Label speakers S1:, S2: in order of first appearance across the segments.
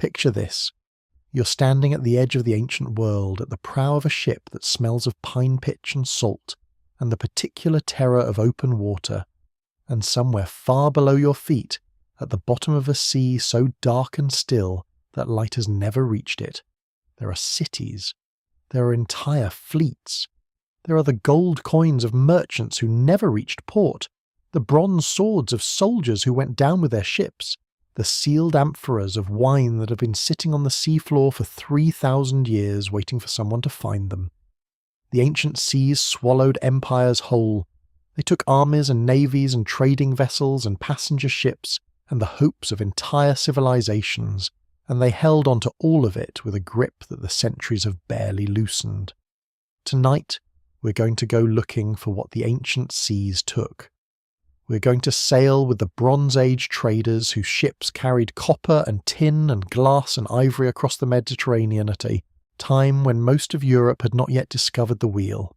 S1: Picture this. You're standing at the edge of the ancient world at the prow of a ship that smells of pine pitch and salt and the particular terror of open water, and somewhere far below your feet, at the bottom of a sea so dark and still that light has never reached it, there are cities. There are entire fleets. There are the gold coins of merchants who never reached port, the bronze swords of soldiers who went down with their ships, the sealed amphoras of wine that have been sitting on the seafloor for 3,000 years waiting for someone to find them. The ancient seas swallowed empires whole. They took armies and navies and trading vessels and passenger ships and the hopes of entire civilisations, and they held on to all of it with a grip that the centuries have barely loosened. Tonight, we're going to go looking for what the ancient seas took. We're going to sail with the Bronze Age traders whose ships carried copper and tin and glass and ivory across the Mediterranean at a time when most of Europe had not yet discovered the wheel.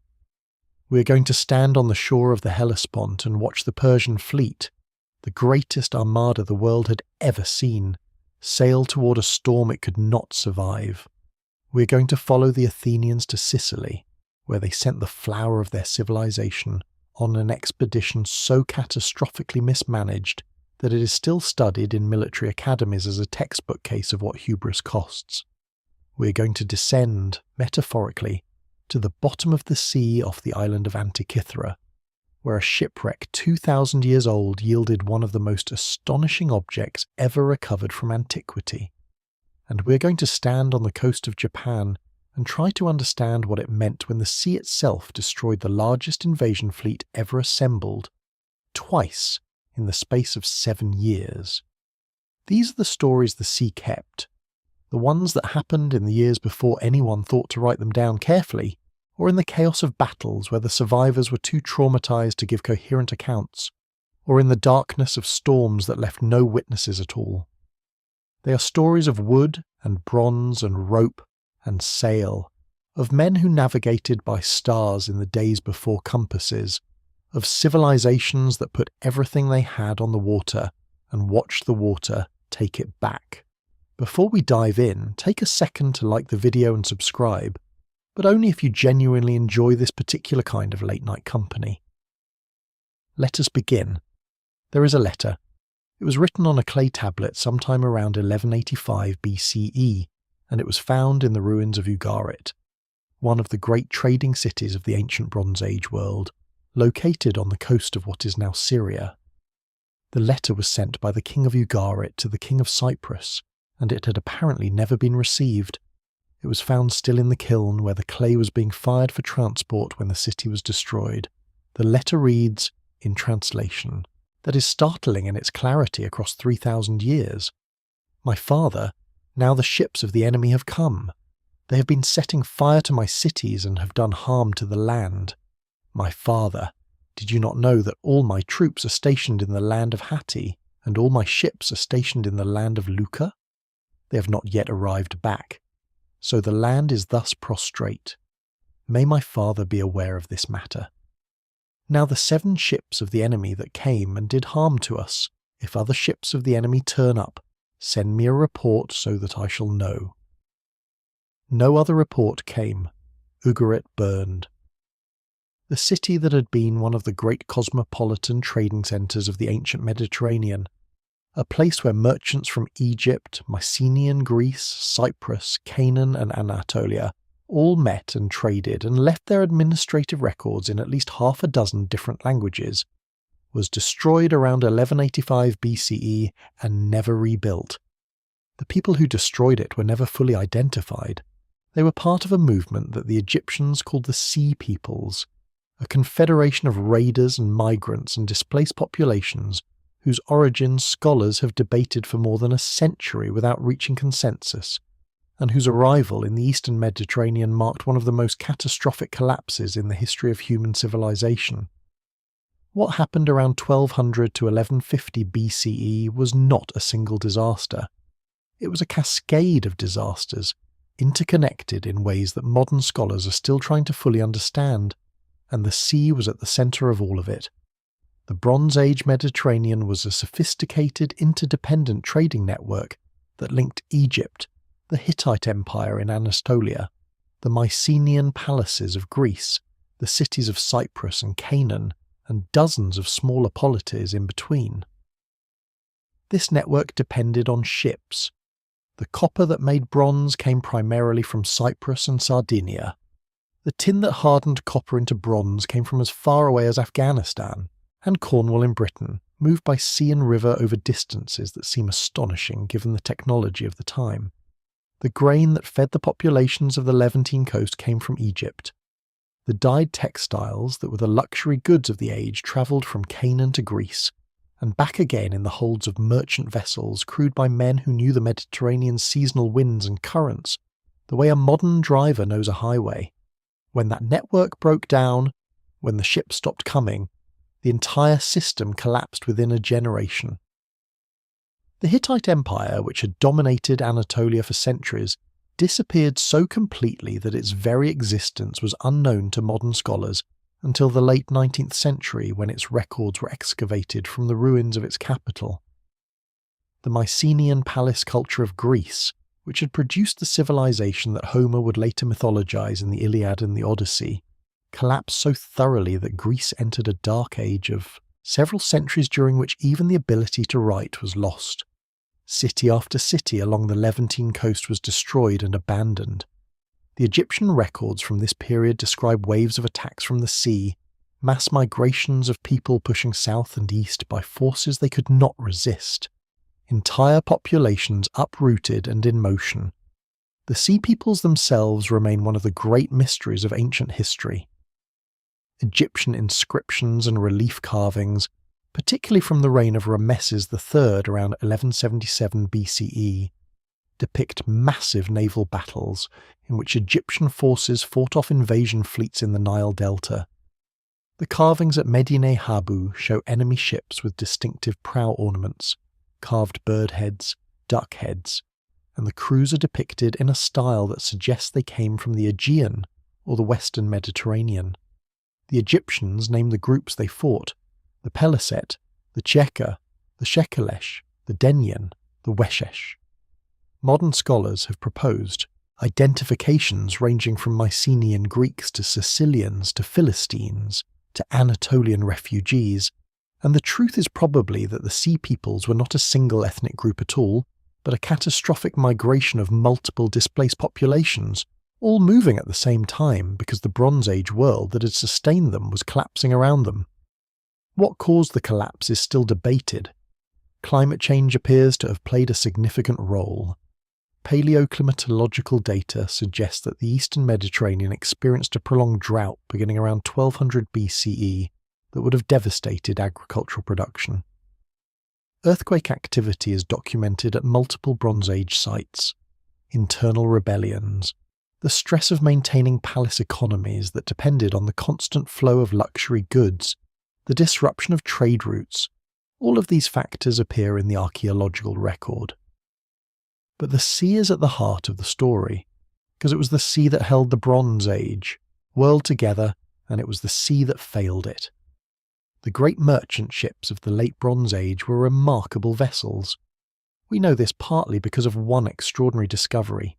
S1: We're going to stand on the shore of the Hellespont and watch the Persian fleet, the greatest armada the world had ever seen, sail toward a storm it could not survive. We're going to follow the Athenians to Sicily, where they sent the flower of their civilization on an expedition so catastrophically mismanaged that it is still studied in military academies as a textbook case of what hubris costs. We're going to descend, metaphorically, to the bottom of the sea off the island of Antikythera, where a shipwreck 2,000 years old yielded one of the most astonishing objects ever recovered from antiquity. And we're going to stand on the coast of Japan and try to understand what it meant when the sea itself destroyed the largest invasion fleet ever assembled, twice in the space of 7 years. These are the stories the sea kept, the ones that happened in the years before anyone thought to write them down carefully, or in the chaos of battles where the survivors were too traumatized to give coherent accounts, or in the darkness of storms that left no witnesses at all. They are stories of wood and bronze and rope and sail, of men who navigated by stars in the days before compasses, of civilizations that put everything they had on the water and watched the water take it back. Before we dive in, take a second to like the video and subscribe, but only if you genuinely enjoy this particular kind of late-night company. Let us begin. There is a letter. It was written on a clay tablet sometime around 1185 BCE, and it was found in the ruins of Ugarit, one of the great trading cities of the ancient Bronze Age world, located on the coast of what is now Syria. The letter was sent by the king of Ugarit to the king of Cyprus, and it had apparently never been received. It was found still in the kiln where the clay was being fired for transport when the city was destroyed. The letter reads, in translation, that is startling in its clarity across 3,000 years. My father, now the ships of the enemy have come. They have been setting fire to my cities and have done harm to the land. My father, did you not know that all my troops are stationed in the land of Hatti, and all my ships are stationed in the land of Luca? They have not yet arrived back. So the land is thus prostrate. May my father be aware of this matter. Now the 7 ships of the enemy that came and did harm to us, if other ships of the enemy turn up, send me a report so that I shall know. No other report came. Ugarit burned. The city that had been one of the great cosmopolitan trading centres of the ancient Mediterranean, a place where merchants from Egypt, Mycenaean Greece, Cyprus, Canaan and Anatolia all met and traded and left their administrative records in at least half a dozen different languages, was destroyed around 1185 BCE and never rebuilt. The people who destroyed it were never fully identified. They were part of a movement that the Egyptians called the Sea Peoples, a confederation of raiders and migrants and displaced populations whose origins scholars have debated for more than a century without reaching consensus, and whose arrival in the eastern Mediterranean marked one of the most catastrophic collapses in the history of human civilization. What happened around 1200 to 1150 BCE was not a single disaster. It was a cascade of disasters, interconnected in ways that modern scholars are still trying to fully understand, and the sea was at the centre of all of it. The Bronze Age Mediterranean was a sophisticated, interdependent trading network that linked Egypt, the Hittite Empire in Anatolia, the Mycenaean palaces of Greece, the cities of Cyprus and Canaan, and dozens of smaller polities in between. This network depended on ships. The copper that made bronze came primarily from Cyprus and Sardinia. The tin that hardened copper into bronze came from as far away as Afghanistan, and Cornwall in Britain, moved by sea and river over distances that seem astonishing given the technology of the time. The grain that fed the populations of the Levantine coast came from Egypt. The dyed textiles that were the luxury goods of the age travelled from Canaan to Greece, and back again in the holds of merchant vessels crewed by men who knew the Mediterranean's seasonal winds and currents, the way a modern driver knows a highway. When that network broke down, when the ships stopped coming, the entire system collapsed within a generation. The Hittite Empire, which had dominated Anatolia for centuries, disappeared so completely that its very existence was unknown to modern scholars until the late 19th century, when its records were excavated from the ruins of its capital. The Mycenaean palace culture of Greece, which had produced the civilization that Homer would later mythologize in the Iliad and the Odyssey, collapsed so thoroughly that Greece entered a dark age of several centuries during which even the ability to write was lost. City after city along the Levantine coast was destroyed and abandoned. The Egyptian records from this period describe waves of attacks from the sea, mass migrations of people pushing south and east by forces they could not resist, entire populations uprooted and in motion. The sea peoples themselves remain one of the great mysteries of ancient history. Egyptian inscriptions and relief carvings, particularly from the reign of Ramesses III around 1177 BCE, depict massive naval battles in which Egyptian forces fought off invasion fleets in the Nile Delta. The carvings at Medine Habu show enemy ships with distinctive prow ornaments, carved bird heads, duck heads, and the crews are depicted in a style that suggests they came from the Aegean or the Western Mediterranean. The Egyptians named the groups they fought: the Peliset, the Cheka, the Shekelesh, the Denyen, the Weshesh. Modern scholars have proposed identifications ranging from Mycenaean Greeks to Sicilians to Philistines to Anatolian refugees, and the truth is probably that the Sea Peoples were not a single ethnic group at all, but a catastrophic migration of multiple displaced populations, all moving at the same time because the Bronze Age world that had sustained them was collapsing around them. What caused the collapse is still debated. Climate change appears to have played a significant role. Paleoclimatological data suggests that the eastern Mediterranean experienced a prolonged drought beginning around 1200 BCE that would have devastated agricultural production. Earthquake activity is documented at multiple Bronze Age sites. Internal rebellions, the stress of maintaining palace economies that depended on the constant flow of luxury goods, the disruption of trade routes, all of these factors appear in the archaeological record. But the sea is at the heart of the story, because it was the sea that held the Bronze Age, whirled together, and it was the sea that failed it. The great merchant ships of the late Bronze Age were remarkable vessels. We know this partly because of one extraordinary discovery.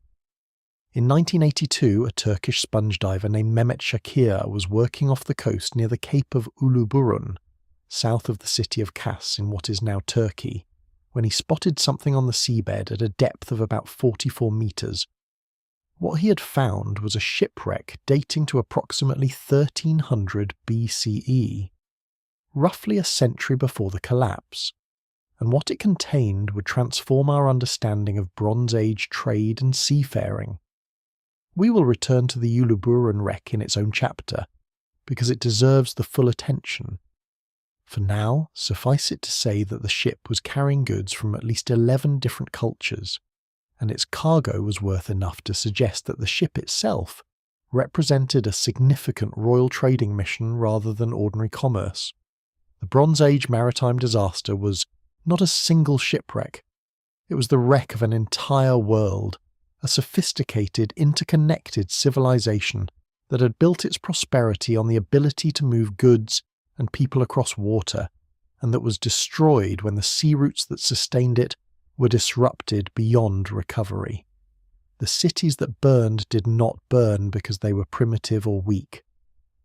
S1: In 1982, a Turkish sponge diver named Mehmet Shakir was working off the coast near the Cape of Uluburun, south of the city of Kos in what is now Turkey, when he spotted something on the seabed at a depth of about 44 metres. What he had found was a shipwreck dating to approximately 1300 BCE, roughly a century before the collapse, and what it contained would transform our understanding of Bronze Age trade and seafaring. We will return to the Uluburun wreck in its own chapter, because it deserves the full attention. For now, suffice it to say that the ship was carrying goods from at least 11 different cultures, and its cargo was worth enough to suggest that the ship itself represented a significant royal trading mission rather than ordinary commerce. The Bronze Age maritime disaster was not a single shipwreck. It was the wreck of an entire world, a sophisticated, interconnected civilization that had built its prosperity on the ability to move goods and people across water, and that was destroyed when the sea routes that sustained it were disrupted beyond recovery. The cities that burned did not burn because they were primitive or weak.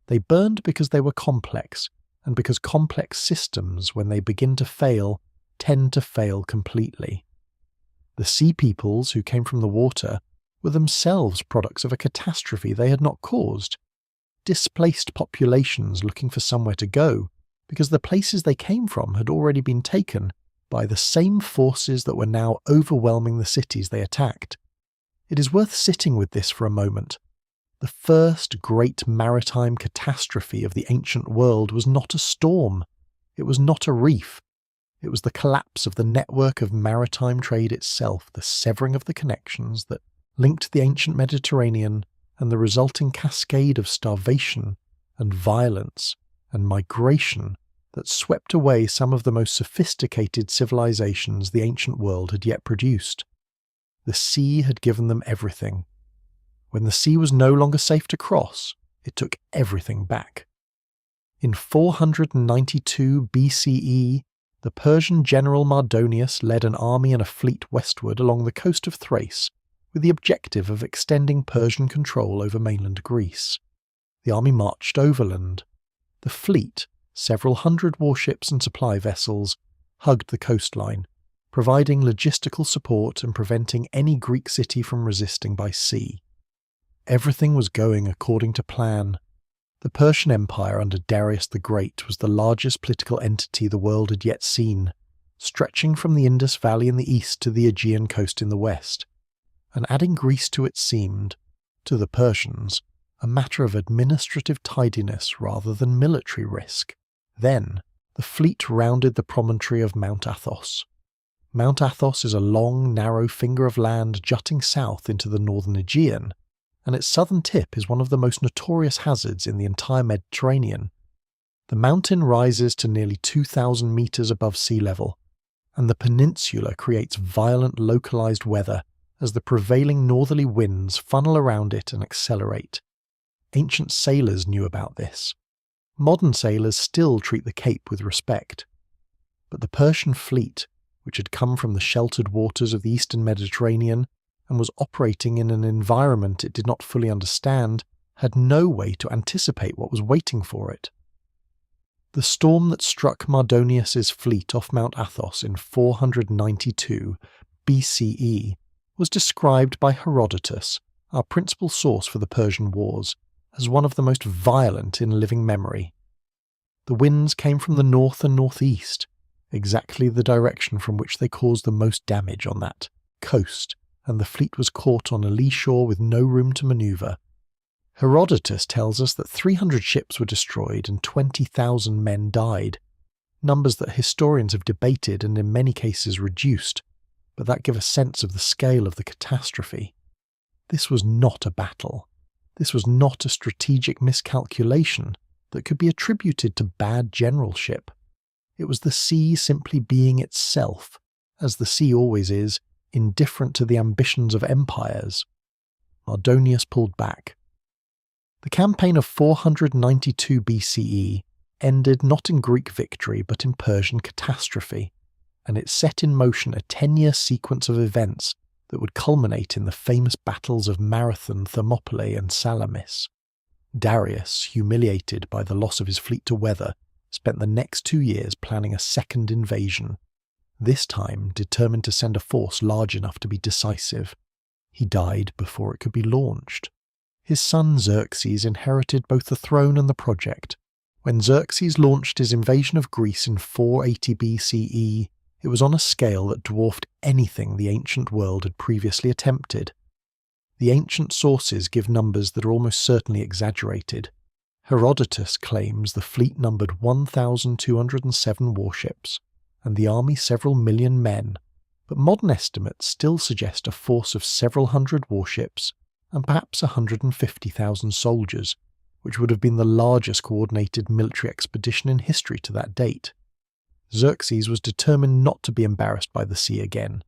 S1: They burned because they were complex, and because complex systems, when they begin to fail, tend to fail completely. The sea peoples who came from the water were themselves products of a catastrophe they had not caused. Displaced populations looking for somewhere to go, because the places they came from had already been taken by the same forces that were now overwhelming the cities they attacked. It is worth sitting with this for a moment. The first great maritime catastrophe of the ancient world was not a storm. It was not a reef. It was the collapse of the network of maritime trade itself, the severing of the connections that linked the ancient Mediterranean, and the resulting cascade of starvation and violence and migration that swept away some of the most sophisticated civilisations the ancient world had yet produced. The sea had given them everything. When the sea was no longer safe to cross, it took everything back. In 492 BCE, the Persian general Mardonius led an army and a fleet westward along the coast of Thrace, with the objective of extending Persian control over mainland Greece. The army marched overland. The fleet, several hundred warships and supply vessels, hugged the coastline, providing logistical support and preventing any Greek city from resisting by sea. Everything was going according to plan. The Persian Empire under Darius the Great was the largest political entity the world had yet seen, stretching from the Indus Valley in the east to the Aegean coast in the west. And adding Greece to it seemed, to the Persians, a matter of administrative tidiness rather than military risk. Then, the fleet rounded the promontory of Mount Athos. Mount Athos is a long, narrow finger of land jutting south into the northern Aegean, and its southern tip is one of the most notorious hazards in the entire Mediterranean. The mountain rises to nearly 2,000 metres above sea level, and the peninsula creates violent localised weather as the prevailing northerly winds funnel around it and accelerate. Ancient sailors knew about this. Modern sailors still treat the Cape with respect. But the Persian fleet, which had come from the sheltered waters of the eastern Mediterranean and was operating in an environment it did not fully understand, had no way to anticipate what was waiting for it. The storm that struck Mardonius's fleet off Mount Athos in 492 BCE was described by Herodotus, our principal source for the Persian Wars, as one of the most violent in living memory. The winds came from the north and northeast, exactly the direction from which they caused the most damage on that coast, and the fleet was caught on a lee shore with no room to manoeuvre. Herodotus tells us that 300 ships were destroyed and 20,000 men died, numbers that historians have debated and in many cases reduced, but that give a sense of the scale of the catastrophe. This was not a battle. This was not a strategic miscalculation that could be attributed to bad generalship. It was the sea simply being itself, as the sea always is, indifferent to the ambitions of empires. Mardonius pulled back. The campaign of 492 BCE ended not in Greek victory but in Persian catastrophe, and it set in motion a 10-year sequence of events that would culminate in the famous battles of Marathon, Thermopylae and Salamis. Darius, humiliated by the loss of his fleet to weather, spent the next 2 years planning a second invasion, this time determined to send a force large enough to be decisive. He died before it could be launched. His son Xerxes inherited both the throne and the project. When Xerxes launched his invasion of Greece in 480 BCE, it was on a scale that dwarfed anything the ancient world had previously attempted. The ancient sources give numbers that are almost certainly exaggerated. Herodotus claims the fleet numbered 1,207 warships, and the army several million men, but modern estimates still suggest a force of several hundred warships and perhaps 150,000 soldiers, which would have been the largest coordinated military expedition in history to that date. Xerxes was determined not to be embarrassed by the sea again.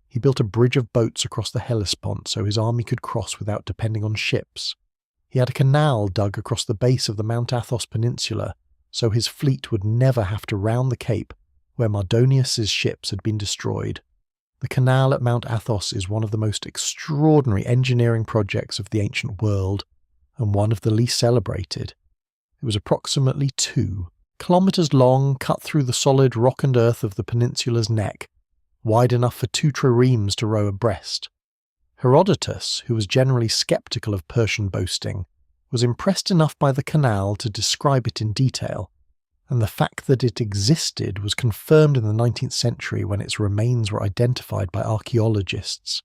S1: He built a bridge of boats across the Hellespont so his army could cross without depending on ships. He had a canal dug across the base of the Mount Athos Peninsula so his fleet would never have to round the Cape where Mardonius's ships had been destroyed. The canal at Mount Athos is one of the most extraordinary engineering projects of the ancient world, and one of the least celebrated. It was approximately 2 kilometres long, cut through the solid rock and earth of the peninsula's neck, wide enough for 2 triremes to row abreast. Herodotus, who was generally sceptical of Persian boasting, was impressed enough by the canal to describe it in detail, and the fact that it existed was confirmed in the 19th century when its remains were identified by archaeologists.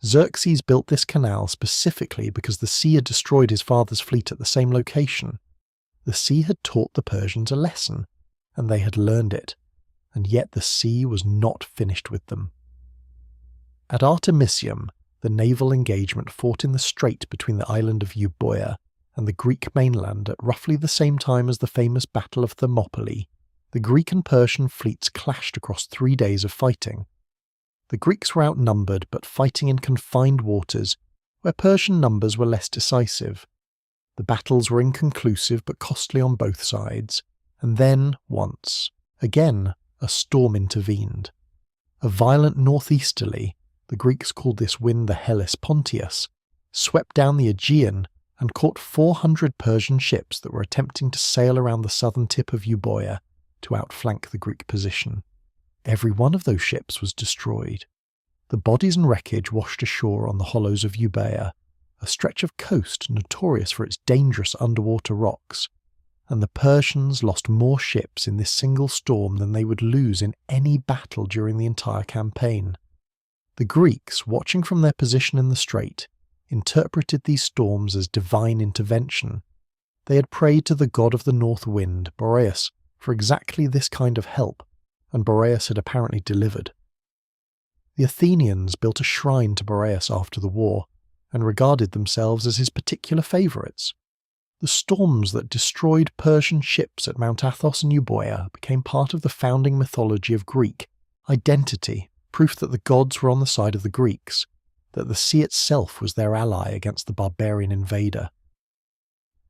S1: Xerxes built this canal specifically because the sea had destroyed his father's fleet at the same location. The sea had taught the Persians a lesson, and they had learned it, and yet the sea was not finished with them. At Artemisium, the naval engagement fought in the strait between the island of Euboea and the Greek mainland at roughly the same time as the famous Battle of Thermopylae. The Greek and Persian fleets clashed across 3 days of fighting. The Greeks were outnumbered but fighting in confined waters, where Persian numbers were less decisive. The battles were inconclusive but costly on both sides, and then, once, again, a storm intervened. A violent northeasterly, the Greeks called this wind the Hellespontius, swept down the Aegean and caught 400 Persian ships that were attempting to sail around the southern tip of Euboea to outflank the Greek position. Every one of those ships was destroyed. The bodies and wreckage washed ashore on the hollows of Euboea, a stretch of coast notorious for its dangerous underwater rocks, and the Persians lost more ships in this single storm than they would lose in any battle during the entire campaign. The Greeks, watching from their position in the strait, interpreted these storms as divine intervention. They had prayed to the god of the north wind, Boreas, for exactly this kind of help, and Boreas had apparently delivered. The Athenians built a shrine to Boreas after the war, and regarded themselves as his particular favourites. The storms that destroyed Persian ships at Mount Athos and Euboea became part of the founding mythology of Greek identity, proof that the gods were on the side of the Greeks, that the sea itself was their ally against the barbarian invader.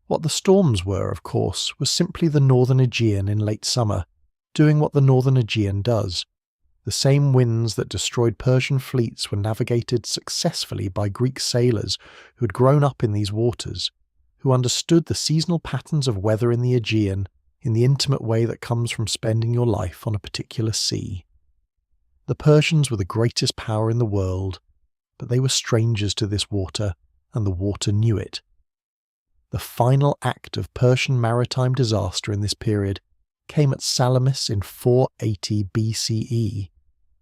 S1: What the storms were, of course, was simply the northern Aegean in late summer, doing what the northern Aegean does. The same winds that destroyed Persian fleets were navigated successfully by Greek sailors who had grown up in these waters, who understood the seasonal patterns of weather in the Aegean in the intimate way that comes from spending your life on a particular sea. The Persians were the greatest power in the world, but they were strangers to this water, and the water knew it. The final act of Persian maritime disaster in this period came at Salamis in 480 BCE,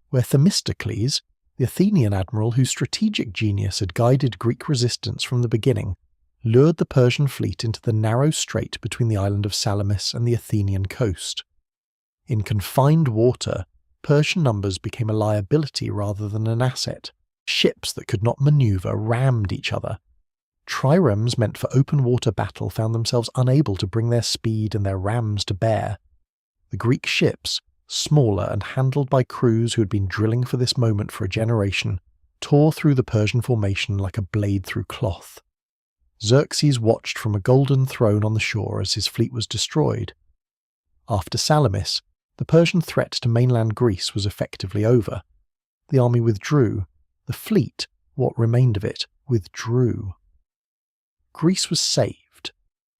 S1: where Themistocles, the Athenian admiral whose strategic genius had guided Greek resistance from the beginning, lured the Persian fleet into the narrow strait between the island of Salamis and the Athenian coast. In confined water, Persian numbers became a liability rather than an asset. Ships that could not manoeuvre rammed each other. Triremes meant for open water battle found themselves unable to bring their speed and their rams to bear. The Greek ships, smaller and handled by crews who had been drilling for this moment for a generation, tore through the Persian formation like a blade through cloth. Xerxes watched from a golden throne on the shore as his fleet was destroyed. After Salamis, the Persian threat to mainland Greece was effectively over. The army withdrew. The fleet, what remained of it, withdrew. Greece was saved,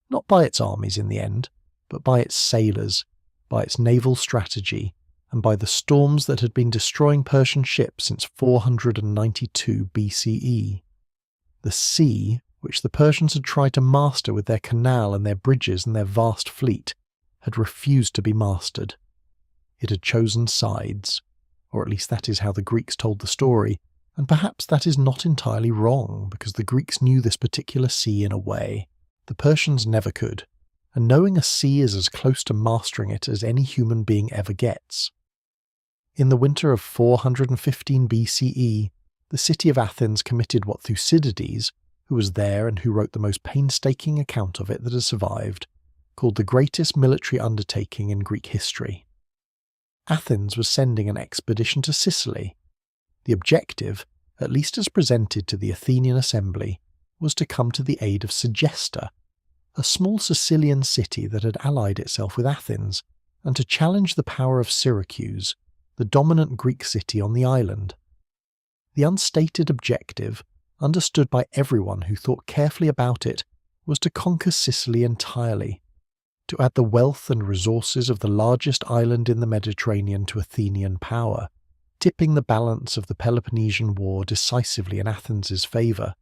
S1: not by its armies in the end, but by its sailors, by its naval strategy, and by the storms that had been destroying Persian ships since 492 BCE. The sea, which the Persians had tried to master with their canal and their bridges and their vast fleet, had refused to be mastered. It had chosen sides, or at least that is how the Greeks told the story, and perhaps that is not entirely wrong, because the Greeks knew this particular sea in a way the Persians never could, and knowing a sea is as close to mastering it as any human being ever gets. In the winter of 415 BCE, the city of Athens committed what Thucydides, who was there and who wrote the most painstaking account of it that has survived, called the greatest military undertaking in Greek history. Athens was sending an expedition to Sicily. The objective, at least as presented to the Athenian assembly, was to come to the aid of Segesta, a small Sicilian city that had allied itself with Athens, and to challenge the power of Syracuse, the dominant Greek city on the island. The unstated objective, understood by everyone who thought carefully about it, was to conquer Sicily entirely, to add the wealth and resources of the largest island in the Mediterranean to Athenian power, tipping the balance of the Peloponnesian War decisively in Athens' favour.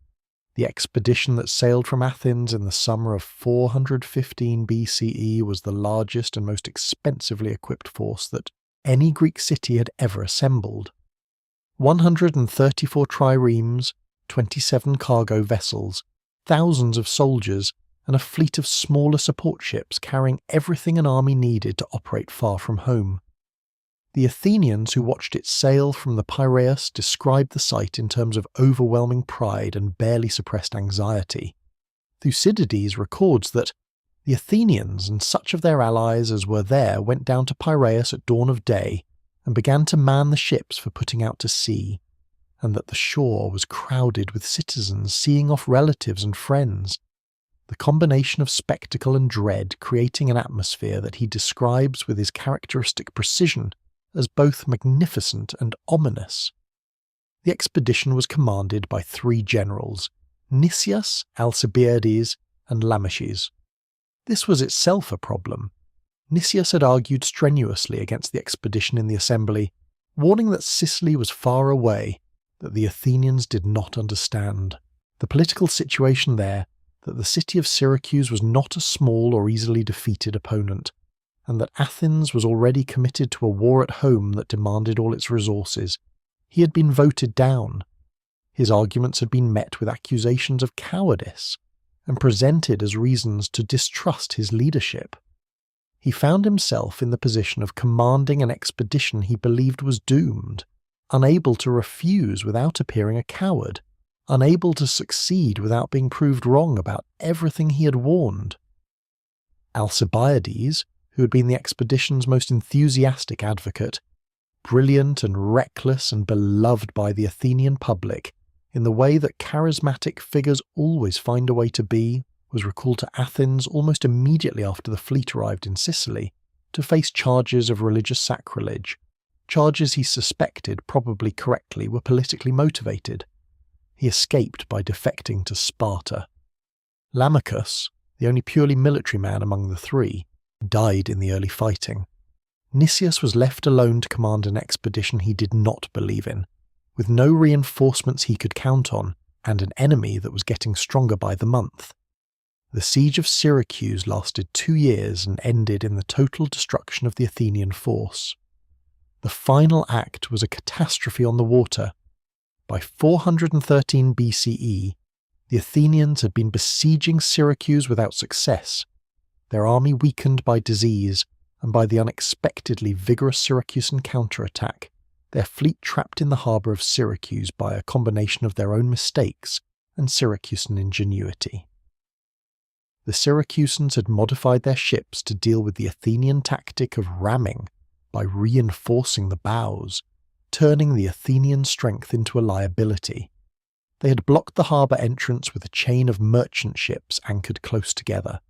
S1: The expedition that sailed from Athens in the summer of 415 BCE was the largest and most expensively equipped force that any Greek city had ever assembled. 134 triremes, 27 cargo vessels, thousands of soldiers, and a fleet of smaller support ships carrying everything an army needed to operate far from home. The Athenians who watched it sail from the Piraeus described the sight in terms of overwhelming pride and barely suppressed anxiety. Thucydides records that the Athenians and such of their allies as were there went down to Piraeus at dawn of day and began to man the ships for putting out to sea, and that the shore was crowded with citizens seeing off relatives and friends, the combination of spectacle and dread creating an atmosphere that he describes with his characteristic precision as both magnificent and ominous. The expedition was commanded by 3 generals, Nicias, Alcibiades, and Lameches. This was itself a problem. Nicias had argued strenuously against the expedition in the assembly, warning that Sicily was far away, that the Athenians did not understand the political situation there, that the city of Syracuse was not a small or easily defeated opponent, and that Athens was already committed to a war at home that demanded all its resources. He had been voted down. His arguments had been met with accusations of cowardice, and presented as reasons to distrust his leadership. He found himself in the position of commanding an expedition he believed was doomed, unable to refuse without appearing a coward, unable to succeed without being proved wrong about everything he had warned. Alcibiades, who had been the expedition's most enthusiastic advocate, brilliant and reckless and beloved by the Athenian public, in the way that charismatic figures always find a way to be, was recalled to Athens almost immediately after the fleet arrived in Sicily, to face charges of religious sacrilege, charges he suspected, probably correctly, were politically motivated. He escaped by defecting to Sparta. Lamachus, the only purely military man among the 3, died in the early fighting. Nicias was left alone to command an expedition he did not believe in, with no reinforcements he could count on, and an enemy that was getting stronger by the month. The siege of Syracuse lasted 2 years and ended in the total destruction of the Athenian force. The final act was a catastrophe on the water. By 413 BCE, the Athenians had been besieging Syracuse without success, their army weakened by disease and by the unexpectedly vigorous Syracusan counterattack, their fleet trapped in the harbour of Syracuse by a combination of their own mistakes and Syracusan ingenuity. The Syracusans had modified their ships to deal with the Athenian tactic of ramming by reinforcing the bows, turning the Athenian strength into a liability. They had blocked the harbour entrance with a chain of merchant ships anchored close together,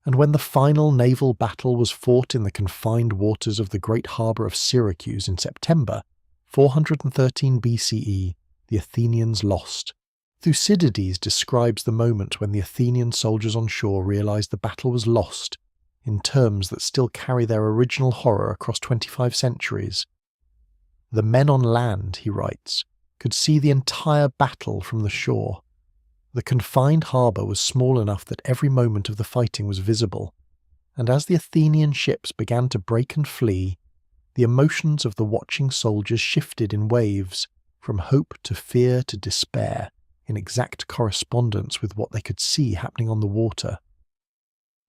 S1: and when the final naval battle was fought in the confined waters of the great harbour of Syracuse in September 413 BCE, the Athenians lost. Thucydides describes the moment when the Athenian soldiers on shore realised the battle was lost, in terms that still carry their original horror across 25 centuries. The men on land, he writes, could see the entire battle from the shore. The confined harbour was small enough that every moment of the fighting was visible, and as the Athenian ships began to break and flee, the emotions of the watching soldiers shifted in waves, from hope to fear to despair, in exact correspondence with what they could see happening on the water.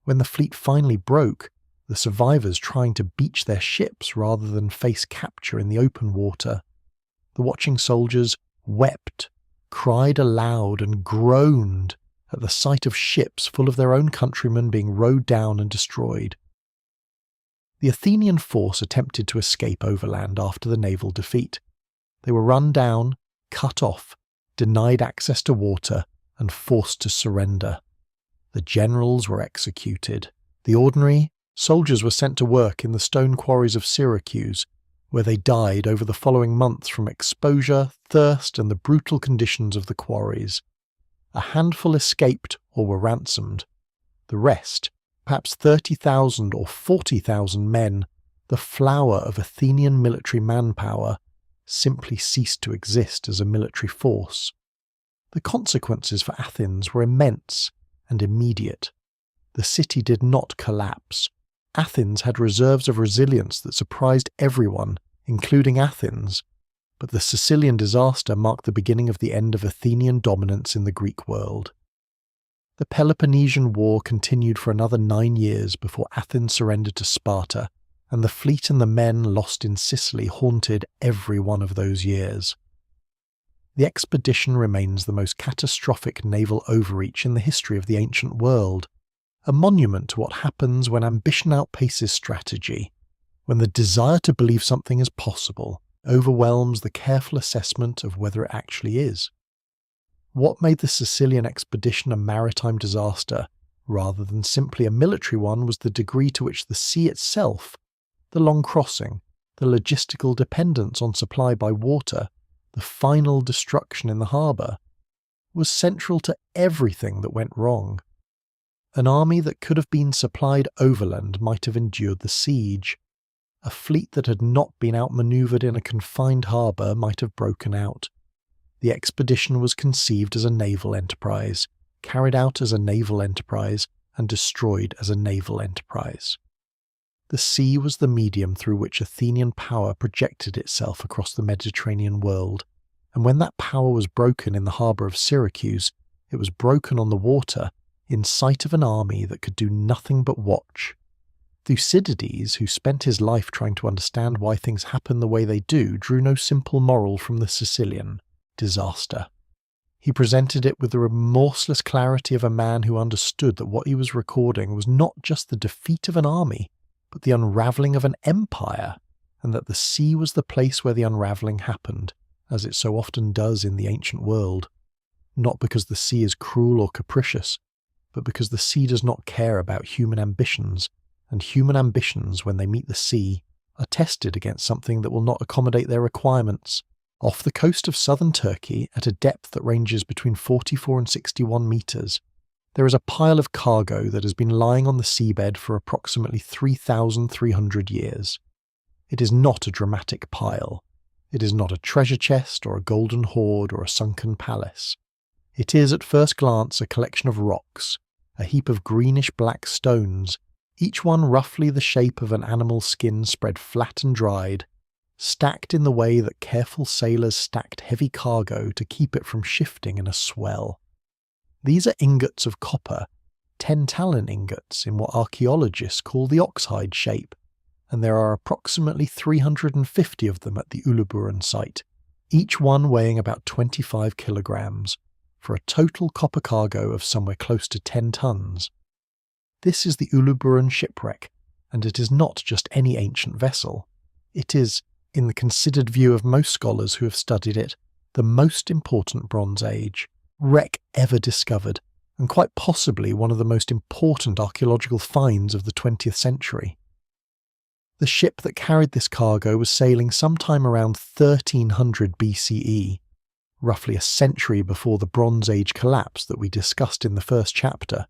S1: When the fleet finally broke, the survivors trying to beach their ships rather than face capture in the open water, the watching soldiers wept, cried aloud and groaned at the sight of ships full of their own countrymen being rowed down and destroyed. The Athenian force attempted to escape overland after the naval defeat. They were run down, cut off, denied access to water, and forced to surrender. The generals were executed. The ordinary soldiers were sent to work in the stone quarries of Syracuse, where they died over the following months from exposure, thirst, and the brutal conditions of the quarries. A handful escaped or were ransomed. The rest, perhaps 30,000 or 40,000 men, the flower of Athenian military manpower, simply ceased to exist as a military force. The consequences for Athens were immense and immediate. The city did not collapse. Athens had reserves of resilience that surprised everyone, including Athens, but the Sicilian disaster marked the beginning of the end of Athenian dominance in the Greek world. The Peloponnesian War continued for another 9 years before Athens surrendered to Sparta, and the fleet and the men lost in Sicily haunted every one of those years. The expedition remains the most catastrophic naval overreach in the history of the ancient world, a monument to what happens when ambition outpaces strategy, when the desire to believe something is possible overwhelms the careful assessment of whether it actually is. What made the Sicilian expedition a maritime disaster rather than simply a military one was the degree to which the sea itself, the long crossing, the logistical dependence on supply by water, the final destruction in the harbour, was central to everything that went wrong. An army that could have been supplied overland might have endured the siege. A fleet that had not been outmanoeuvred in a confined harbour might have broken out. The expedition was conceived as a naval enterprise, carried out as a naval enterprise, and destroyed as a naval enterprise. The sea was the medium through which Athenian power projected itself across the Mediterranean world, and when that power was broken in the harbour of Syracuse, it was broken on the water in sight of an army that could do nothing but watch. Thucydides, who spent his life trying to understand why things happen the way they do, drew no simple moral from the Sicilian disaster. He presented it with the remorseless clarity of a man who understood that what he was recording was not just the defeat of an army, but the unravelling of an empire, and that the sea was the place where the unravelling happened, as it so often does in the ancient world, not because the sea is cruel or capricious, but because the sea does not care about human ambitions, and human ambitions, when they meet the sea, are tested against something that will not accommodate their requirements. Off the coast of southern Turkey, at a depth that ranges between 44 and 61 metres, there is a pile of cargo that has been lying on the seabed for approximately 3,300 years. It is not a dramatic pile. It is not a treasure chest or a golden hoard or a sunken palace. It is, at first glance, a collection of rocks, a heap of greenish-black stones, each one roughly the shape of an animal's skin spread flat and dried, stacked in the way that careful sailors stacked heavy cargo to keep it from shifting in a swell. These are ingots of copper, 10-talent ingots in what archaeologists call the oxhide shape, and there are approximately 350 of them at the Uluburun site, each one weighing about 25 kilograms, for a total copper cargo of somewhere close to 10 tons. This is the Uluburun shipwreck, and it is not just any ancient vessel. It is, in the considered view of most scholars who have studied it, the most important Bronze Age wreck ever discovered, and quite possibly one of the most important archaeological finds of the 20th century. The ship that carried this cargo was sailing sometime around 1300 BCE, roughly a century before the Bronze Age collapse that we discussed in the first chapter,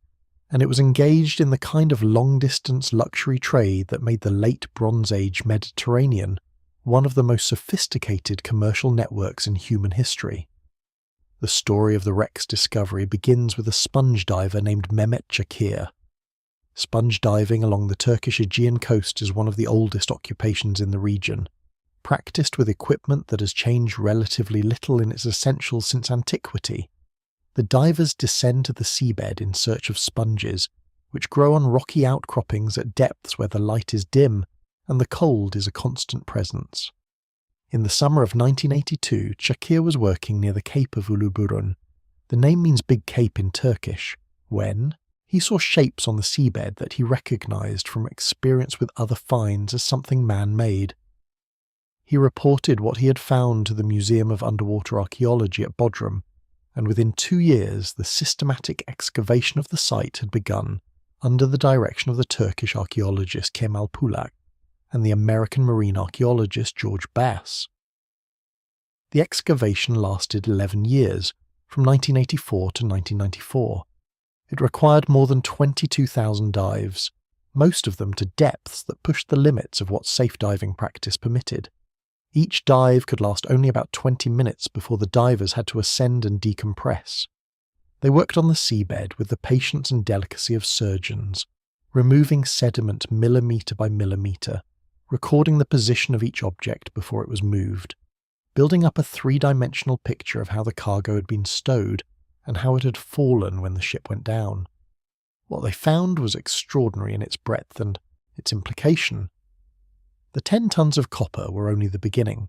S1: and it was engaged in the kind of long-distance luxury trade that made the late Bronze Age Mediterranean one of the most sophisticated commercial networks in human history. The story of the wreck's discovery begins with a sponge diver named Mehmet Çakır. Sponge diving along the Turkish Aegean coast is one of the oldest occupations in the region, practiced with equipment that has changed relatively little in its essentials since antiquity. The divers descend to the seabed in search of sponges, which grow on rocky outcroppings at depths where the light is dim and the cold is a constant presence. In the summer of 1982, Çakır was working near the Cape of Uluburun. The name means Big Cape in Turkish, when he saw shapes on the seabed that he recognised from experience with other finds as something man-made. He reported what he had found to the Museum of Underwater Archaeology at Bodrum, and within 2 years the systematic excavation of the site had begun under the direction of the Turkish archaeologist Kemal Pulak, and the American marine archaeologist George Bass. The excavation lasted 11 years, from 1984 to 1994. It required more than 22,000 dives, most of them to depths that pushed the limits of what safe diving practice permitted. Each dive could last only about 20 minutes before the divers had to ascend and decompress. They worked on the seabed with the patience and delicacy of surgeons, removing sediment millimetre by millimetre, recording the position of each object before it was moved, building up a three-dimensional picture of how the cargo had been stowed and how it had fallen when the ship went down. What they found was extraordinary in its breadth and its implication. The 10 tons of copper were only the beginning.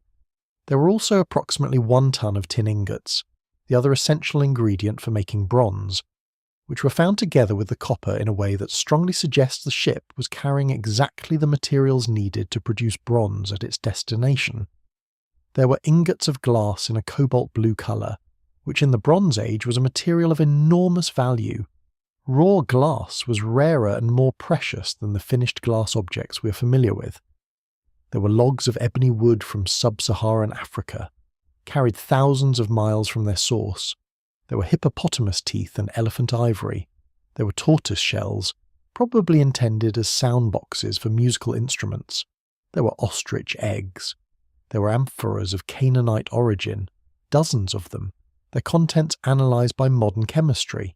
S1: There were also approximately 1 ton of tin ingots, the other essential ingredient for making bronze, which were found together with the copper in a way that strongly suggests the ship was carrying exactly the materials needed to produce bronze at its destination. There were ingots of glass in a cobalt blue colour, which in the Bronze Age was a material of enormous value. Raw glass was rarer and more precious than the finished glass objects we are familiar with. There were logs of ebony wood from sub-Saharan Africa, carried thousands of miles from their source. There were hippopotamus teeth and elephant ivory. There were tortoise shells, probably intended as sound boxes for musical instruments. There were ostrich eggs. There were amphoras of Canaanite origin, dozens of them, their contents analysed by modern chemistry.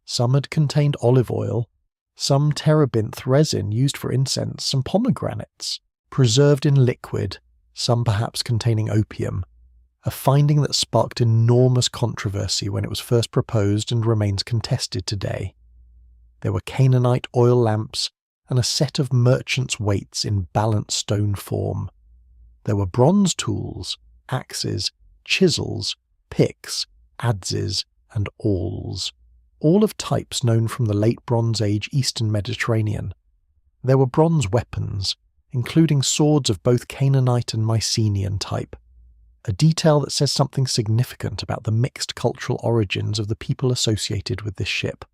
S1: Some had contained olive oil, some terebinth resin used for incense, some pomegranates, preserved in liquid, some perhaps containing opium, a finding that sparked enormous controversy when it was first proposed and remains contested today. There were Canaanite oil lamps and a set of merchants' weights in balanced stone form. There were bronze tools, axes, chisels, picks, adzes, and awls, all of types known from the late Bronze Age Eastern Mediterranean. There were bronze weapons, including swords of both Canaanite and Mycenaean type, a detail that says something significant about the mixed cultural origins of the people associated with this ship.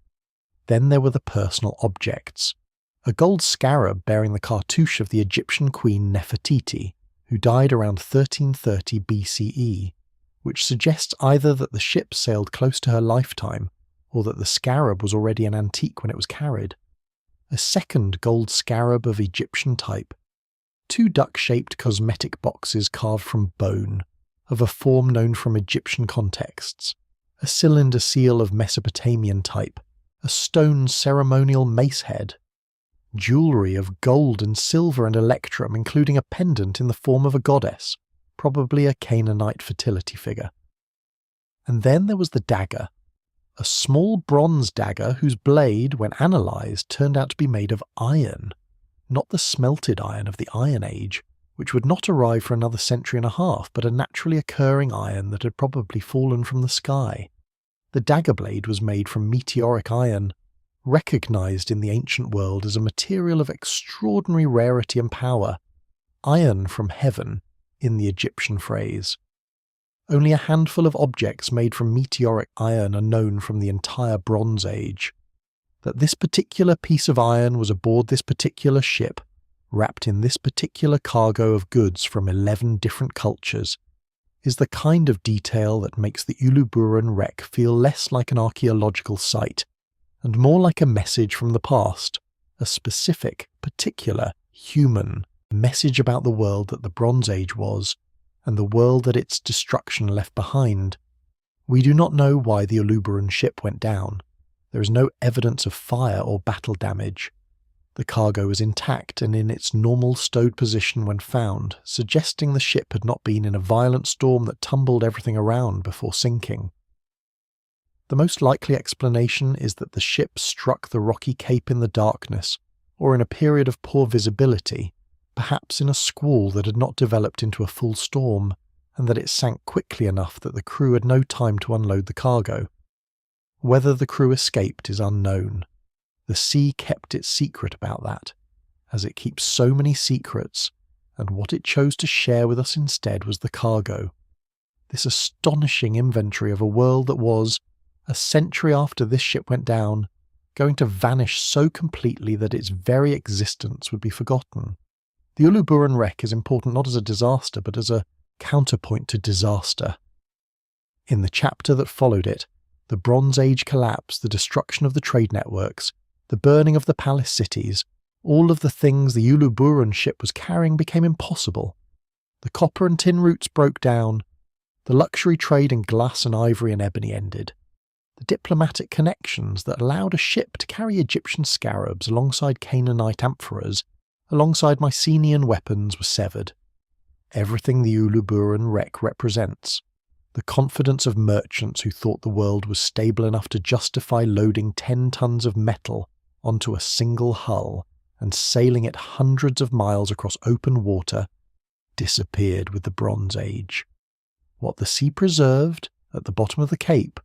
S1: Then there were the personal objects. A gold scarab bearing the cartouche of the Egyptian queen Nefertiti, who died around 1330 BCE, which suggests either that the ship sailed close to her lifetime, or that the scarab was already an antique when it was carried. A second gold scarab of Egyptian type. 2 duck-shaped cosmetic boxes carved from bone, of a form known from Egyptian contexts. A cylinder seal of Mesopotamian type. A stone ceremonial mace head. Jewellery of gold and silver and electrum, including a pendant in the form of a goddess, probably a Canaanite fertility figure. And then there was the dagger, a small bronze dagger whose blade, when analysed, turned out to be made of iron, not the smelted iron of the Iron Age, which would not arrive for another century and a half, but a naturally occurring iron that had probably fallen from the sky. The dagger blade was made from meteoric iron, recognised in the ancient world as a material of extraordinary rarity and power, iron from heaven, in the Egyptian phrase. Only a handful of objects made from meteoric iron are known from the entire Bronze Age. That this particular piece of iron was aboard this particular ship, wrapped in this particular cargo of goods from 11 different cultures, is the kind of detail that makes the Uluburun wreck feel less like an archaeological site, and more like a message from the past, a specific, particular, human message about the world that the Bronze Age was, and the world that its destruction left behind. We do not know why the Uluburun ship went down. There is no evidence of fire or battle damage. The cargo was intact and in its normal stowed position when found, suggesting the ship had not been in a violent storm that tumbled everything around before sinking. The most likely explanation is that the ship struck the rocky cape in the darkness, or in a period of poor visibility, perhaps in a squall that had not developed into a full storm, and that it sank quickly enough that the crew had no time to unload the cargo. Whether the crew escaped is unknown. The sea kept its secret about that, as it keeps so many secrets, and what it chose to share with us instead was the cargo. This astonishing inventory of a world that was, a century after this ship went down, going to vanish so completely that its very existence would be forgotten. The Uluburun wreck is important not as a disaster but as a counterpoint to disaster. In the chapter that followed it, the Bronze Age collapse, the destruction of the trade networks, the burning of the palace cities, all of the things the Uluburun ship was carrying became impossible. The copper and tin routes broke down. The luxury trade in glass and ivory and ebony ended. The diplomatic connections that allowed a ship to carry Egyptian scarabs alongside Canaanite amphoras, alongside Mycenaean weapons, were severed. Everything the Uluburun wreck represents, the confidence of merchants who thought the world was stable enough to justify loading 10 tons of metal onto a single hull and sailing it hundreds of miles across open water, disappeared with the Bronze Age. What the sea preserved at the bottom of the Cape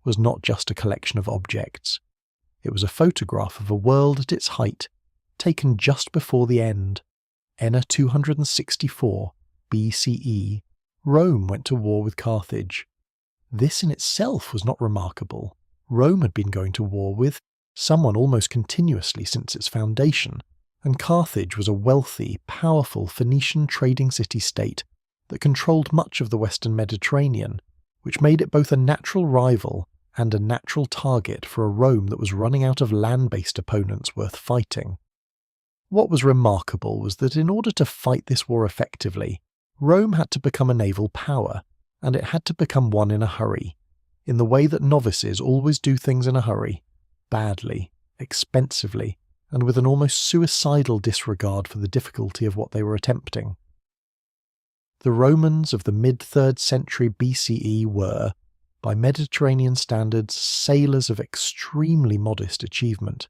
S1: was not just a collection of objects. It was a photograph of a world at its height, taken just before the end. Enna 264 BCE, Rome went to war with Carthage. This in itself was not remarkable. Rome had been going to war with someone almost continuously since its foundation, and Carthage was a wealthy, powerful Phoenician trading city-state that controlled much of the western Mediterranean, which made it both a natural rival and a natural target for a Rome that was running out of land-based opponents worth fighting. What was remarkable was that in order to fight this war effectively, Rome had to become a naval power, and it had to become one in a hurry, in the way that novices always do things in a hurry, badly, expensively, and with an almost suicidal disregard for the difficulty of what they were attempting. The Romans of the mid-3rd century BCE were, by Mediterranean standards, sailors of extremely modest achievement.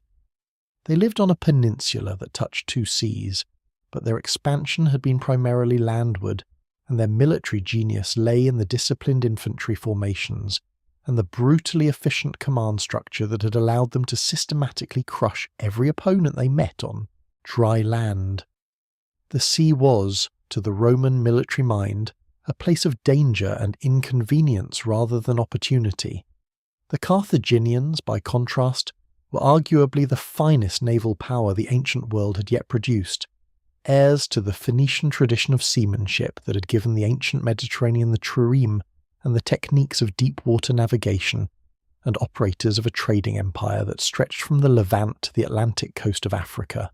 S1: They lived on a peninsula that touched 2 seas, but their expansion had been primarily landward, and their military genius lay in the disciplined infantry formations and the brutally efficient command structure that had allowed them to systematically crush every opponent they met on dry land. The sea was, to the Roman military mind, a place of danger and inconvenience rather than opportunity. The Carthaginians, by contrast, were arguably the finest naval power the ancient world had yet produced, heirs to the Phoenician tradition of seamanship that had given the ancient Mediterranean the trireme and the techniques of deep-water navigation, and operators of a trading empire that stretched from the Levant to the Atlantic coast of Africa.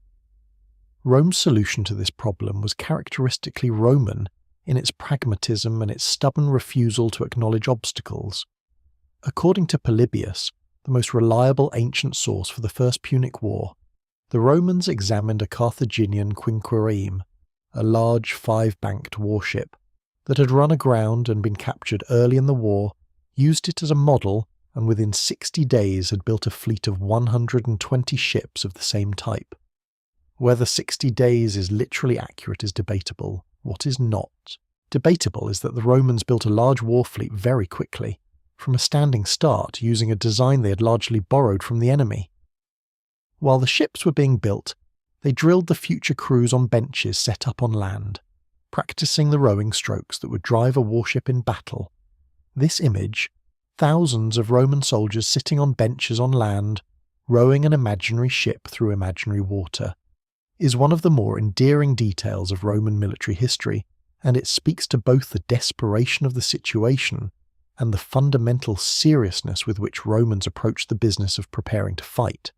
S1: Rome's solution to this problem was characteristically Roman in its pragmatism and its stubborn refusal to acknowledge obstacles. According to Polybius, the most reliable ancient source for the First Punic War, the Romans examined a Carthaginian quinquereme, a large 5-banked warship, that had run aground and been captured early in the war, used it as a model, and within 60 days had built a fleet of 120 ships of the same type. Whether 60 days is literally accurate is debatable. What is not debatable is that the Romans built a large war fleet very quickly, from a standing start, using a design they had largely borrowed from the enemy. While the ships were being built, they drilled the future crews on benches set up on land, practicing the rowing strokes that would drive a warship in battle. This image, thousands of Roman soldiers sitting on benches on land, rowing an imaginary ship through imaginary water, is one of the more endearing details of Roman military history, and it speaks to both the desperation of the situation and the fundamental seriousness with which Romans approached the business of preparing to fight.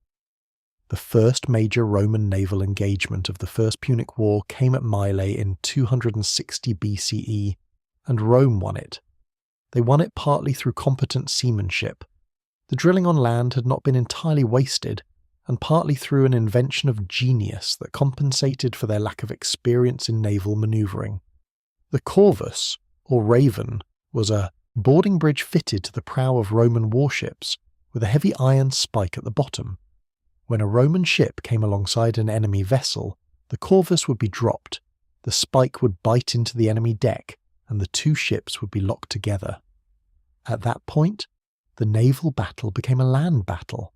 S1: The first major Roman naval engagement of the First Punic War came at Mylae in 260 BCE, and Rome won it. They won it partly through competent seamanship. The drilling on land had not been entirely wasted, and partly through an invention of genius that compensated for their lack of experience in naval manoeuvring. The corvus, or raven, was a boarding bridge fitted to the prow of Roman warships, with a heavy iron spike at the bottom. When a Roman ship came alongside an enemy vessel, the corvus would be dropped, the spike would bite into the enemy deck, and the 2 ships would be locked together. At that point, the naval battle became a land battle,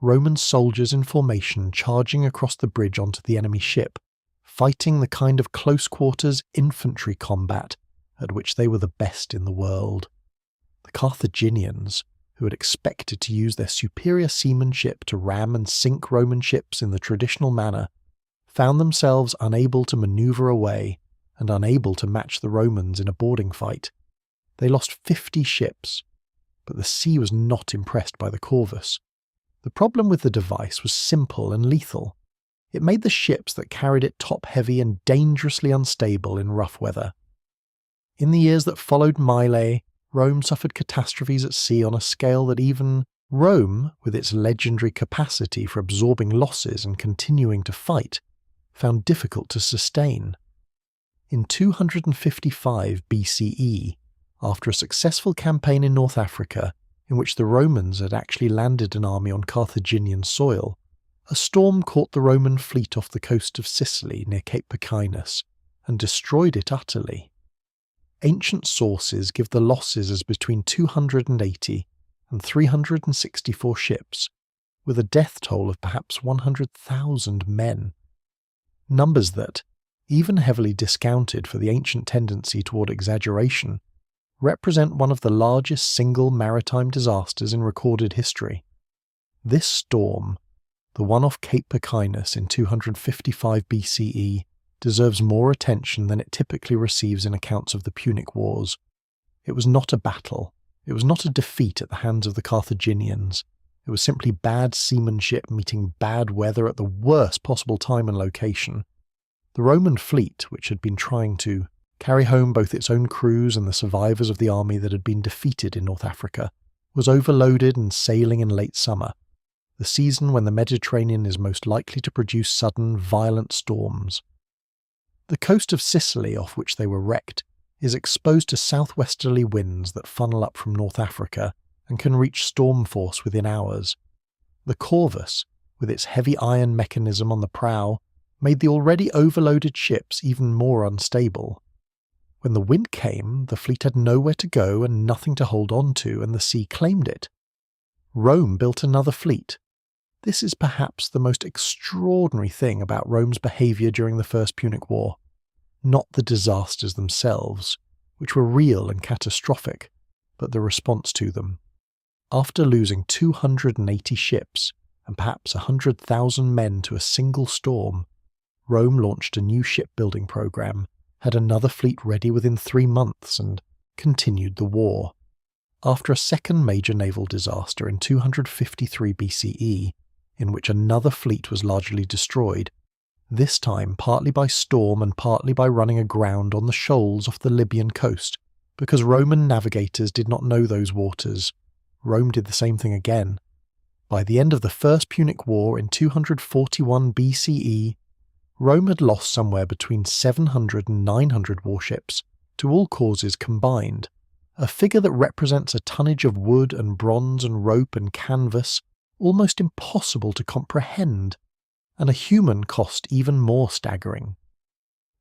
S1: Roman soldiers in formation charging across the bridge onto the enemy ship, fighting the kind of close-quarters infantry combat at which they were the best in the world. The Carthaginians, who had expected to use their superior seamanship to ram and sink Roman ships in the traditional manner, found themselves unable to maneuver away and unable to match the Romans in a boarding fight. They lost 50 ships, but the sea was not impressed by the Corvus. The problem with the device was simple and lethal. It made the ships that carried it top-heavy and dangerously unstable in rough weather. In the years that followed Mylae, Rome suffered catastrophes at sea on a scale that even Rome, with its legendary capacity for absorbing losses and continuing to fight, found difficult to sustain. In 255 BCE, after a successful campaign in North Africa, in which the Romans had actually landed an army on Carthaginian soil, a storm caught the Roman fleet off the coast of Sicily near Cape Pichinus and destroyed it utterly. Ancient sources give the losses as between 280 and 364 ships, with a death toll of perhaps 100,000 men. Numbers that, even heavily discounted for the ancient tendency toward exaggeration, represent one of the largest single maritime disasters in recorded history. This storm, the one off Cape Pichinus in 255 BCE, deserves more attention than it typically receives in accounts of the Punic Wars. It was not a battle. It was not a defeat at the hands of the Carthaginians. It was simply bad seamanship meeting bad weather at the worst possible time and location. The Roman fleet, which had been trying to carry home both its own crews and the survivors of the army that had been defeated in North Africa, was overloaded and sailing in late summer, the season when the Mediterranean is most likely to produce sudden, violent storms. The coast of Sicily, off which they were wrecked, is exposed to southwesterly winds that funnel up from North Africa and can reach storm force within hours. The Corvus, with its heavy iron mechanism on the prow, made the already overloaded ships even more unstable. When the wind came, the fleet had nowhere to go and nothing to hold on to, and the sea claimed it. Rome built another fleet. This is perhaps the most extraordinary thing about Rome's behaviour during the First Punic War. Not the disasters themselves, which were real and catastrophic, but the response to them. After losing 280 ships and perhaps 100,000 men to a single storm, Rome launched a new shipbuilding program, had another fleet ready within 3 months, and continued the war. After a second major naval disaster in 253 BCE, in which another fleet was largely destroyed, this time partly by storm and partly by running aground on the shoals off the Libyan coast, because Roman navigators did not know those waters. Rome did the same thing again. By the end of the First Punic War in 241 BCE, Rome had lost somewhere between 700 and 900 warships, to all causes combined, a figure that represents a tonnage of wood and bronze and rope and canvas almost impossible to comprehend, and a human cost even more staggering.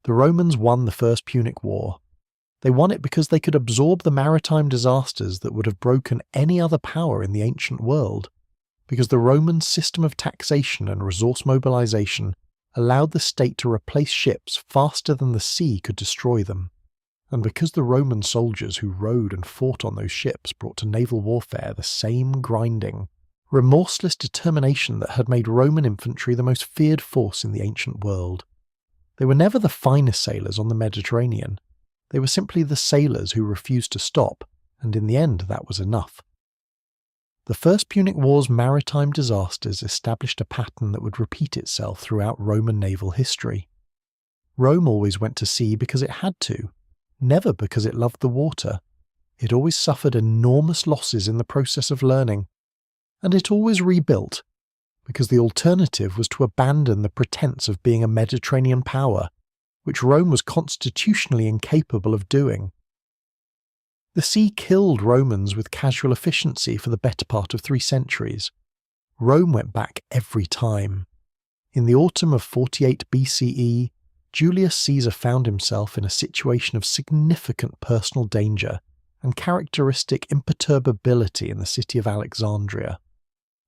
S1: The Romans won the First Punic War. They won it because they could absorb the maritime disasters that would have broken any other power in the ancient world, because the Roman system of taxation and resource mobilization allowed the state to replace ships faster than the sea could destroy them, and because the Roman soldiers who rowed and fought on those ships brought to naval warfare the same grinding, remorseless determination that had made Roman infantry the most feared force in the ancient world. They were never the finest sailors on the Mediterranean. They were simply the sailors who refused to stop, and in the end that was enough. The First Punic War's maritime disasters established a pattern that would repeat itself throughout Roman naval history. Rome always went to sea because it had to, never because it loved the water. It always suffered enormous losses in the process of learning, and it always rebuilt, because the alternative was to abandon the pretense of being a Mediterranean power, which Rome was constitutionally incapable of doing. The sea killed Romans with casual efficiency for the better part of 3 centuries. Rome went back every time. In the autumn of 48 BCE, Julius Caesar found himself in a situation of significant personal danger and characteristic imperturbability in the city of Alexandria.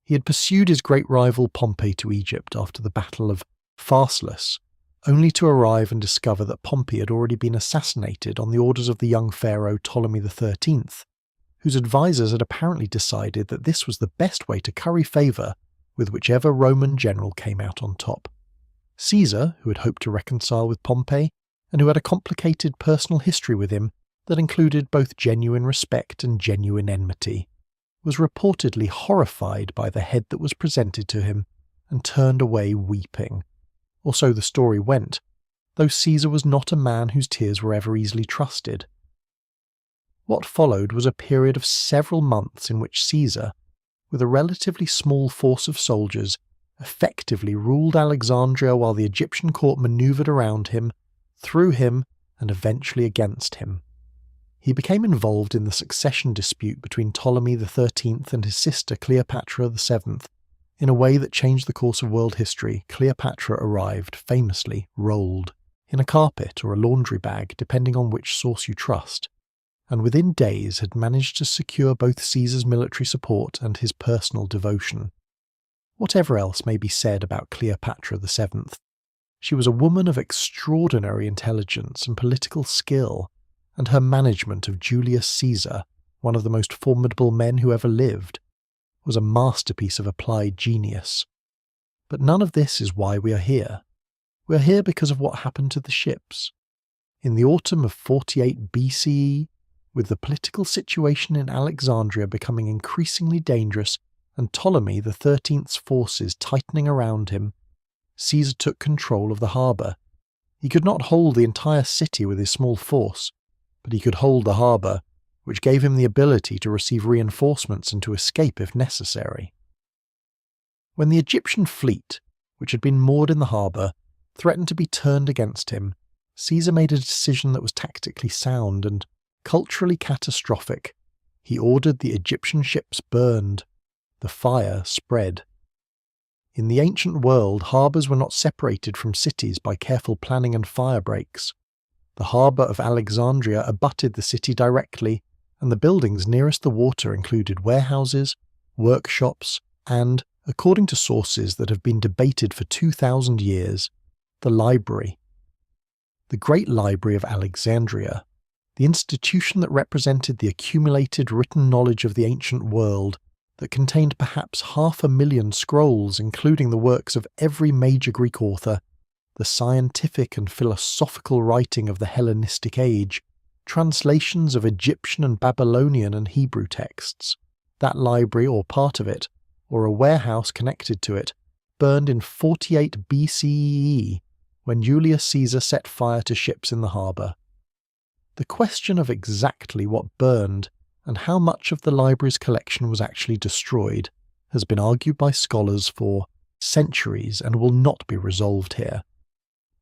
S1: He had pursued his great rival Pompey to Egypt after the Battle of Pharsalus, only to arrive and discover that Pompey had already been assassinated on the orders of the young pharaoh Ptolemy XIII, whose advisors had apparently decided that this was the best way to curry favour with whichever Roman general came out on top. Caesar, who had hoped to reconcile with Pompey, and who had a complicated personal history with him that included both genuine respect and genuine enmity, was reportedly horrified by the head that was presented to him and turned away weeping. Or so the story went, though Caesar was not a man whose tears were ever easily trusted. What followed was a period of several months in which Caesar, with a relatively small force of soldiers, effectively ruled Alexandria while the Egyptian court manoeuvred around him, through him, and eventually against him. He became involved in the succession dispute between Ptolemy XIII and his sister Cleopatra VII. In a way that changed the course of world history. Cleopatra arrived, famously, rolled, in a carpet or a laundry bag, depending on which source you trust, and within days had managed to secure both Caesar's military support and his personal devotion. Whatever else may be said about Cleopatra VII, she was a woman of extraordinary intelligence and political skill, and her management of Julius Caesar, one of the most formidable men who ever lived, was a masterpiece of applied genius. But none of this is why we are here. We are here because of what happened to the ships. In the autumn of 48 BCE, with the political situation in Alexandria becoming increasingly dangerous and Ptolemy XIII's forces tightening around him, Caesar took control of the harbour. He could not hold the entire city with his small force, but he could hold the harbour, which gave him the ability to receive reinforcements and to escape if necessary. When the Egyptian fleet, which had been moored in the harbour, threatened to be turned against him, Caesar made a decision that was tactically sound and culturally catastrophic. He ordered the Egyptian ships burned. The fire spread. In the ancient world, harbours were not separated from cities by careful planning and fire breaks. The harbour of Alexandria abutted the city directly, and the buildings nearest the water included warehouses, workshops, and, according to sources that have been debated for 2,000 years, the library. The Great Library of Alexandria, the institution that represented the accumulated written knowledge of the ancient world, that contained perhaps 500,000 scrolls including the works of every major Greek author, the scientific and philosophical writing of the Hellenistic age, translations of Egyptian and Babylonian and Hebrew texts. That library, or part of it, or a warehouse connected to it, burned in 48 BCE when Julius Caesar set fire to ships in the harbour. The question of exactly what burned and how much of the library's collection was actually destroyed has been argued by scholars for centuries and will not be resolved here.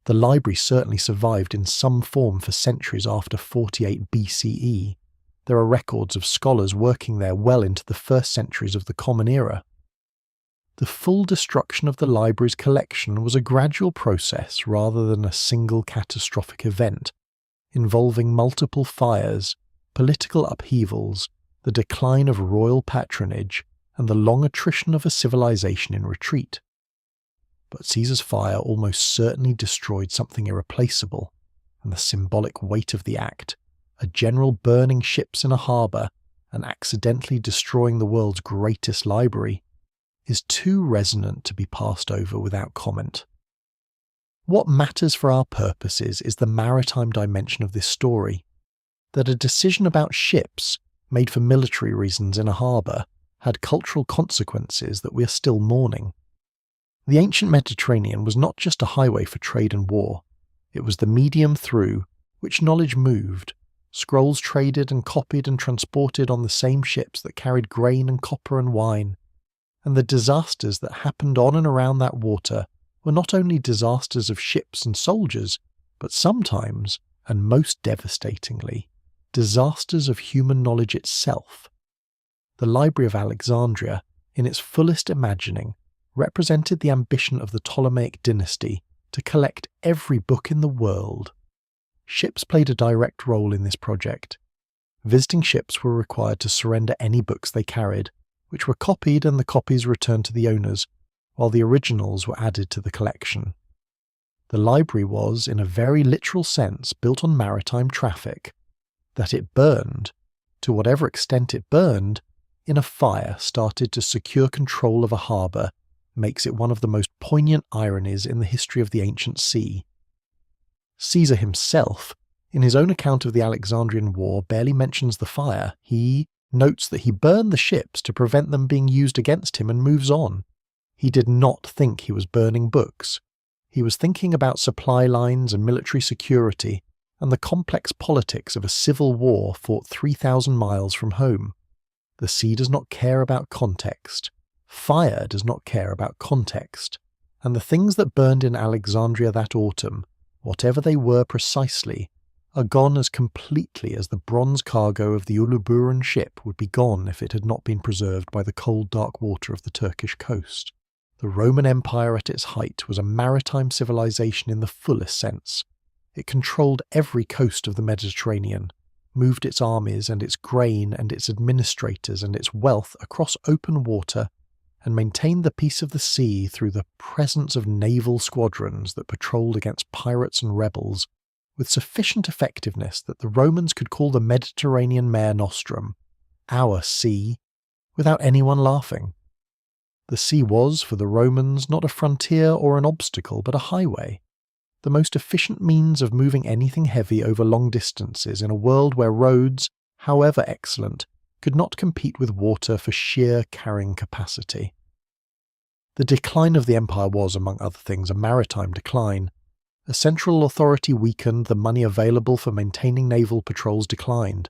S1: The library certainly survived in some form for centuries after 48 BCE. There are records of scholars working there well into the first centuries of the Common Era. The full destruction of the library's collection was a gradual process rather than a single catastrophic event, involving multiple fires, political upheavals, the decline of royal patronage, and the long attrition of a civilization in retreat. But Caesar's fire almost certainly destroyed something irreplaceable, and the symbolic weight of the act, a general burning ships in a harbour and accidentally destroying the world's greatest library, is too resonant to be passed over without comment. What matters for our purposes is the maritime dimension of this story, that a decision about ships, made for military reasons in a harbour, had cultural consequences that we are still mourning. The ancient Mediterranean was not just a highway for trade and war, it was the medium through which knowledge moved, scrolls traded and copied and transported on the same ships that carried grain and copper and wine, and the disasters that happened on and around that water were not only disasters of ships and soldiers, but sometimes, and most devastatingly, disasters of human knowledge itself. The Library of Alexandria, in its fullest imagining, represented the ambition of the Ptolemaic dynasty to collect every book in the world. Ships played a direct role in this project. Visiting ships were required to surrender any books they carried, which were copied and the copies returned to the owners, while the originals were added to the collection. The library was, in a very literal sense, built on maritime traffic. That it burned, to whatever extent it burned, in a fire started to secure control of a harbour makes it one of the most poignant ironies in the history of the ancient sea. Caesar himself, in his own account of the Alexandrian War, barely mentions the fire. He notes that he burned the ships to prevent them being used against him and moves on. He did not think he was burning books. He was thinking about supply lines and military security and the complex politics of a civil war fought 3,000 miles from home. The sea does not care about context. Fire does not care about context. And the things that burned in Alexandria that autumn, whatever they were precisely, are gone as completely as the bronze cargo of the Uluburun ship would be gone if it had not been preserved by the cold dark water of the Turkish coast. The Roman Empire at its height was a maritime civilization in the fullest sense. It controlled every coast of the Mediterranean, moved its armies and its grain and its administrators and its wealth across open water, and maintained the peace of the sea through the presence of naval squadrons that patrolled against pirates and rebels, with sufficient effectiveness that the Romans could call the Mediterranean Mare Nostrum, our sea, without anyone laughing. The sea was, for the Romans, not a frontier or an obstacle, but a highway, the most efficient means of moving anything heavy over long distances in a world where roads, however excellent, could not compete with water for sheer carrying capacity. The decline of the empire was, among other things, a maritime decline. A central authority weakened, the money available for maintaining naval patrols declined.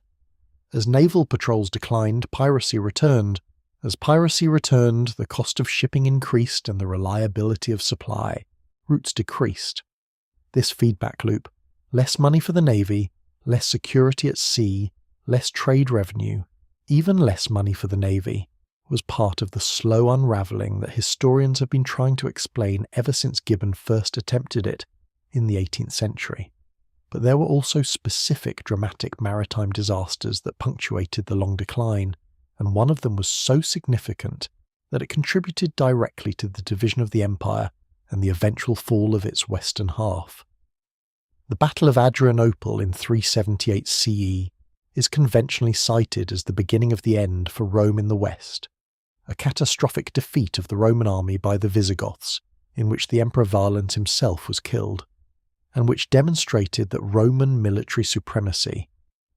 S1: As naval patrols declined, piracy returned. As piracy returned, the cost of shipping increased and the reliability of supply. Routes decreased. This feedback loop, less money for the navy, less security at sea, less trade revenue, even less money for the navy, was part of the slow unravelling that historians have been trying to explain ever since Gibbon first attempted it in the 18th century. But there were also specific dramatic maritime disasters that punctuated the long decline, and one of them was so significant that it contributed directly to the division of the empire and the eventual fall of its western half. The Battle of Adrianople in 378 CE is conventionally cited as the beginning of the end for Rome in the west, a catastrophic defeat of the Roman army by the Visigoths, in which the Emperor Valens himself was killed, and which demonstrated that Roman military supremacy,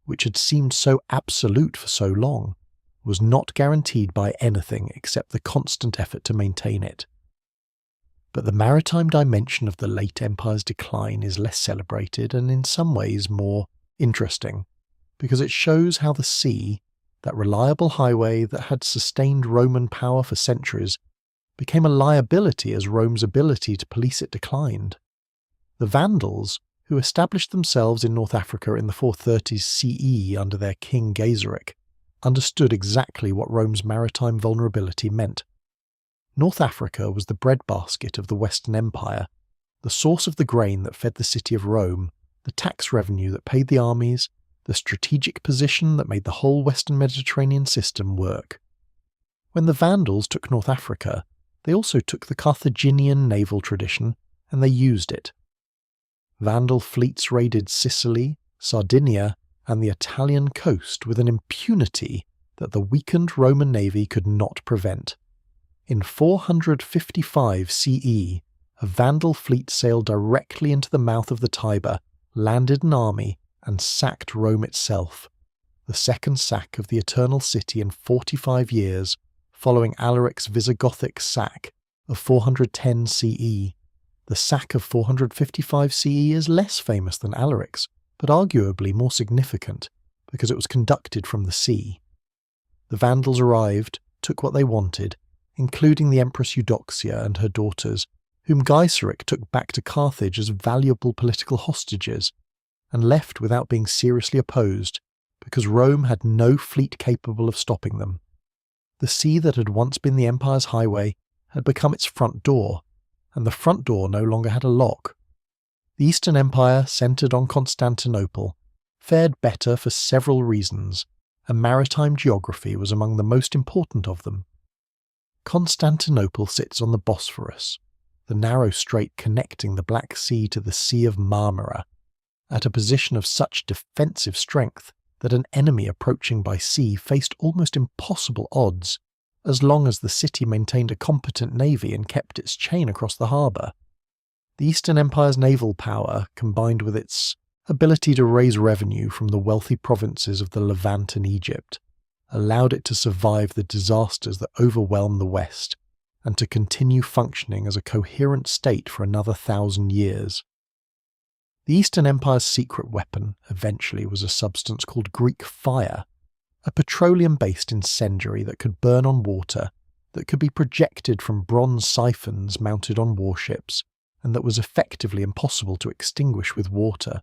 S1: which had seemed so absolute for so long, was not guaranteed by anything except the constant effort to maintain it. But the maritime dimension of the late empire's decline is less celebrated and in some ways more interesting, because it shows how the sea, that reliable highway that had sustained Roman power for centuries, became a liability as Rome's ability to police it declined. The Vandals, who established themselves in North Africa in the 430s CE under their king Gaiseric, understood exactly what Rome's maritime vulnerability meant. North Africa was the breadbasket of the Western Empire, the source of the grain that fed the city of Rome, the tax revenue that paid the armies, the strategic position that made the whole Western Mediterranean system work. When the Vandals took North Africa, they also took the Carthaginian naval tradition, and they used it. Vandal fleets raided Sicily, Sardinia, and the Italian coast with an impunity that the weakened Roman navy could not prevent. In 455 CE, a Vandal fleet sailed directly into the mouth of the Tiber, landed an army, and sacked Rome itself, the second sack of the Eternal City in 45 years, following Alaric's Visigothic sack of 410 CE. The sack of 455 CE is less famous than Alaric's, but arguably more significant, because it was conducted from the sea. The Vandals arrived, took what they wanted, including the Empress Eudoxia and her daughters, whom Gaiseric took back to Carthage as valuable political hostages, and left without being seriously opposed, because Rome had no fleet capable of stopping them. The sea that had once been the empire's highway had become its front door, and the front door no longer had a lock. The Eastern Empire, centred on Constantinople, fared better for several reasons, and maritime geography was among the most important of them. Constantinople sits on the Bosphorus, the narrow strait connecting the Black Sea to the Sea of Marmara, at a position of such defensive strength that an enemy approaching by sea faced almost impossible odds, as long as the city maintained a competent navy and kept its chain across the harbour. The Eastern Empire's naval power, combined with its ability to raise revenue from the wealthy provinces of the Levant and Egypt, allowed it to survive the disasters that overwhelmed the West and to continue functioning as a coherent state for another 1,000 years. The Eastern Empire's secret weapon eventually was a substance called Greek fire, a petroleum-based incendiary that could burn on water, that could be projected from bronze siphons mounted on warships, and that was effectively impossible to extinguish with water.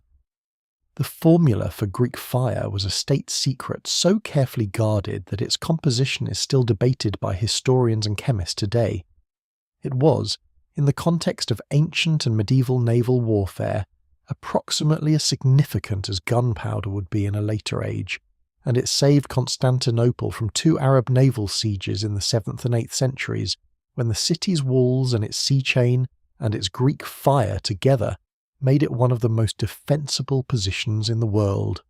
S1: The formula for Greek fire was a state secret so carefully guarded that its composition is still debated by historians and chemists today. It was, in the context of ancient and medieval naval warfare, approximately as significant as gunpowder would be in a later age, and it saved Constantinople from 2 Arab naval sieges in the 7th and 8th centuries, when the city's walls and its sea chain and its Greek fire together made it one of the most defensible positions in the world.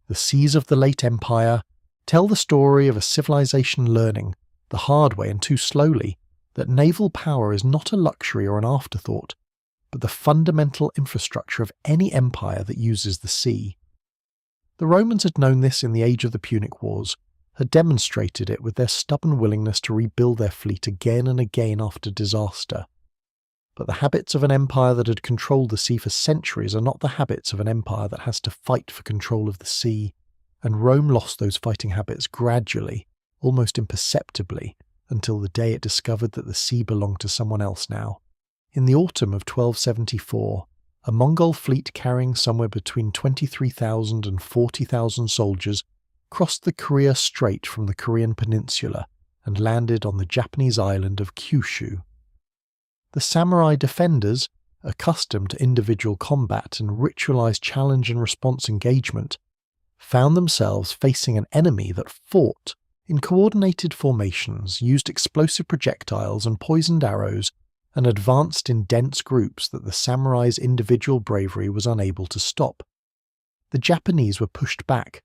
S1: The seas of the late empire tell the story of a civilization learning, the hard way and too slowly, that naval power is not a luxury or an afterthought, but the fundamental infrastructure of any empire that uses the sea. The Romans had known this in the age of the Punic Wars, had demonstrated it with their stubborn willingness to rebuild their fleet again and again after disaster. But the habits of an empire that had controlled the sea for centuries are not the habits of an empire that has to fight for control of the sea, and Rome lost those fighting habits gradually, almost imperceptibly, until the day it discovered that the sea belonged to someone else now. In the autumn of 1274, a Mongol fleet carrying somewhere between 23,000 and 40,000 soldiers crossed the Korea Strait from the Korean peninsula and landed on the Japanese island of Kyushu. The samurai defenders, accustomed to individual combat and ritualized challenge and response engagement, found themselves facing an enemy that fought in coordinated formations, used explosive projectiles and poisoned arrows, and advanced in dense groups that the samurai's individual bravery was unable to stop. The Japanese were pushed back.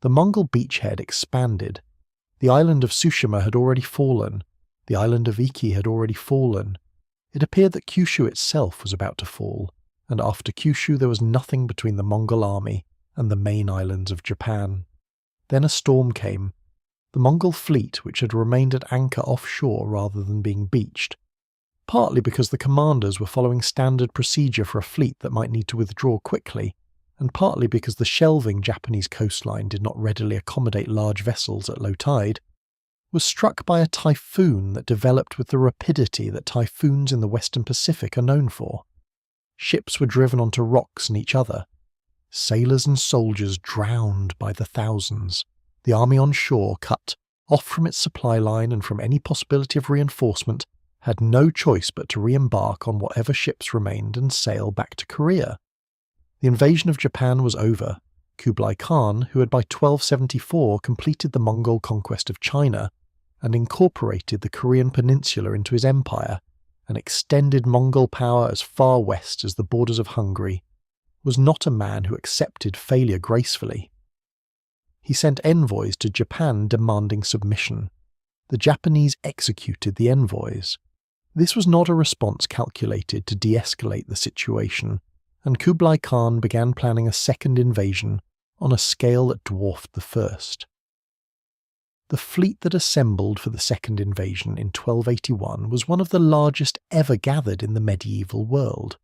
S1: The Mongol beachhead expanded. The island of Tsushima had already fallen. The island of Iki had already fallen. It appeared that Kyushu itself was about to fall, and after Kyushu there was nothing between the Mongol army and the main islands of Japan. Then a storm came. The Mongol fleet, which had remained at anchor offshore rather than being beached, partly because the commanders were following standard procedure for a fleet that might need to withdraw quickly, and partly because the shelving Japanese coastline did not readily accommodate large vessels at low tide, was struck by a typhoon that developed with the rapidity that typhoons in the Western Pacific are known for. Ships were driven onto rocks and each other. Sailors and soldiers drowned by the thousands. The army on shore, cut off from its supply line and from any possibility of reinforcement, had no choice but to re-embark on whatever ships remained and sail back to Korea. The invasion of Japan was over. Kublai Khan, who had by 1274 completed the Mongol conquest of China and incorporated the Korean peninsula into his empire, and extended Mongol power as far west as the borders of Hungary, was not a man who accepted failure gracefully. He sent envoys to Japan demanding submission. The Japanese executed the envoys. This was not a response calculated to de-escalate the situation, and Kublai Khan began planning a second invasion on a scale that dwarfed the first. The fleet that assembled for the second invasion in 1281 was one of the largest ever gathered in the medieval world.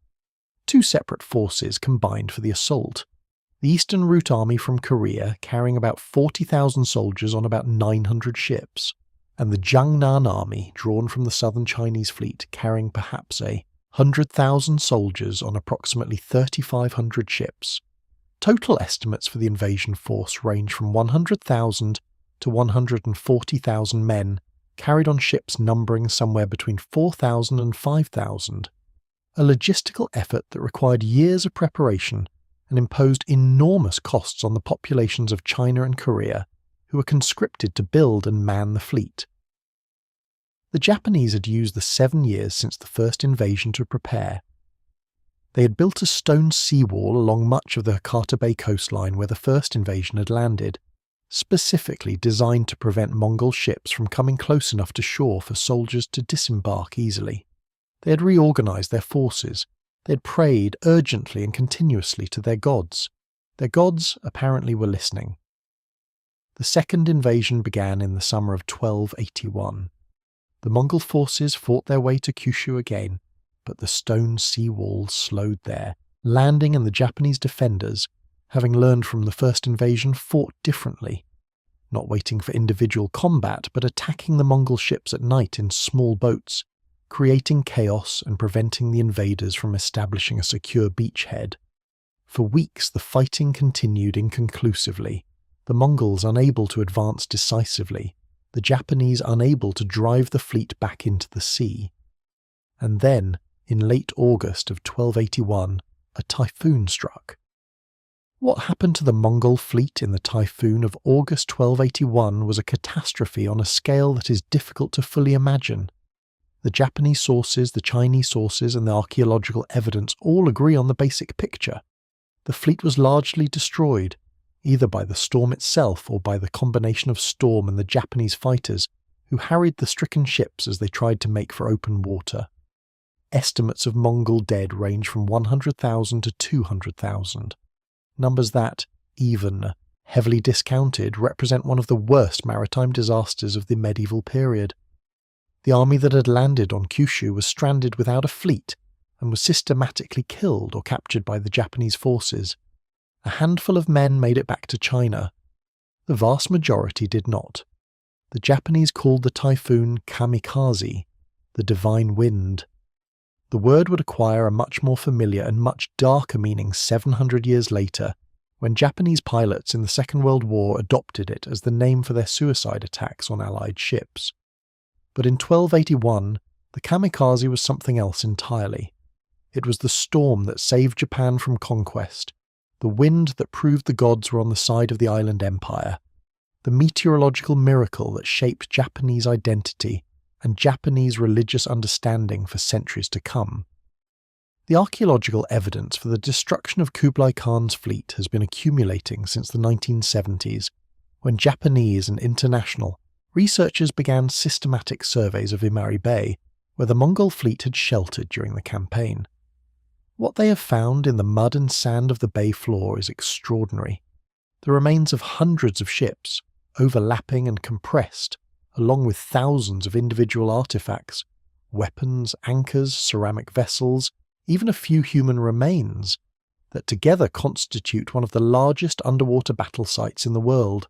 S1: 2 separate forces combined for the assault. The Eastern Route Army from Korea, carrying about 40,000 soldiers on about 900 ships, and the Jiangnan Army, drawn from the southern Chinese fleet, carrying perhaps 100,000 soldiers on approximately 3,500 ships. Total estimates for the invasion force range from 100,000 to 140,000 men, carried on ships numbering somewhere between 4,000 and 5,000. A logistical effort that required years of preparation and imposed enormous costs on the populations of China and Korea, who were conscripted to build and man the fleet. The Japanese had used the 7 years since the first invasion to prepare. They had built a stone seawall along much of the Hakata Bay coastline where the first invasion had landed, specifically designed to prevent Mongol ships from coming close enough to shore for soldiers to disembark easily. They had reorganized their forces. They had prayed urgently and continuously to their gods. Their gods apparently were listening. The second invasion began in the summer of 1281. The Mongol forces fought their way to Kyushu again, but the stone sea walls slowed there, landing and the Japanese defenders, having learned from the first invasion, fought differently, not waiting for individual combat but attacking the Mongol ships at night in small boats, creating chaos and preventing the invaders from establishing a secure beachhead. For weeks the fighting continued inconclusively, the Mongols unable to advance decisively, the Japanese unable to drive the fleet back into the sea. And then, in late August of 1281, a typhoon struck. What happened to the Mongol fleet in the typhoon of August 1281 was a catastrophe on a scale that is difficult to fully imagine. The Japanese sources, the Chinese sources, and the archaeological evidence all agree on the basic picture. The fleet was largely destroyed, either by the storm itself or by the combination of storm and the Japanese fighters who harried the stricken ships as they tried to make for open water. Estimates of Mongol dead range from 100,000 to 200,000. Numbers that, even heavily discounted, represent one of the worst maritime disasters of the medieval period. The army that had landed on Kyushu was stranded without a fleet and was systematically killed or captured by the Japanese forces. A handful of men made it back to China. The vast majority did not. The Japanese called the typhoon kamikaze, the divine wind. The word would acquire a much more familiar and much darker meaning 700 years later, when Japanese pilots in the Second World War adopted it as the name for their suicide attacks on Allied ships. But in 1281, the kamikaze was something else entirely. It was the storm that saved Japan from conquest, the wind that proved the gods were on the side of the island empire, the meteorological miracle that shaped Japanese identity and Japanese religious understanding for centuries to come. The archaeological evidence for the destruction of Kublai Khan's fleet has been accumulating since the 1970s, when Japanese and international researchers began systematic surveys of Imari Bay, where the Mongol fleet had sheltered during the campaign. What they have found in the mud and sand of the bay floor is extraordinary. The remains of hundreds of ships, overlapping and compressed, along with thousands of individual artifacts, weapons, anchors, ceramic vessels, even a few human remains, that together constitute one of the largest underwater battle sites in the world.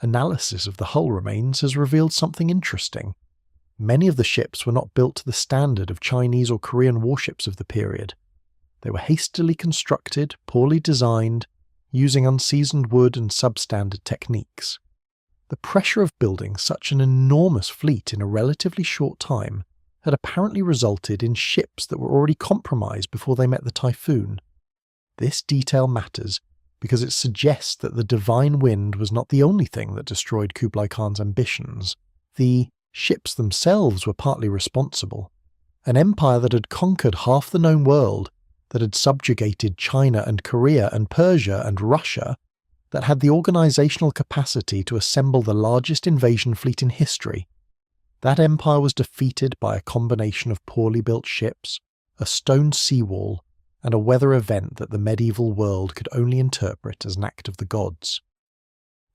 S1: Analysis of the hull remains has revealed something interesting. Many of the ships were not built to the standard of Chinese or Korean warships of the period. They were hastily constructed, poorly designed, using unseasoned wood and substandard techniques. The pressure of building such an enormous fleet in a relatively short time had apparently resulted in ships that were already compromised before they met the typhoon. This detail matters because it suggests that the divine wind was not the only thing that destroyed Kublai Khan's ambitions. The ships themselves were partly responsible. An empire that had conquered half the known world, that had subjugated China and Korea and Persia and Russia, that had the organizational capacity to assemble the largest invasion fleet in history. That empire was defeated by a combination of poorly built ships, a stone seawall, and a weather event that the medieval world could only interpret as an act of the gods.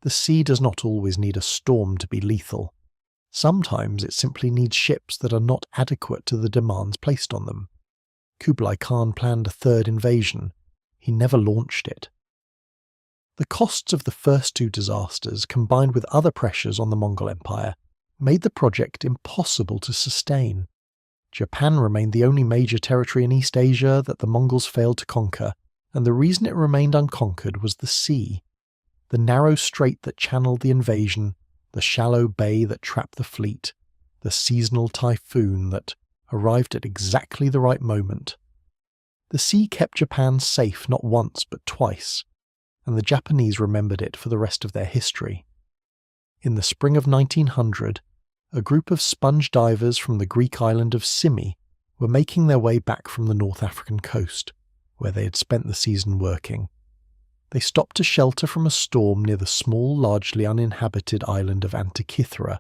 S1: The sea does not always need a storm to be lethal. Sometimes it simply needs ships that are not adequate to the demands placed on them. Kublai Khan planned a third invasion. He never launched it. The costs of the first two disasters, combined with other pressures on the Mongol Empire, made the project impossible to sustain. Japan remained the only major territory in East Asia that the Mongols failed to conquer, and the reason it remained unconquered was the sea. The narrow strait that channeled the invasion, the shallow bay that trapped the fleet, the seasonal typhoon that arrived at exactly the right moment. The sea kept Japan safe not once but twice, and the Japanese remembered it for the rest of their history. In the spring of 1900, a group of sponge divers from the Greek island of Symi were making their way back from the North African coast, where they had spent the season working. They stopped to shelter from a storm near the small, largely uninhabited island of Antikythera,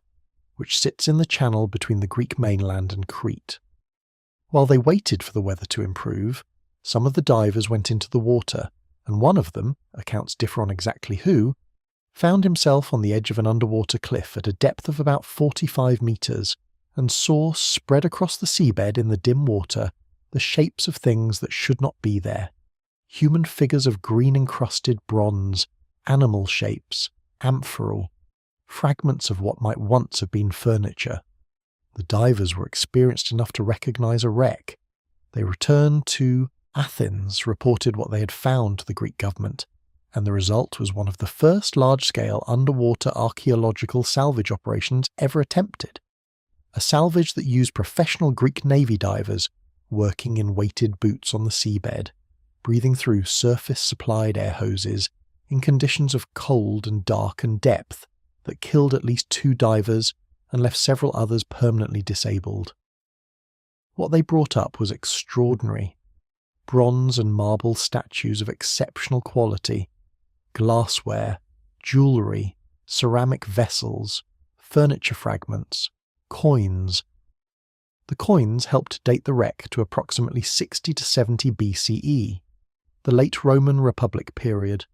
S1: which sits in the channel between the Greek mainland and Crete. While they waited for the weather to improve, some of the divers went into the water, and one of them, accounts differ on exactly who, found himself on the edge of an underwater cliff at a depth of about 45 metres and saw, spread across the seabed in the dim water, the shapes of things that should not be there. Human figures of green-encrusted bronze, animal shapes, amphoral, fragments of what might once have been furniture. The divers were experienced enough to recognise a wreck. They returned to Athens, reported what they had found to the Greek government, and the result was one of the first large-scale underwater archaeological salvage operations ever attempted. A salvage that used professional Greek Navy divers working in weighted boots on the seabed, breathing through surface-supplied air hoses in conditions of cold and dark and depth that killed at least 2 divers and left several others permanently disabled. What they brought up was extraordinary. Bronze and marble statues of exceptional quality, glassware, jewellery, ceramic vessels, furniture fragments, coins. The coins helped date the wreck to approximately 60 to 70 BCE, the late Roman Republic period,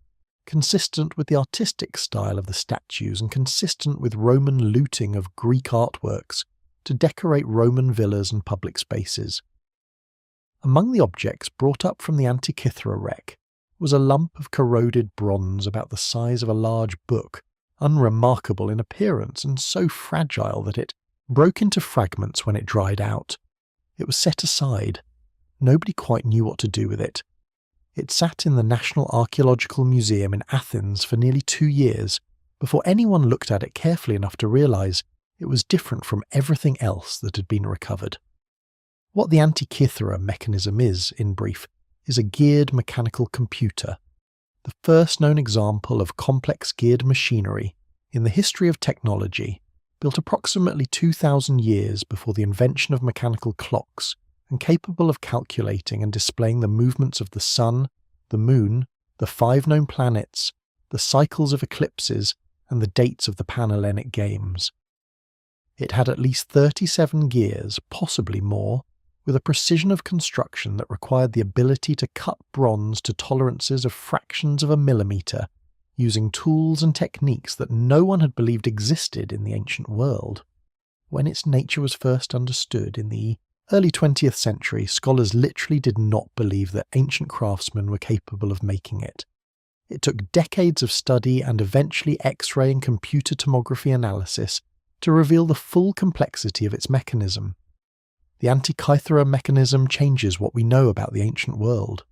S1: consistent with the artistic style of the statues and consistent with Roman looting of Greek artworks to decorate Roman villas and public spaces. Among the objects brought up from the Antikythera wreck was a lump of corroded bronze about the size of a large book, unremarkable in appearance and so fragile that it broke into fragments when it dried out. It was set aside. Nobody quite knew what to do with it. It sat in the National Archaeological Museum in Athens for nearly 2 years before anyone looked at it carefully enough to realise it was different from everything else that had been recovered. What the Antikythera mechanism is, in brief, is a geared mechanical computer, the first known example of complex geared machinery in the history of technology, built approximately 2,000 years before the invention of mechanical clocks, and capable of calculating and displaying the movements of the sun, the moon, the 5 known planets, the cycles of eclipses, and the dates of the Panhellenic Games. It had at least 37 gears, possibly more, with a precision of construction that required the ability to cut bronze to tolerances of fractions of a millimetre, using tools and techniques that no one had believed existed in the ancient world. When its nature was first understood in the early 20th century, scholars literally did not believe that ancient craftsmen were capable of making it. It took decades of study and eventually X-ray and computer tomography analysis to reveal the full complexity of its mechanism. The Antikythera mechanism changes what we know about the ancient world.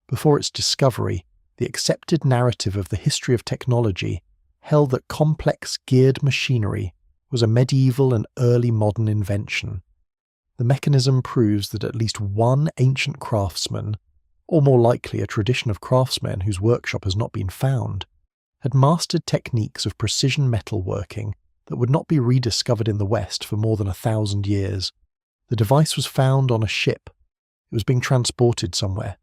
S1: Before its discovery, the accepted narrative of the history of technology held that complex geared machinery was a medieval and early modern invention. The mechanism proves that at least one ancient craftsman, or more likely a tradition of craftsmen whose workshop has not been found, had mastered techniques of precision metalworking that would not be rediscovered in the West for more than 1,000 years. The device was found on a ship. It was being transported somewhere.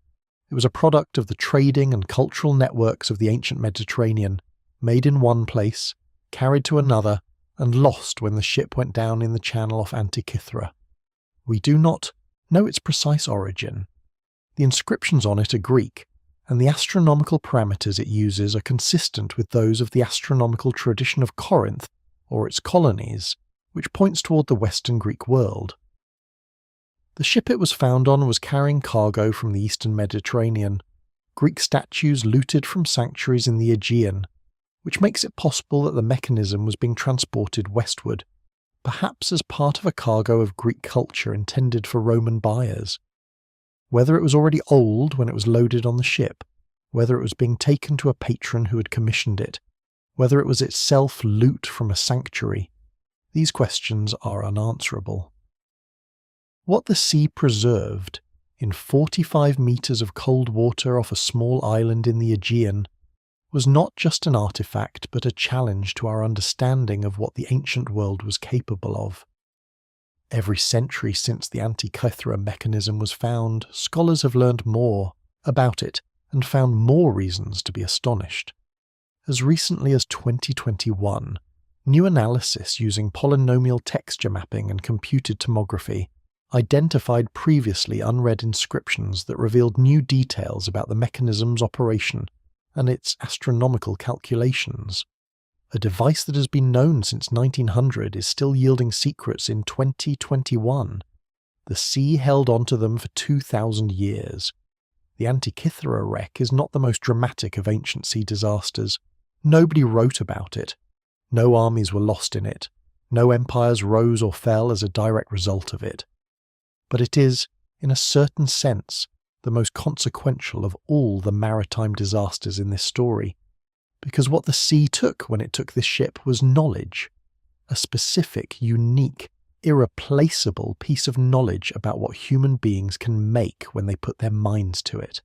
S1: It was a product of the trading and cultural networks of the ancient Mediterranean, made in one place, carried to another, and lost when the ship went down in the channel off Antikythera. We do not know its precise origin. The inscriptions on it are Greek, and the astronomical parameters it uses are consistent with those of the astronomical tradition of Corinth, or its colonies, which points toward the Western Greek world. The ship it was found on was carrying cargo from the Eastern Mediterranean, Greek statues looted from sanctuaries in the Aegean, which makes it possible that the mechanism was being transported westward, perhaps as part of a cargo of Greek culture intended for Roman buyers. Whether it was already old when it was loaded on the ship, whether it was being taken to a patron who had commissioned it, whether it was itself loot from a sanctuary, these questions are unanswerable. What the sea preserved, in 45 metres of cold water off a small island in the Aegean, was not just an artefact but a challenge to our understanding of what the ancient world was capable of. Every century since the Antikythera mechanism was found, scholars have learned more about it and found more reasons to be astonished. As recently as 2021, new analysis using polynomial texture mapping and computed tomography identified previously unread inscriptions that revealed new details about the mechanism's operation and its astronomical calculations. A device that has been known since 1900 is still yielding secrets in 2021. The sea held onto them for 2,000 years. The Antikythera wreck is not the most dramatic of ancient sea disasters. Nobody wrote about it. No armies were lost in it. No empires rose or fell as a direct result of it. But it is, in a certain sense, the most consequential of all the maritime disasters in this story. Because what the sea took when it took this ship was knowledge. A specific, unique, irreplaceable piece of knowledge about what human beings can make when they put their minds to it.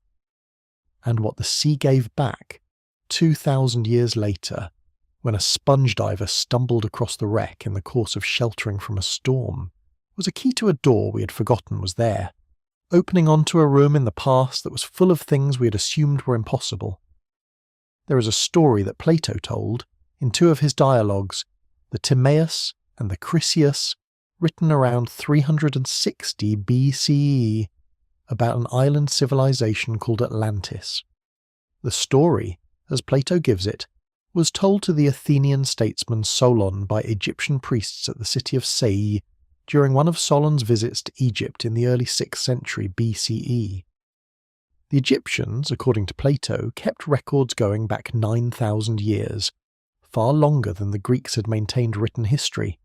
S1: And what the sea gave back, 2,000 years later, when a sponge diver stumbled across the wreck in the course of sheltering from a storm, was a key to a door we had forgotten was there, opening onto a room in the past that was full of things we had assumed were impossible. There is a story that Plato told, in two of his dialogues, the Timaeus and the Chrysius, written around 360 BCE, about an island civilization called Atlantis. The story, as Plato gives it, was told to the Athenian statesman Solon by Egyptian priests at the city of Sais during one of Solon's visits to Egypt in the early 6th century BCE. The Egyptians, according to Plato, kept records going back 9,000 years, far longer than the Greeks had maintained written history,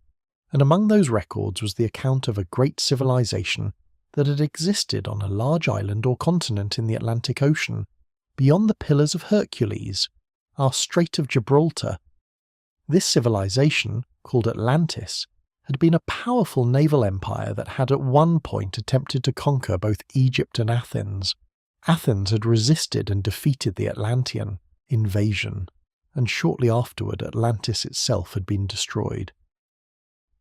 S1: and among those records was the account of a great civilization that had existed on a large island or continent in the Atlantic Ocean, beyond the Pillars of Hercules, our Strait of Gibraltar. This civilization, called Atlantis, had been a powerful naval empire that had at one point attempted to conquer both Egypt and Athens. Athens had resisted and defeated the Atlantean invasion, and shortly afterward Atlantis itself had been destroyed.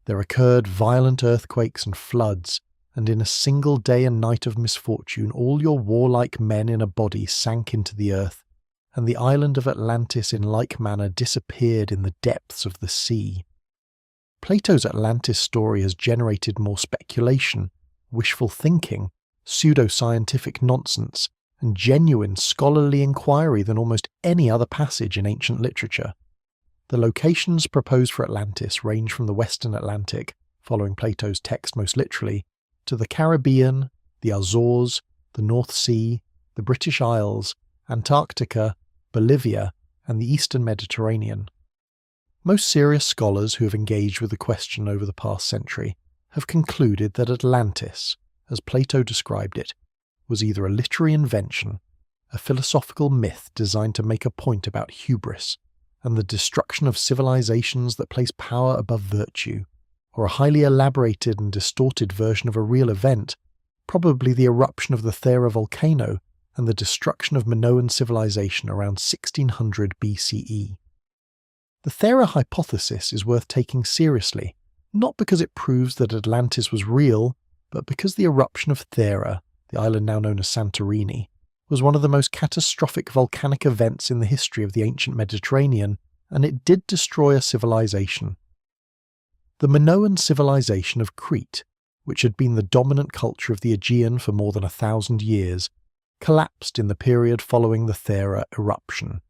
S1: There occurred violent earthquakes and floods, and in a single day and night of misfortune all your warlike men in a body sank into the earth, and the island of Atlantis in like manner disappeared in the depths of the sea. Plato's Atlantis story has generated more speculation, wishful thinking, pseudo-scientific nonsense, and genuine scholarly inquiry than almost any other passage in ancient literature. The locations proposed for Atlantis range from the western Atlantic, following Plato's text most literally, to the Caribbean, the Azores, the North Sea, the British Isles, Antarctica, Bolivia, and the eastern Mediterranean. Most serious scholars who have engaged with the question over the past century have concluded that Atlantis, as Plato described it, was either a literary invention, a philosophical myth designed to make a point about hubris and the destruction of civilizations that place power above virtue, or a highly elaborated and distorted version of a real event, probably the eruption of the Thera volcano and the destruction of Minoan civilization around 1600 BCE. The Thera hypothesis is worth taking seriously, not because it proves that Atlantis was real, but because the eruption of Thera, the island now known as Santorini, was one of the most catastrophic volcanic events in the history of the ancient Mediterranean, and it did destroy a civilization. The Minoan civilization of Crete, which had been the dominant culture of the Aegean for more than 1,000 years, collapsed in the period following the Thera eruption.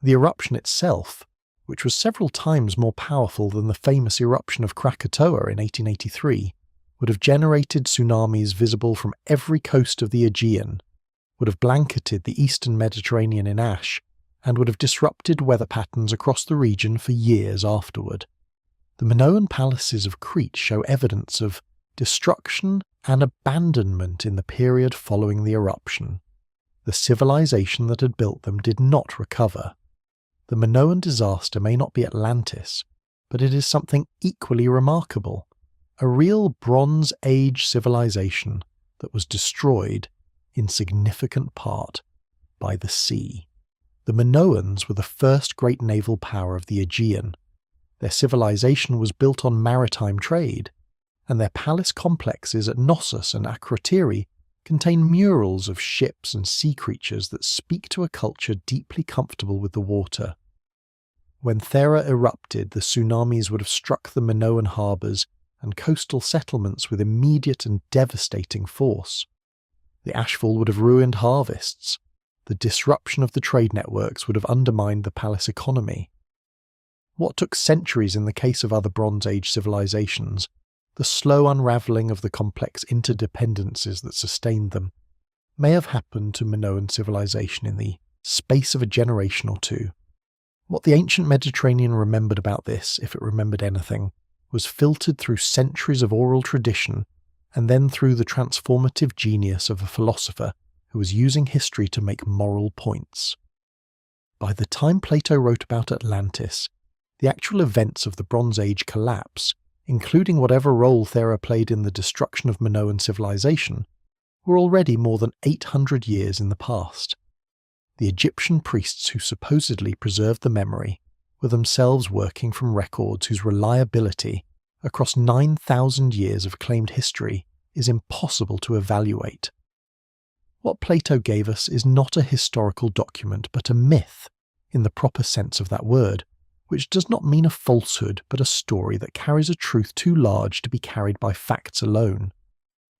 S1: The eruption itself, which was several times more powerful than the famous eruption of Krakatoa in 1883, would have generated tsunamis visible from every coast of the Aegean, would have blanketed the eastern Mediterranean in ash, and would have disrupted weather patterns across the region for years afterward. The Minoan palaces of Crete show evidence of destruction and abandonment in the period following the eruption. The civilization that had built them did not recover. The Minoan disaster may not be Atlantis, but it is something equally remarkable, a real Bronze Age civilization that was destroyed, in significant part, by the sea. The Minoans were the first great naval power of the Aegean. Their civilization was built on maritime trade, and their palace complexes at Knossos and Akrotiri contain murals of ships and sea creatures that speak to a culture deeply comfortable with the water. When Thera erupted, the tsunamis would have struck the Minoan harbours and coastal settlements with immediate and devastating force. The ashfall would have ruined harvests. The disruption of the trade networks would have undermined the palace economy. What took centuries in the case of other Bronze Age civilisations, the slow unravelling of the complex interdependencies that sustained them, may have happened to Minoan civilization in the space of a generation or two. What the ancient Mediterranean remembered about this, if it remembered anything, was filtered through centuries of oral tradition and then through the transformative genius of a philosopher who was using history to make moral points. By the time Plato wrote about Atlantis, the actual events of the Bronze Age collapse, including whatever role Thera played in the destruction of Minoan civilization, were already more than 800 years in the past. The Egyptian priests who supposedly preserved the memory were themselves working from records whose reliability, across 9,000 years of claimed history, is impossible to evaluate. What Plato gave us is not a historical document but a myth, in the proper sense of that word, which does not mean a falsehood but a story that carries a truth too large to be carried by facts alone.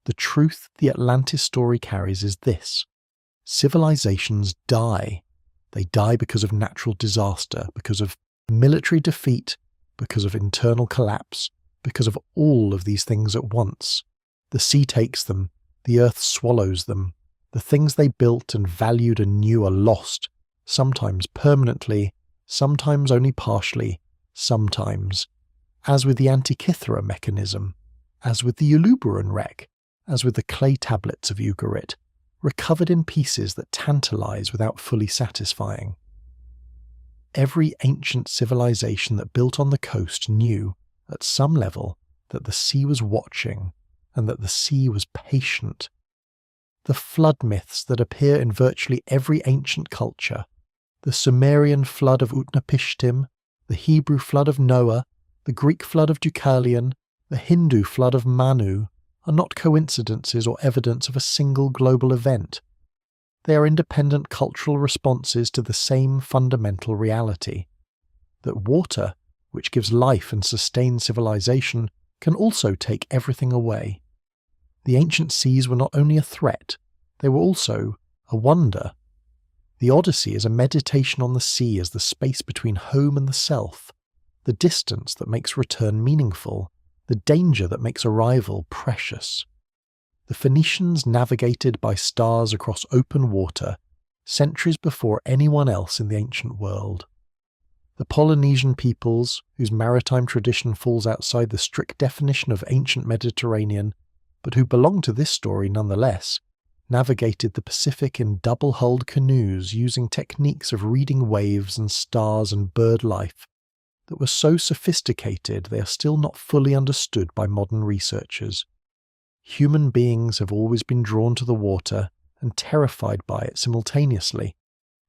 S1: The truth the Atlantis story carries is this: civilizations die. They die because of natural disaster, because of military defeat, because of internal collapse, because of all of these things at once. The sea takes them, the earth swallows them, the things they built and valued anew are lost, sometimes permanently, sometimes only partially, sometimes, as with the Antikythera mechanism, as with the Uluburun wreck, as with the clay tablets of Ugarit, recovered in pieces that tantalize without fully satisfying. Every ancient civilization that built on the coast knew, at some level, that the sea was watching, and that the sea was patient. The flood myths that appear in virtually every ancient culture, the Sumerian flood of Utnapishtim, the Hebrew flood of Noah, the Greek flood of Deucalion, the Hindu flood of Manu, are not coincidences or evidence of a single global event. They are independent cultural responses to the same fundamental reality: that water, which gives life and sustains civilization, can also take everything away. The ancient seas were not only a threat, they were also a wonder. The Odyssey is a meditation on the sea as the space between home and the self, the distance that makes return meaningful, the danger that makes arrival precious. The Phoenicians navigated by stars across open water, centuries before anyone else in the ancient world. The Polynesian peoples, whose maritime tradition falls outside the strict definition of ancient Mediterranean, but who belong to this story nonetheless, navigated the Pacific in double-hulled canoes using techniques of reading waves and stars and bird life that were so sophisticated they are still not fully understood by modern researchers. Human beings have always been drawn to the water and terrified by it simultaneously,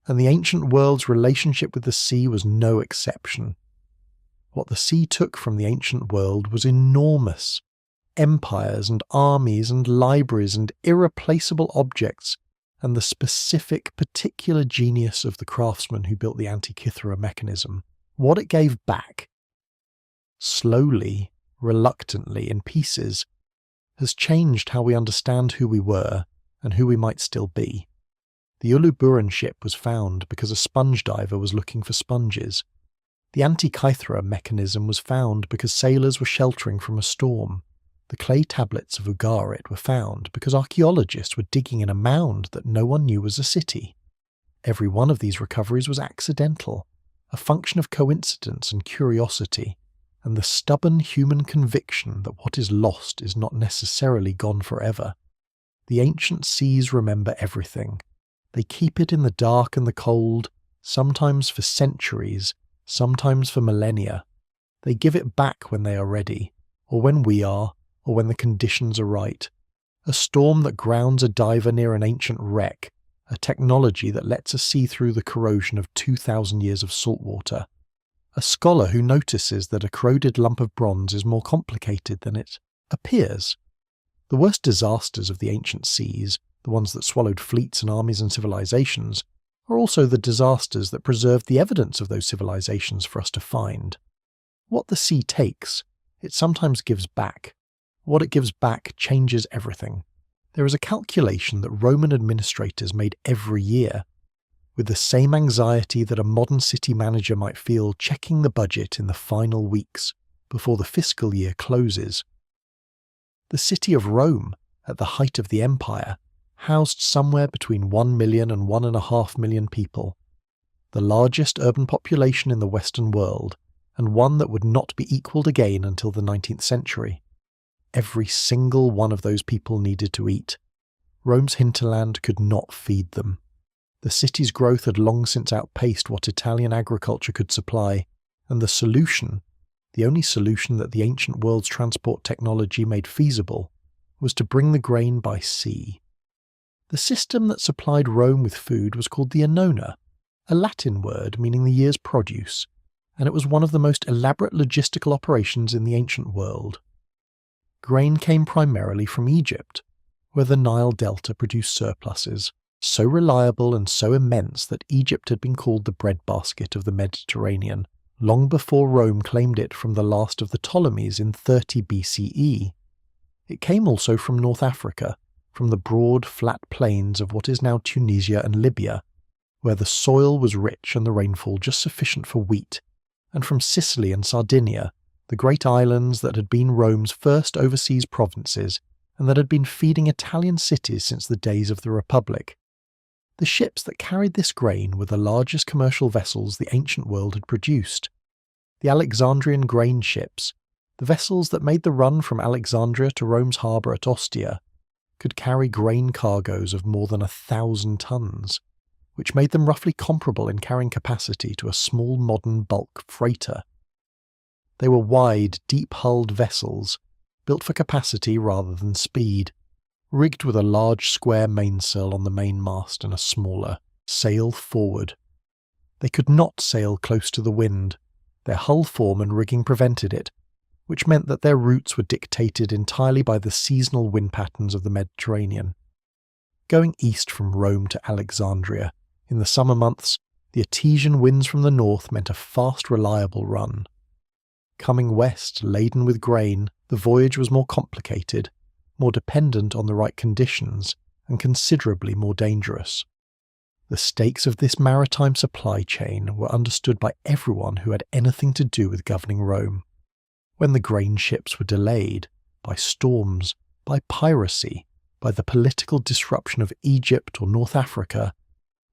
S1: and the ancient world's relationship with the sea was no exception. What the sea took from the ancient world was enormous. Empires and armies and libraries and irreplaceable objects, and the specific, particular genius of the craftsman who built the Antikythera mechanism. What it gave back, slowly, reluctantly, in pieces, has changed how we understand who we were and who we might still be. The Uluburun ship was found because a sponge diver was looking for sponges. The Antikythera mechanism was found because sailors were sheltering from a storm. The clay tablets of Ugarit were found because archaeologists were digging in a mound that no one knew was a city. Every one of these recoveries was accidental, a function of coincidence and curiosity, and the stubborn human conviction that what is lost is not necessarily gone forever. The ancient seas remember everything. They keep it in the dark and the cold, sometimes for centuries, sometimes for millennia. They give it back when they are ready, or when we are, or when the conditions are right. A storm that grounds a diver near an ancient wreck, a technology that lets us see through the corrosion of 2,000 years of salt water. A scholar who notices that a corroded lump of bronze is more complicated than it appears. The worst disasters of the ancient seas, the ones that swallowed fleets and armies and civilizations, are also the disasters that preserved the evidence of those civilizations for us to find. What the sea takes, it sometimes gives back. What it gives back changes everything. There is a calculation that Roman administrators made every year, with the same anxiety that a modern city manager might feel checking the budget in the final weeks before the fiscal year closes. The city of Rome, at the height of the empire, housed somewhere between 1 million and 1.5 million people, the largest urban population in the Western world, and one that would not be equalled again until the 19th century. Every single one of those people needed to eat. Rome's hinterland could not feed them. The city's growth had long since outpaced what Italian agriculture could supply, and the solution, the only solution that the ancient world's transport technology made feasible, was to bring the grain by sea. The system that supplied Rome with food was called the annona, a Latin word meaning the year's produce, and it was one of the most elaborate logistical operations in the ancient world. Grain came primarily from Egypt, where the Nile Delta produced surpluses, so reliable and so immense that Egypt had been called the breadbasket of the Mediterranean, long before Rome claimed it from the last of the Ptolemies in 30 BCE. It came also from North Africa, from the broad, flat plains of what is now Tunisia and Libya, where the soil was rich and the rainfall just sufficient for wheat, and from Sicily and Sardinia, the great islands that had been Rome's first overseas provinces and that had been feeding Italian cities since the days of the Republic. The ships that carried this grain were the largest commercial vessels the ancient world had produced. The Alexandrian grain ships, the vessels that made the run from Alexandria to Rome's harbour at Ostia, could carry grain cargoes of more than 1,000 tons, which made them roughly comparable in carrying capacity to a small modern bulk freighter. They were wide, deep-hulled vessels, built for capacity rather than speed, rigged with a large square mainsail on the mainmast and a smaller, sail forward. They could not sail close to the wind. Their hull form and rigging prevented it, which meant that their routes were dictated entirely by the seasonal wind patterns of the Mediterranean. Going east from Rome to Alexandria, in the summer months, the Etesian winds from the north meant a fast, reliable run. Coming west, laden with grain, the voyage was more complicated, more dependent on the right conditions, and considerably more dangerous. The stakes of this maritime supply chain were understood by everyone who had anything to do with governing Rome. When the grain ships were delayed, by storms, by piracy, by the political disruption of Egypt or North Africa,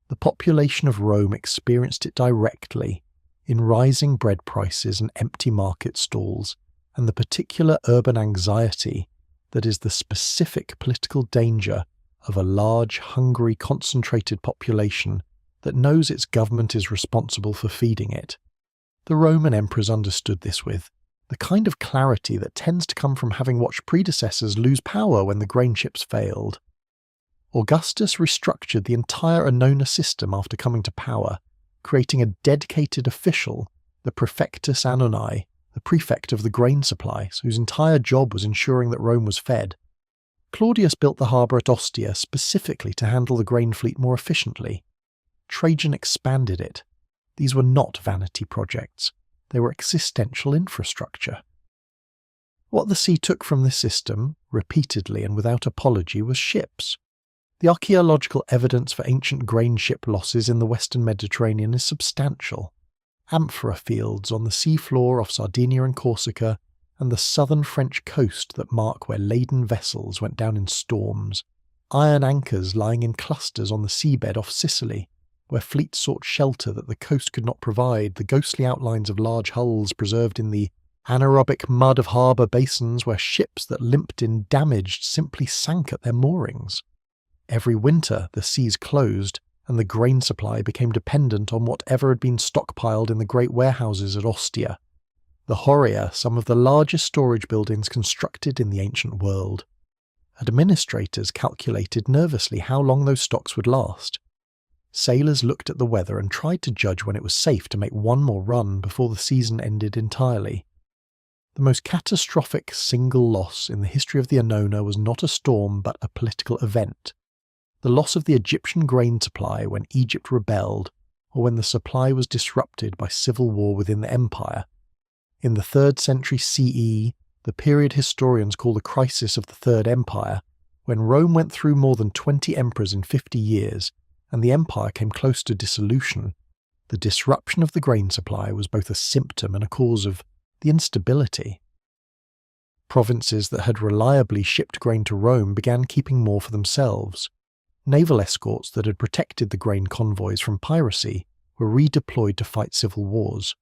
S1: the population of Rome experienced it directly in rising bread prices and empty market stalls, and the particular urban anxiety that is the specific political danger of a large, hungry, concentrated population that knows its government is responsible for feeding it. The Roman emperors understood this with the kind of clarity that tends to come from having watched predecessors lose power when the grain ships failed. Augustus restructured the entire annona system after coming to power, creating a dedicated official, the Praefectus Annonai, the prefect of the grain supplies, whose entire job was ensuring that Rome was fed. Claudius built the harbour at Ostia specifically to handle the grain fleet more efficiently. Trajan expanded it. These were not vanity projects. They were existential infrastructure. What the sea took from this system, repeatedly and without apology, was ships. The archaeological evidence for ancient grain ship losses in the western Mediterranean is substantial. Amphora fields on the seafloor off Sardinia and Corsica, and the southern French coast that mark where laden vessels went down in storms. Iron anchors lying in clusters on the seabed off Sicily, where fleets sought shelter that the coast could not provide, the ghostly outlines of large hulls preserved in the anaerobic mud of harbour basins where ships that limped in damaged simply sank at their moorings. Every winter the seas closed, and the grain supply became dependent on whatever had been stockpiled in the great warehouses at Ostia. The Horia, some of the largest storage buildings constructed in the ancient world. Administrators calculated nervously how long those stocks would last. Sailors looked at the weather and tried to judge when it was safe to make one more run before the season ended entirely. The most catastrophic single loss in the history of the Annona was not a storm but a political event. The loss of the Egyptian grain supply when Egypt rebelled, or when the supply was disrupted by civil war within the empire. In the 3rd century CE, the period historians call the crisis of the Third Empire, when Rome went through more than 20 emperors in 50 years, and the empire came close to dissolution, the disruption of the grain supply was both a symptom and a cause of the instability. Provinces that had reliably shipped grain to Rome began keeping more for themselves. Naval escorts that had protected the grain convoys from piracy were redeployed to fight civil wars.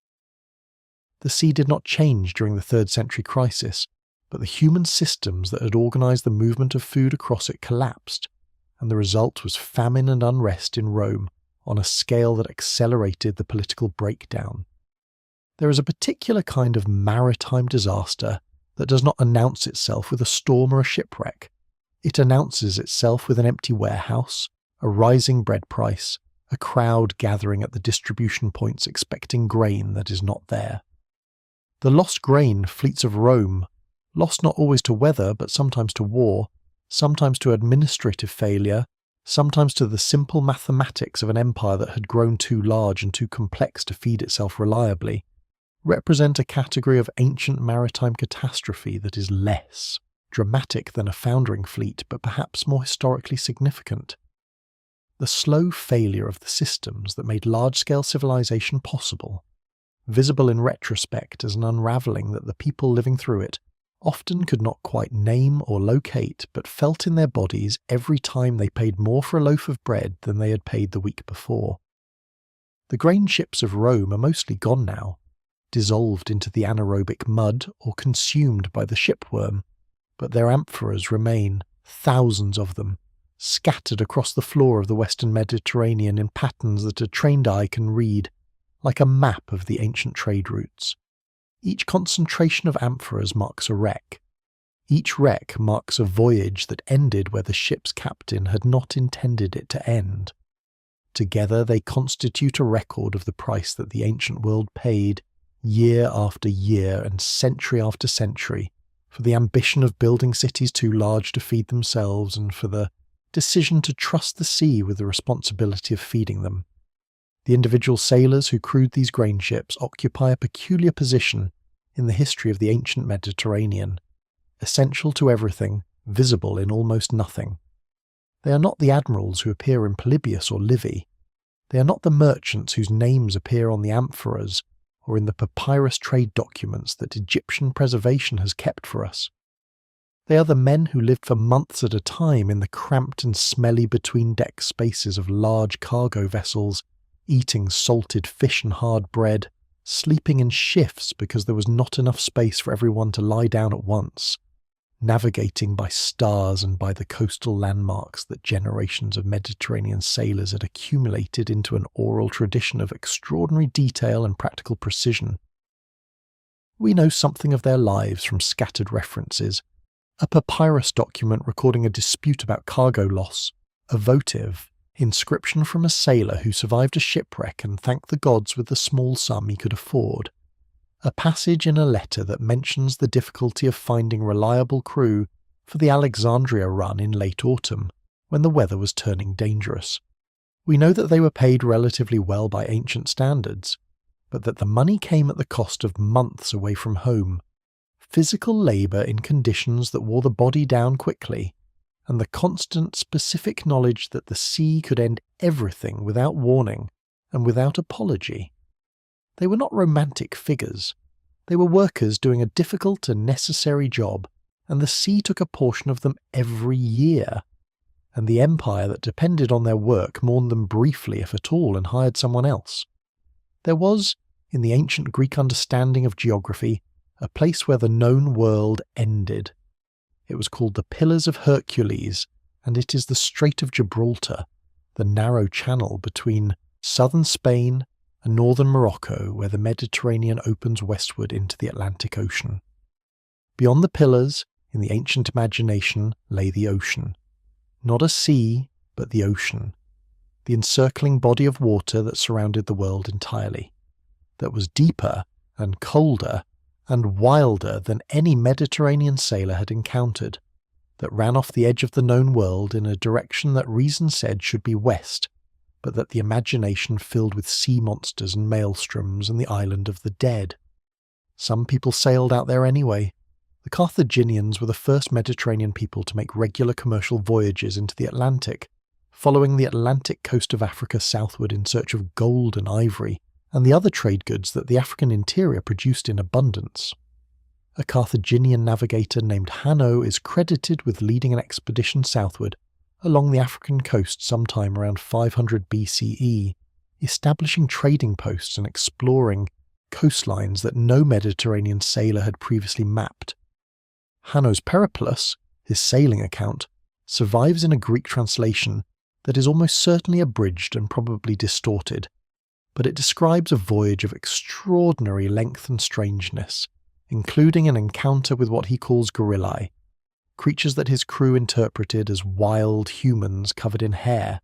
S1: The sea did not change during the 3rd century crisis, but the human systems that had organised the movement of food across it collapsed, and the result was famine and unrest in Rome on a scale that accelerated the political breakdown. There is a particular kind of maritime disaster that does not announce itself with a storm or a shipwreck. It announces itself with an empty warehouse, a rising bread price, a crowd gathering at the distribution points expecting grain that is not there. The lost grain fleets of Rome, lost not always to weather but sometimes to war, sometimes to administrative failure, sometimes to the simple mathematics of an empire that had grown too large and too complex to feed itself reliably, represent a category of ancient maritime catastrophe that is less dramatic than a foundering fleet, but perhaps more historically significant. The slow failure of the systems that made large-scale civilization possible, visible in retrospect as an unravelling that the people living through it often could not quite name or locate, but felt in their bodies every time they paid more for a loaf of bread than they had paid the week before. The grain ships of Rome are mostly gone now, dissolved into the anaerobic mud or consumed by the shipworm, but their amphoras remain, thousands of them, scattered across the floor of the Western Mediterranean in patterns that a trained eye can read, like a map of the ancient trade routes. Each concentration of amphoras marks a wreck. Each wreck marks a voyage that ended where the ship's captain had not intended it to end. Together they constitute a record of the price that the ancient world paid, year after year and century after century, for the ambition of building cities too large to feed themselves and for the decision to trust the sea with the responsibility of feeding them. The individual sailors who crewed these grain ships occupy a peculiar position in the history of the ancient Mediterranean, essential to everything, visible in almost nothing. They are not the admirals who appear in Polybius or Livy. They are not the merchants whose names appear on the amphoras or in the papyrus trade documents that Egyptian preservation has kept for us. They are the men who lived for months at a time in the cramped and smelly between-deck spaces of large cargo vessels, eating salted fish and hard bread, sleeping in shifts because there was not enough space for everyone to lie down at once, navigating by stars and by the coastal landmarks that generations of Mediterranean sailors had accumulated into an oral tradition of extraordinary detail and practical precision. We know something of their lives from scattered references, a papyrus document recording a dispute about cargo loss, a votive, inscription from a sailor who survived a shipwreck and thanked the gods with the small sum he could afford, a passage in a letter that mentions the difficulty of finding reliable crew for the Alexandria run in late autumn, when the weather was turning dangerous. We know that they were paid relatively well by ancient standards, but that the money came at the cost of months away from home, physical labour in conditions that wore the body down quickly, and the constant specific knowledge that the sea could end everything without warning and without apology. They were not romantic figures. They were workers doing a difficult and necessary job, and the sea took a portion of them every year, and the empire that depended on their work mourned them briefly, if at all, and hired someone else. There was, in the ancient Greek understanding of geography, a place where the known world ended. It was called the Pillars of Hercules, and it is the Strait of Gibraltar, the narrow channel between southern Spain and northern Morocco, where the Mediterranean opens westward into the Atlantic Ocean. Beyond the pillars, in the ancient imagination, lay the ocean. Not a sea, but the ocean, the encircling body of water that surrounded the world entirely, that was deeper and colder and wilder than any Mediterranean sailor had encountered, that ran off the edge of the known world in a direction that reason said should be west, but that the imagination filled with sea monsters and maelstroms and the island of the dead. Some people sailed out there anyway. The Carthaginians were the first Mediterranean people to make regular commercial voyages into the Atlantic, following the Atlantic coast of Africa southward in search of gold and ivory, and the other trade goods that the African interior produced in abundance. A Carthaginian navigator named Hanno is credited with leading an expedition southward along the African coast sometime around 500 BCE, establishing trading posts and exploring coastlines that no Mediterranean sailor had previously mapped. Hanno's Periplus, his sailing account, survives in a Greek translation that is almost certainly abridged and probably distorted, but it describes a voyage of extraordinary length and strangeness, including an encounter with what he calls gorillae, creatures that his crew interpreted as wild humans covered in hair,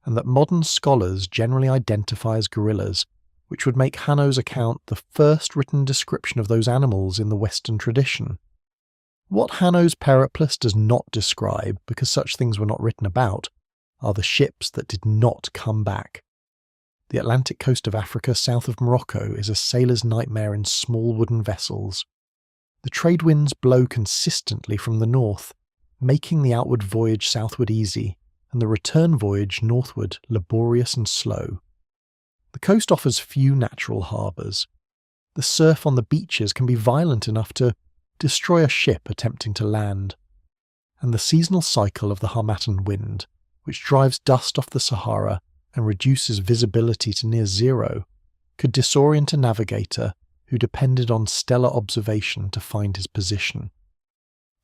S1: and that modern scholars generally identify as gorillas, which would make Hanno's account the first written description of those animals in the Western tradition. What Hanno's Periplus does not describe, because such things were not written about, are the ships that did not come back. The Atlantic coast of Africa south of Morocco is a sailor's nightmare in small wooden vessels. The trade winds blow consistently from the north, making the outward voyage southward easy, and the return voyage northward laborious and slow. The coast offers few natural harbours. The surf on the beaches can be violent enough to destroy a ship attempting to land, and the seasonal cycle of the Harmattan wind, which drives dust off the Sahara and reduces visibility to near zero, could disorient a navigator who depended on stellar observation to find his position.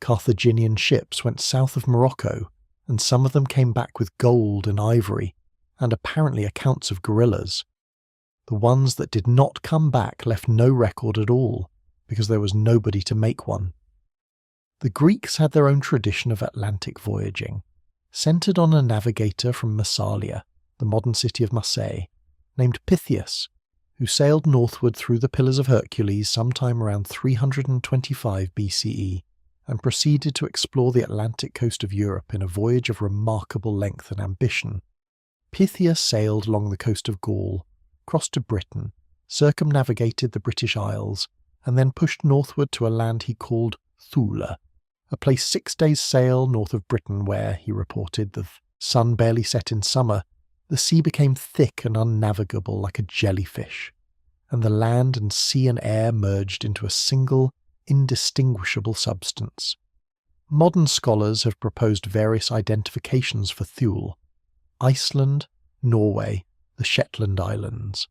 S1: Carthaginian ships went south of Morocco, and some of them came back with gold and ivory, and apparently accounts of gorillas. The ones that did not come back left no record at all, because there was nobody to make one. The Greeks had their own tradition of Atlantic voyaging, centred on a navigator from Massalia, the modern city of Marseille, named Pytheas, who sailed northward through the Pillars of Hercules sometime around 325 BCE, and proceeded to explore the Atlantic coast of Europe in a voyage of remarkable length and ambition. Pytheas sailed along the coast of Gaul, crossed to Britain, circumnavigated the British Isles, and then pushed northward to a land he called Thule, a place 6 days' sail north of Britain where, he reported, the sun barely set in summer, the sea became thick and unnavigable like a jellyfish, and the land and sea and air merged into a single, indistinguishable substance. Modern scholars have proposed various identifications for Thule: Iceland, Norway, the Shetland Islands.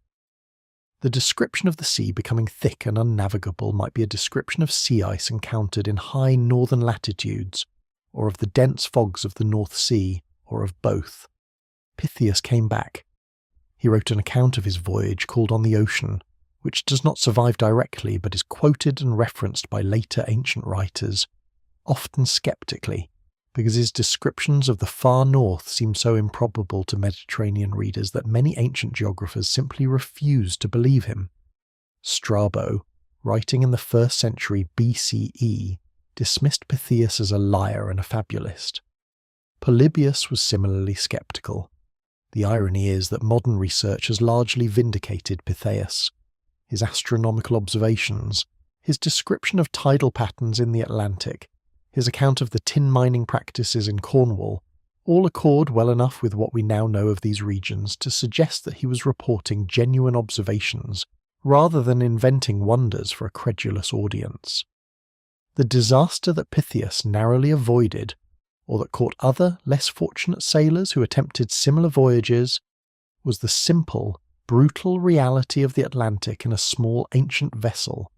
S1: The description of the sea becoming thick and unnavigable might be a description of sea ice encountered in high northern latitudes, or of the dense fogs of the North Sea, or of both. Pytheas came back. He wrote an account of his voyage called On the Ocean, which does not survive directly but is quoted and referenced by later ancient writers, often sceptically, because his descriptions of the far north seem so improbable to Mediterranean readers that many ancient geographers simply refused to believe him. Strabo, writing in the 1st century BCE, dismissed Pytheas as a liar and a fabulist. Polybius was similarly sceptical. The irony is that modern research has largely vindicated Pytheas. His astronomical observations, his description of tidal patterns in the Atlantic, his account of the tin mining practices in Cornwall, all accord well enough with what we now know of these regions to suggest that he was reporting genuine observations rather than inventing wonders for a credulous audience. The disaster that Pytheas narrowly avoided, or that caught other, less fortunate sailors who attempted similar voyages, was the simple, brutal reality of the Atlantic in a small ancient vessel.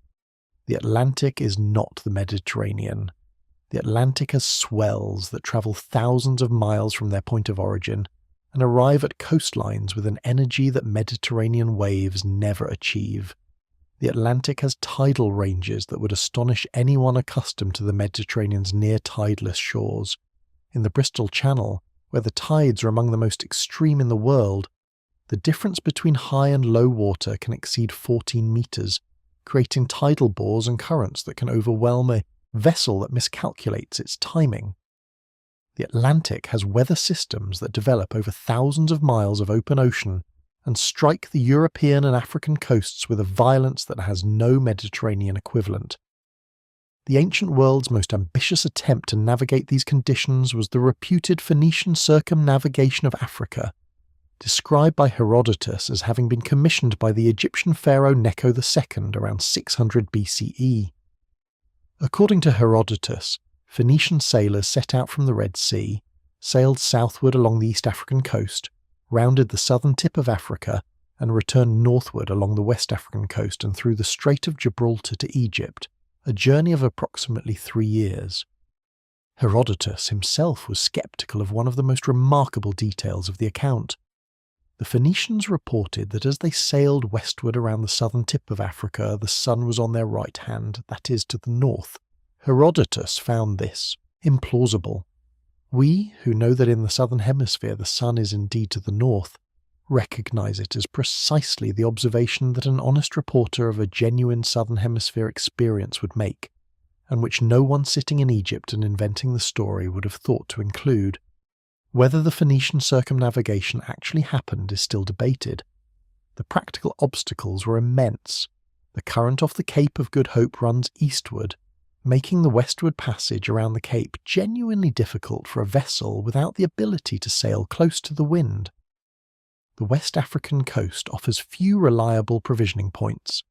S1: The Atlantic is not the Mediterranean. The Atlantic has swells that travel thousands of miles from their point of origin and arrive at coastlines with an energy that Mediterranean waves never achieve. The Atlantic has tidal ranges that would astonish anyone accustomed to the Mediterranean's near-tideless shores. In the Bristol Channel, where the tides are among the most extreme in the world, the difference between high and low water can exceed 14 metres, creating tidal bores and currents that can overwhelm a vessel that miscalculates its timing. The Atlantic has weather systems that develop over thousands of miles of open ocean and strike the European and African coasts with a violence that has no Mediterranean equivalent. The ancient world's most ambitious attempt to navigate these conditions was the reputed Phoenician circumnavigation of Africa, described by Herodotus as having been commissioned by the Egyptian pharaoh Necho II around 600 BCE. According to Herodotus, Phoenician sailors set out from the Red Sea, sailed southward along the East African coast, rounded the southern tip of Africa, and returned northward along the West African coast and through the Strait of Gibraltar to Egypt, a journey of approximately 3 years. Herodotus himself was sceptical of one of the most remarkable details of the account. The Phoenicians reported that as they sailed westward around the southern tip of Africa, the sun was on their right hand, that is, to the north. Herodotus found this implausible. We, who know that in the southern hemisphere the sun is indeed to the north, recognize it as precisely the observation that an honest reporter of a genuine southern hemisphere experience would make, and which no one sitting in Egypt and inventing the story would have thought to include. Whether the Phoenician circumnavigation actually happened is still debated. The practical obstacles were immense. The current off the Cape of Good Hope runs eastward, making the westward passage around the Cape genuinely difficult for a vessel without the ability to sail close to the wind. The West African coast offers few reliable provisioning points.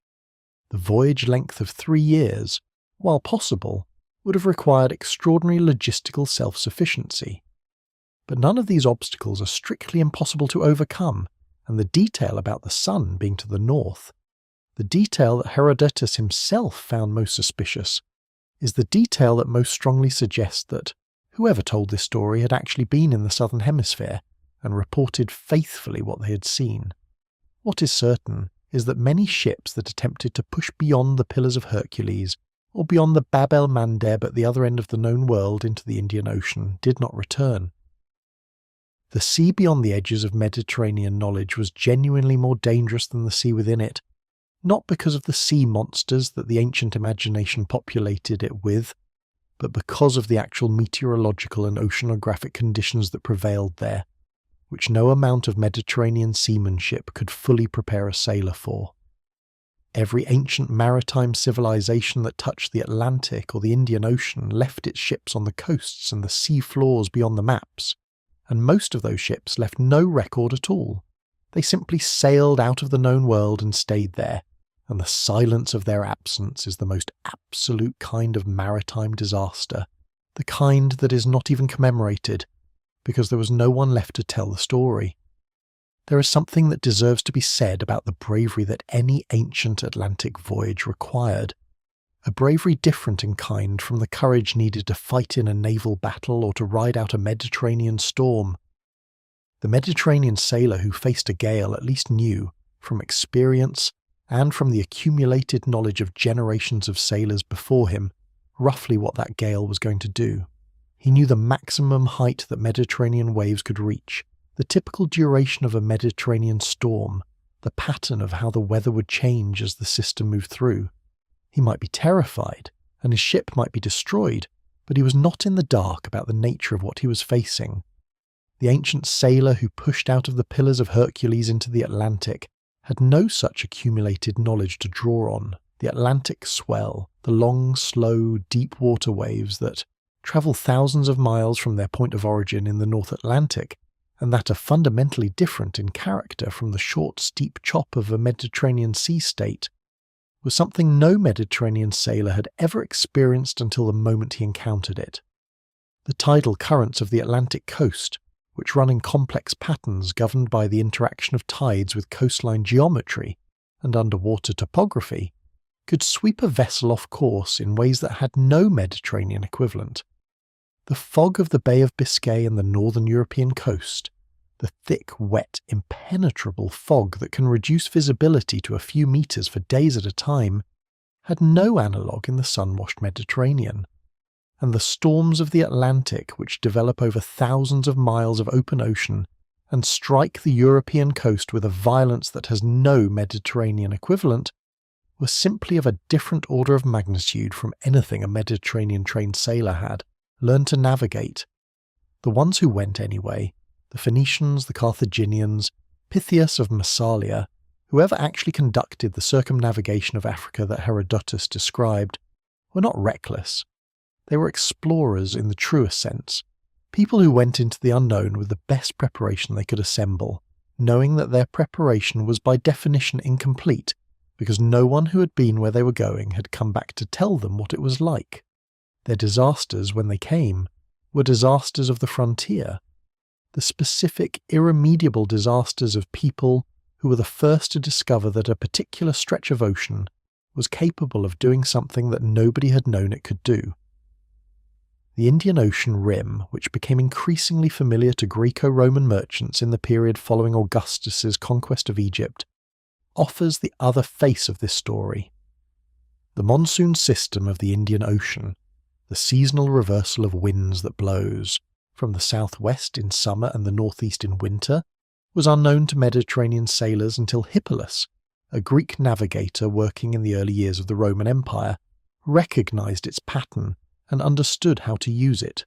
S1: The voyage length of 3 years, while possible, would have required extraordinary logistical self-sufficiency. But none of these obstacles are strictly impossible to overcome, and the detail about the sun being to the north, the detail that Herodotus himself found most suspicious, is the detail that most strongly suggests that whoever told this story had actually been in the southern hemisphere and reported faithfully what they had seen. What is certain is that many ships that attempted to push beyond the Pillars of Hercules or beyond the Bab el-Mandeb at the other end of the known world into the Indian Ocean did not return. The sea beyond the edges of Mediterranean knowledge was genuinely more dangerous than the sea within it, not because of the sea monsters that the ancient imagination populated it with, but because of the actual meteorological and oceanographic conditions that prevailed there, which no amount of Mediterranean seamanship could fully prepare a sailor for. Every ancient maritime civilization that touched the Atlantic or the Indian Ocean left its ships on the coasts and the sea floors beyond the maps, and most of those ships left no record at all. They simply sailed out of the known world and stayed there, and the silence of their absence is the most absolute kind of maritime disaster, the kind that is not even commemorated, because there was no one left to tell the story. There is something that deserves to be said about the bravery that any ancient Atlantic voyage required, a bravery different in kind from the courage needed to fight in a naval battle or to ride out a Mediterranean storm. The Mediterranean sailor who faced a gale at least knew, from experience and from the accumulated knowledge of generations of sailors before him, roughly what that gale was going to do. He knew the maximum height that Mediterranean waves could reach, the typical duration of a Mediterranean storm, the pattern of how the weather would change as the system moved through. He might be terrified, and his ship might be destroyed, but he was not in the dark about the nature of what he was facing. The ancient sailor who pushed out of the Pillars of Hercules into the Atlantic had no such accumulated knowledge to draw on. The Atlantic swell, the long, slow, deep water waves that travel thousands of miles from their point of origin in the North Atlantic, and that are fundamentally different in character from the short, steep chop of a Mediterranean sea state, was something no Mediterranean sailor had ever experienced until the moment he encountered it. The tidal currents of the Atlantic coast, which run in complex patterns governed by the interaction of tides with coastline geometry and underwater topography, could sweep a vessel off course in ways that had no Mediterranean equivalent. The fog of the Bay of Biscay and the northern European coast, the thick, wet, impenetrable fog that can reduce visibility to a few meters for days at a time, had no analogue in the sun-washed Mediterranean. And the storms of the Atlantic, which develop over thousands of miles of open ocean and strike the European coast with a violence that has no Mediterranean equivalent, were simply of a different order of magnitude from anything a Mediterranean-trained sailor had learned to navigate. The ones who went anyway, the Phoenicians, the Carthaginians, Pythias of Massalia, whoever actually conducted the circumnavigation of Africa that Herodotus described, were not reckless. They were explorers in the truest sense, people who went into the unknown with the best preparation they could assemble, knowing that their preparation was by definition incomplete, because no one who had been where they were going had come back to tell them what it was like. Their disasters, when they came, were disasters of the frontier, the specific, irremediable disasters of people who were the first to discover that a particular stretch of ocean was capable of doing something that nobody had known it could do. The Indian Ocean rim, which became increasingly familiar to Greco-Roman merchants in the period following Augustus's conquest of Egypt, offers the other face of this story. The monsoon system of the Indian Ocean, the seasonal reversal of winds that blows, from the southwest in summer and the northeast in winter, was unknown to Mediterranean sailors until Hippolus, a Greek navigator working in the early years of the Roman Empire, recognized its pattern and understood how to use it.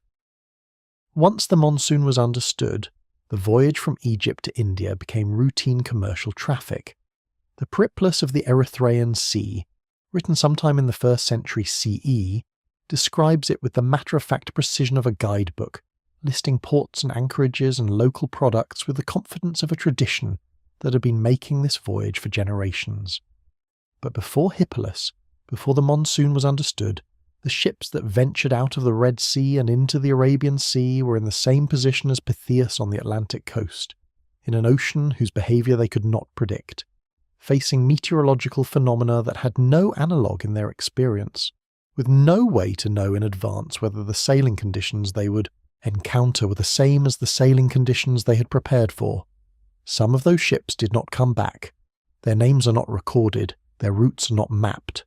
S1: Once the monsoon was understood, the voyage from Egypt to India became routine commercial traffic. The Periplus of the Erythraean Sea, written sometime in the 1st century CE, describes it with the matter-of-fact precision of a guidebook, listing ports and anchorages and local products with the confidence of a tradition that had been making this voyage for generations. But before Hippolus, before the monsoon was understood, the ships that ventured out of the Red Sea and into the Arabian Sea were in the same position as Pythias on the Atlantic coast, in an ocean whose behaviour they could not predict, facing meteorological phenomena that had no analogue in their experience, with no way to know in advance whether the sailing conditions they would encounter were the same as the sailing conditions they had prepared for. Some of those ships did not come back. Their names are not recorded, their routes are not mapped.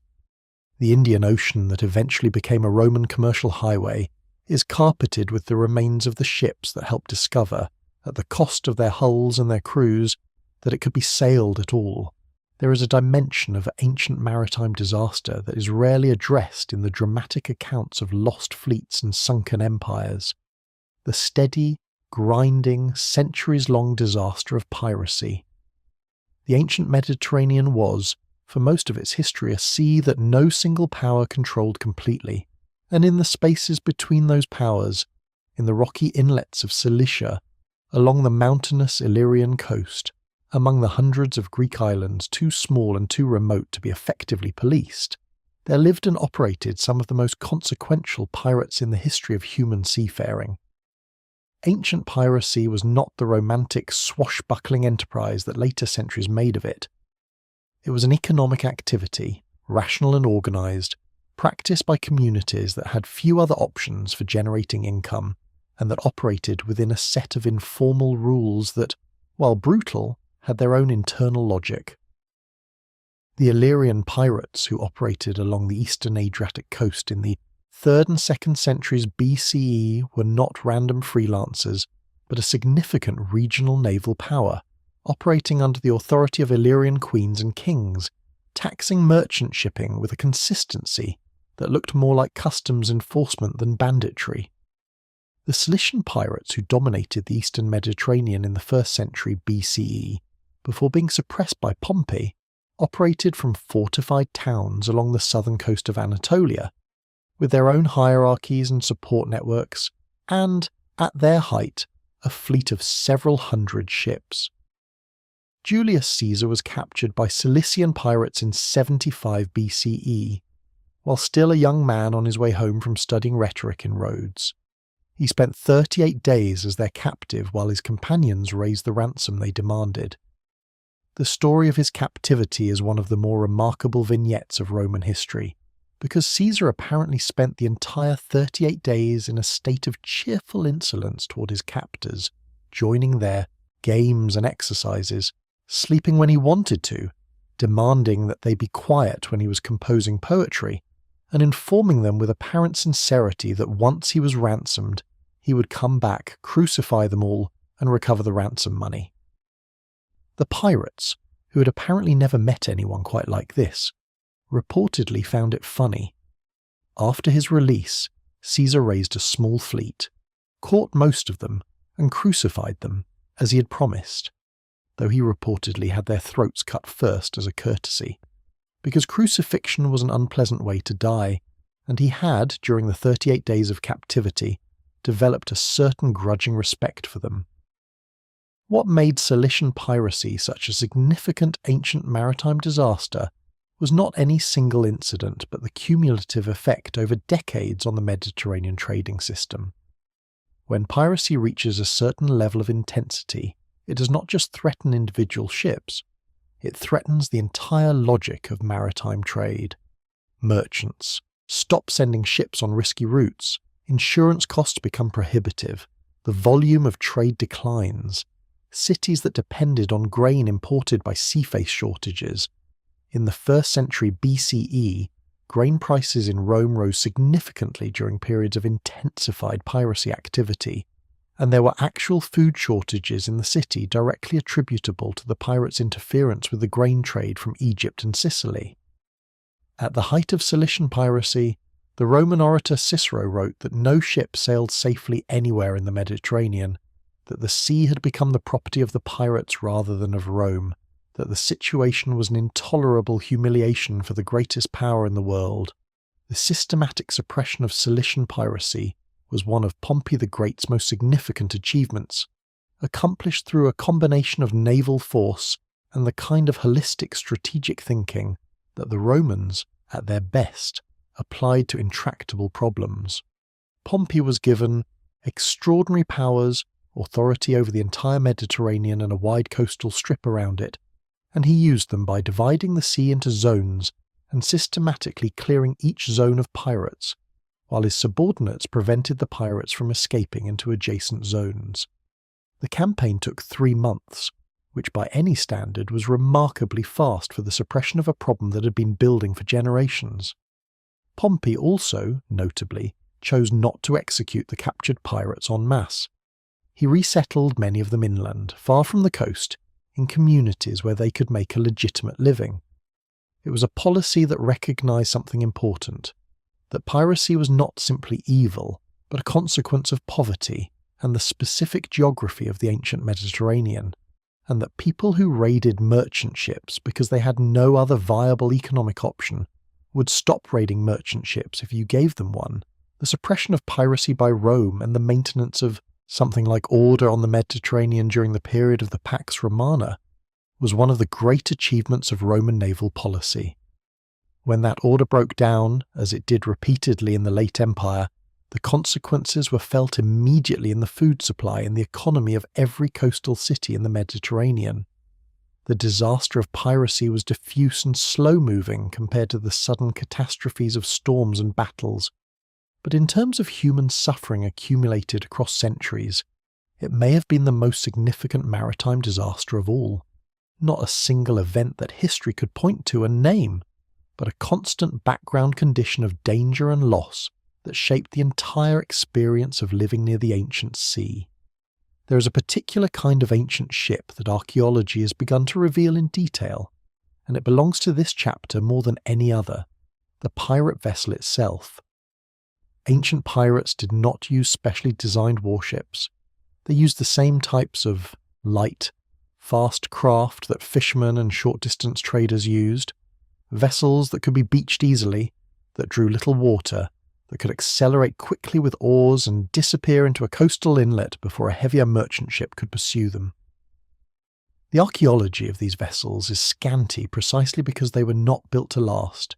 S1: The Indian Ocean that eventually became a Roman commercial highway is carpeted with the remains of the ships that helped discover, at the cost of their hulls and their crews, that it could be sailed at all. There is a dimension of ancient maritime disaster that is rarely addressed in the dramatic accounts of lost fleets and sunken empires. The steady, grinding, centuries-long disaster of piracy. The ancient Mediterranean was, for most of its history, a sea that no single power controlled completely, and in the spaces between those powers, in the rocky inlets of Cilicia, along the mountainous Illyrian coast, among the hundreds of Greek islands too small and too remote to be effectively policed, there lived and operated some of the most consequential pirates in the history of human seafaring. Ancient piracy was not the romantic, swashbuckling enterprise that later centuries made of it. It was an economic activity, rational and organised, practiced by communities that had few other options for generating income, and that operated within a set of informal rules that, while brutal, had their own internal logic. The Illyrian pirates who operated along the eastern Adriatic coast in the 3rd and 2nd centuries BCE were not random freelancers, but a significant regional naval power, operating under the authority of Illyrian queens and kings, taxing merchant shipping with a consistency that looked more like customs enforcement than banditry. The Cilician pirates who dominated the eastern Mediterranean in the 1st century BCE, before being suppressed by Pompey, operated from fortified towns along the southern coast of Anatolia, with their own hierarchies and support networks, and, at their height, a fleet of several hundred ships. Julius Caesar was captured by Cilician pirates in 75 BCE, while still a young man on his way home from studying rhetoric in Rhodes. He spent 38 days as their captive while his companions raised the ransom they demanded. The story of his captivity is one of the more remarkable vignettes of Roman history, because Caesar apparently spent the entire 38 days in a state of cheerful insolence toward his captors, joining their games and exercises, sleeping when he wanted to, demanding that they be quiet when he was composing poetry, and informing them with apparent sincerity that once he was ransomed, he would come back, crucify them all, and recover the ransom money. The pirates, who had apparently never met anyone quite like this, reportedly found it funny. After his release, Caesar raised a small fleet, caught most of them, and crucified them, as he had promised, though he reportedly had their throats cut first as a courtesy, because crucifixion was an unpleasant way to die, and he had, during the 38 days of captivity, developed a certain grudging respect for them. What made Cilician piracy such a significant ancient maritime disaster was not any single incident but the cumulative effect over decades on the Mediterranean trading system. When piracy reaches a certain level of intensity, it does not just threaten individual ships, it threatens the entire logic of maritime trade. Merchants stop sending ships on risky routes, insurance costs become prohibitive, the volume of trade declines, cities that depended on grain imported by seaface shortages. In the 1st century BCE, grain prices in Rome rose significantly during periods of intensified piracy activity, and there were actual food shortages in the city directly attributable to the pirates' interference with the grain trade from Egypt and Sicily. At the height of Cilician piracy, the Roman orator Cicero wrote that no ship sailed safely anywhere in the Mediterranean, that the sea had become the property of the pirates rather than of Rome, that the situation was an intolerable humiliation for the greatest power in the world. The systematic suppression of Cilician piracy was one of Pompey the Great's most significant achievements, accomplished through a combination of naval force and the kind of holistic strategic thinking that the Romans, at their best, applied to intractable problems. Pompey was given extraordinary powers, authority over the entire Mediterranean and a wide coastal strip around it, and he used them by dividing the sea into zones and systematically clearing each zone of pirates, while his subordinates prevented the pirates from escaping into adjacent zones. The campaign took 3 months, which by any standard was remarkably fast for the suppression of a problem that had been building for generations. Pompey also, notably, chose not to execute the captured pirates en masse. He resettled many of them inland, far from the coast, in communities where they could make a legitimate living. It was a policy that recognized something important, that piracy was not simply evil, but a consequence of poverty and the specific geography of the ancient Mediterranean, and that people who raided merchant ships because they had no other viable economic option would stop raiding merchant ships if you gave them one. The suppression of piracy by Rome and the maintenance of something like order on the Mediterranean during the period of the Pax Romana was one of the great achievements of Roman naval policy. When that order broke down, as it did repeatedly in the late Empire, the consequences were felt immediately in the food supply and the economy of every coastal city in the Mediterranean. The disaster of piracy was diffuse and slow-moving compared to the sudden catastrophes of storms and battles, but in terms of human suffering accumulated across centuries, it may have been the most significant maritime disaster of all. Not a single event that history could point to and name, but a constant background condition of danger and loss that shaped the entire experience of living near the ancient sea. There is a particular kind of ancient ship that archaeology has begun to reveal in detail, and it belongs to this chapter more than any other, the pirate vessel itself. Ancient pirates did not use specially designed warships. They used the same types of light, fast craft that fishermen and short-distance traders used, vessels that could be beached easily, that drew little water, that could accelerate quickly with oars and disappear into a coastal inlet before a heavier merchant ship could pursue them. The archaeology of these vessels is scanty precisely because they were not built to last.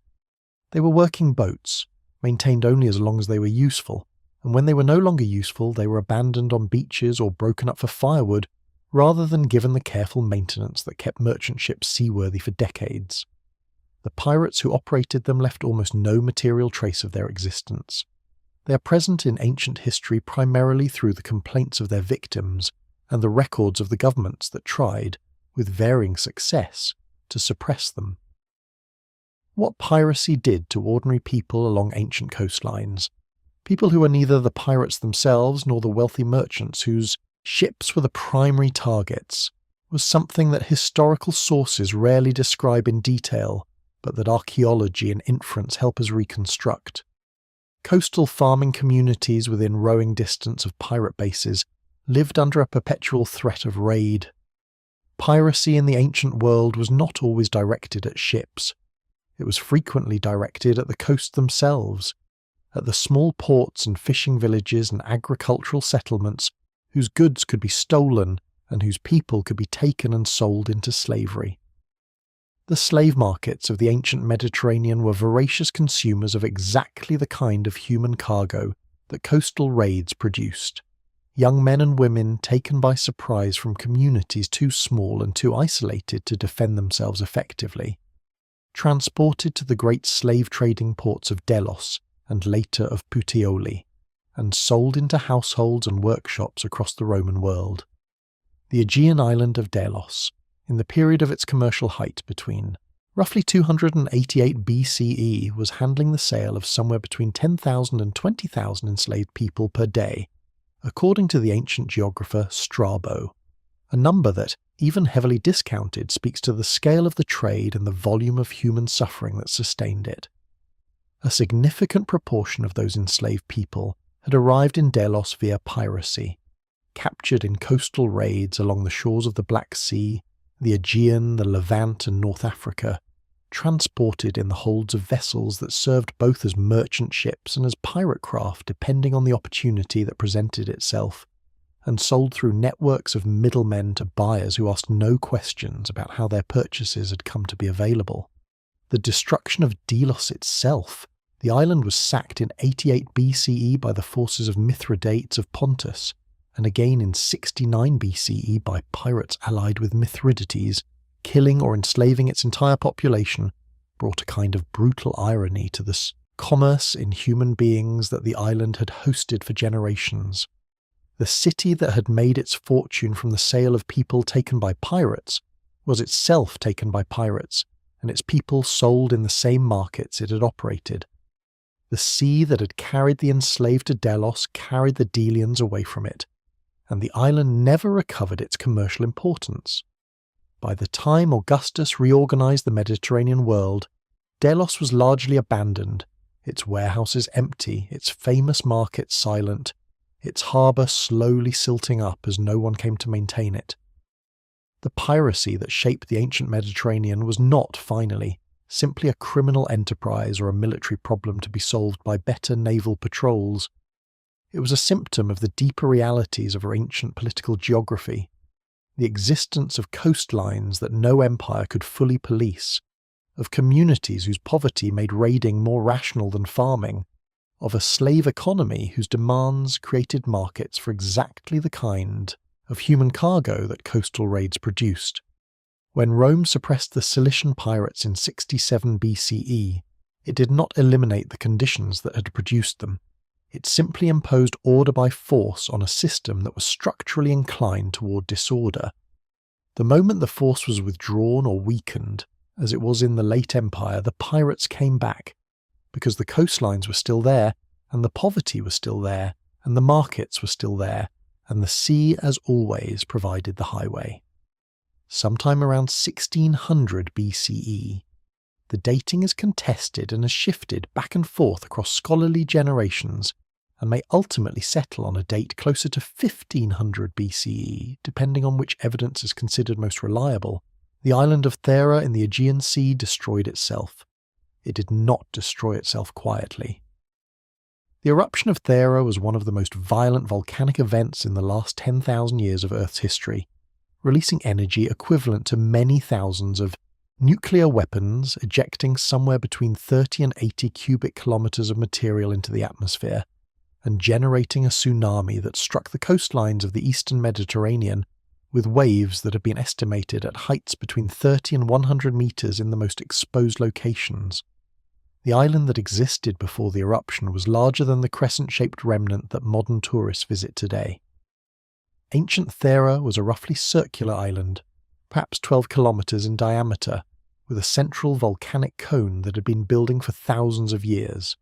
S1: They were working boats, maintained only as long as they were useful, and when they were no longer useful they were abandoned on beaches or broken up for firewood, rather than given the careful maintenance that kept merchant ships seaworthy for decades. The pirates who operated them left almost no material trace of their existence. They are present in ancient history primarily through the complaints of their victims and the records of the governments that tried, with varying success, to suppress them. What piracy did to ordinary people along ancient coastlines, people who were neither the pirates themselves nor the wealthy merchants whose ships were the primary targets, was something that historical sources rarely describe in detail, but that archaeology and inference help us reconstruct. Coastal farming communities within rowing distance of pirate bases lived under a perpetual threat of raid. Piracy in the ancient world was not always directed at ships. It was frequently directed at the coasts themselves, at the small ports and fishing villages and agricultural settlements whose goods could be stolen and whose people could be taken and sold into slavery. The slave markets of the ancient Mediterranean were voracious consumers of exactly the kind of human cargo that coastal raids produced. Young men and women taken by surprise from communities too small and too isolated to defend themselves effectively, transported to the great slave-trading ports of Delos and later of Puteoli, and sold into households and workshops across the Roman world. The Aegean island of Delos, in the period of its commercial height between roughly 288 BCE, was handling the sale of somewhere between 10,000 and 20,000 enslaved people per day, according to the ancient geographer Strabo, a number that, even heavily discounted, speaks to the scale of the trade and the volume of human suffering that sustained it. A significant proportion of those enslaved people had arrived in Delos via piracy, captured in coastal raids along the shores of the Black Sea, the Aegean, the Levant and North Africa, transported in the holds of vessels that served both as merchant ships and as pirate craft depending on the opportunity that presented itself, and sold through networks of middlemen to buyers who asked no questions about how their purchases had come to be available. The destruction of Delos itself. The island was sacked in 88 BCE by the forces of Mithridates of Pontus, and again in 69 BCE by pirates allied with Mithridates, killing or enslaving its entire population, brought a kind of brutal irony to this commerce in human beings that the island had hosted for generations. The city that had made its fortune from the sale of people taken by pirates was itself taken by pirates, and its people sold in the same markets it had operated. The sea that had carried the enslaved to Delos carried the Delians away from it, and the island never recovered its commercial importance. By the time Augustus reorganized the Mediterranean world, Delos was largely abandoned, its warehouses empty, its famous markets silent, its harbour slowly silting up as no one came to maintain it. The piracy that shaped the ancient Mediterranean was not, finally, simply a criminal enterprise or a military problem to be solved by better naval patrols. It was a symptom of the deeper realities of our ancient political geography, the existence of coastlines that no empire could fully police, of communities whose poverty made raiding more rational than farming, of a slave economy whose demands created markets for exactly the kind of human cargo that coastal raids produced. When Rome suppressed the Cilician pirates in 67 BCE, it did not eliminate the conditions that had produced them. It simply imposed order by force on a system that was structurally inclined toward disorder. The moment the force was withdrawn or weakened, as it was in the late Empire, the pirates came back, because the coastlines were still there, and the poverty was still there, and the markets were still there, and the sea, as always, provided the highway. Sometime around 1600 BCE, the dating is contested and has shifted back and forth across scholarly generations, and may ultimately settle on a date closer to 1500 BCE, depending on which evidence is considered most reliable. The island of Thera in the Aegean Sea destroyed itself. It did not destroy itself quietly. The eruption of Thera was one of the most violent volcanic events in the last 10,000 years of Earth's history, releasing energy equivalent to many thousands of nuclear weapons, ejecting somewhere between 30 and 80 cubic kilometers of material into the atmosphere, and generating a tsunami that struck the coastlines of the eastern Mediterranean with waves that have been estimated at heights between 30 and 100 meters in the most exposed locations. The island that existed before the eruption was larger than the crescent-shaped remnant that modern tourists visit today. Ancient Thera was a roughly circular island, perhaps 12 kilometers in diameter, with a central volcanic cone that had been building for thousands of years.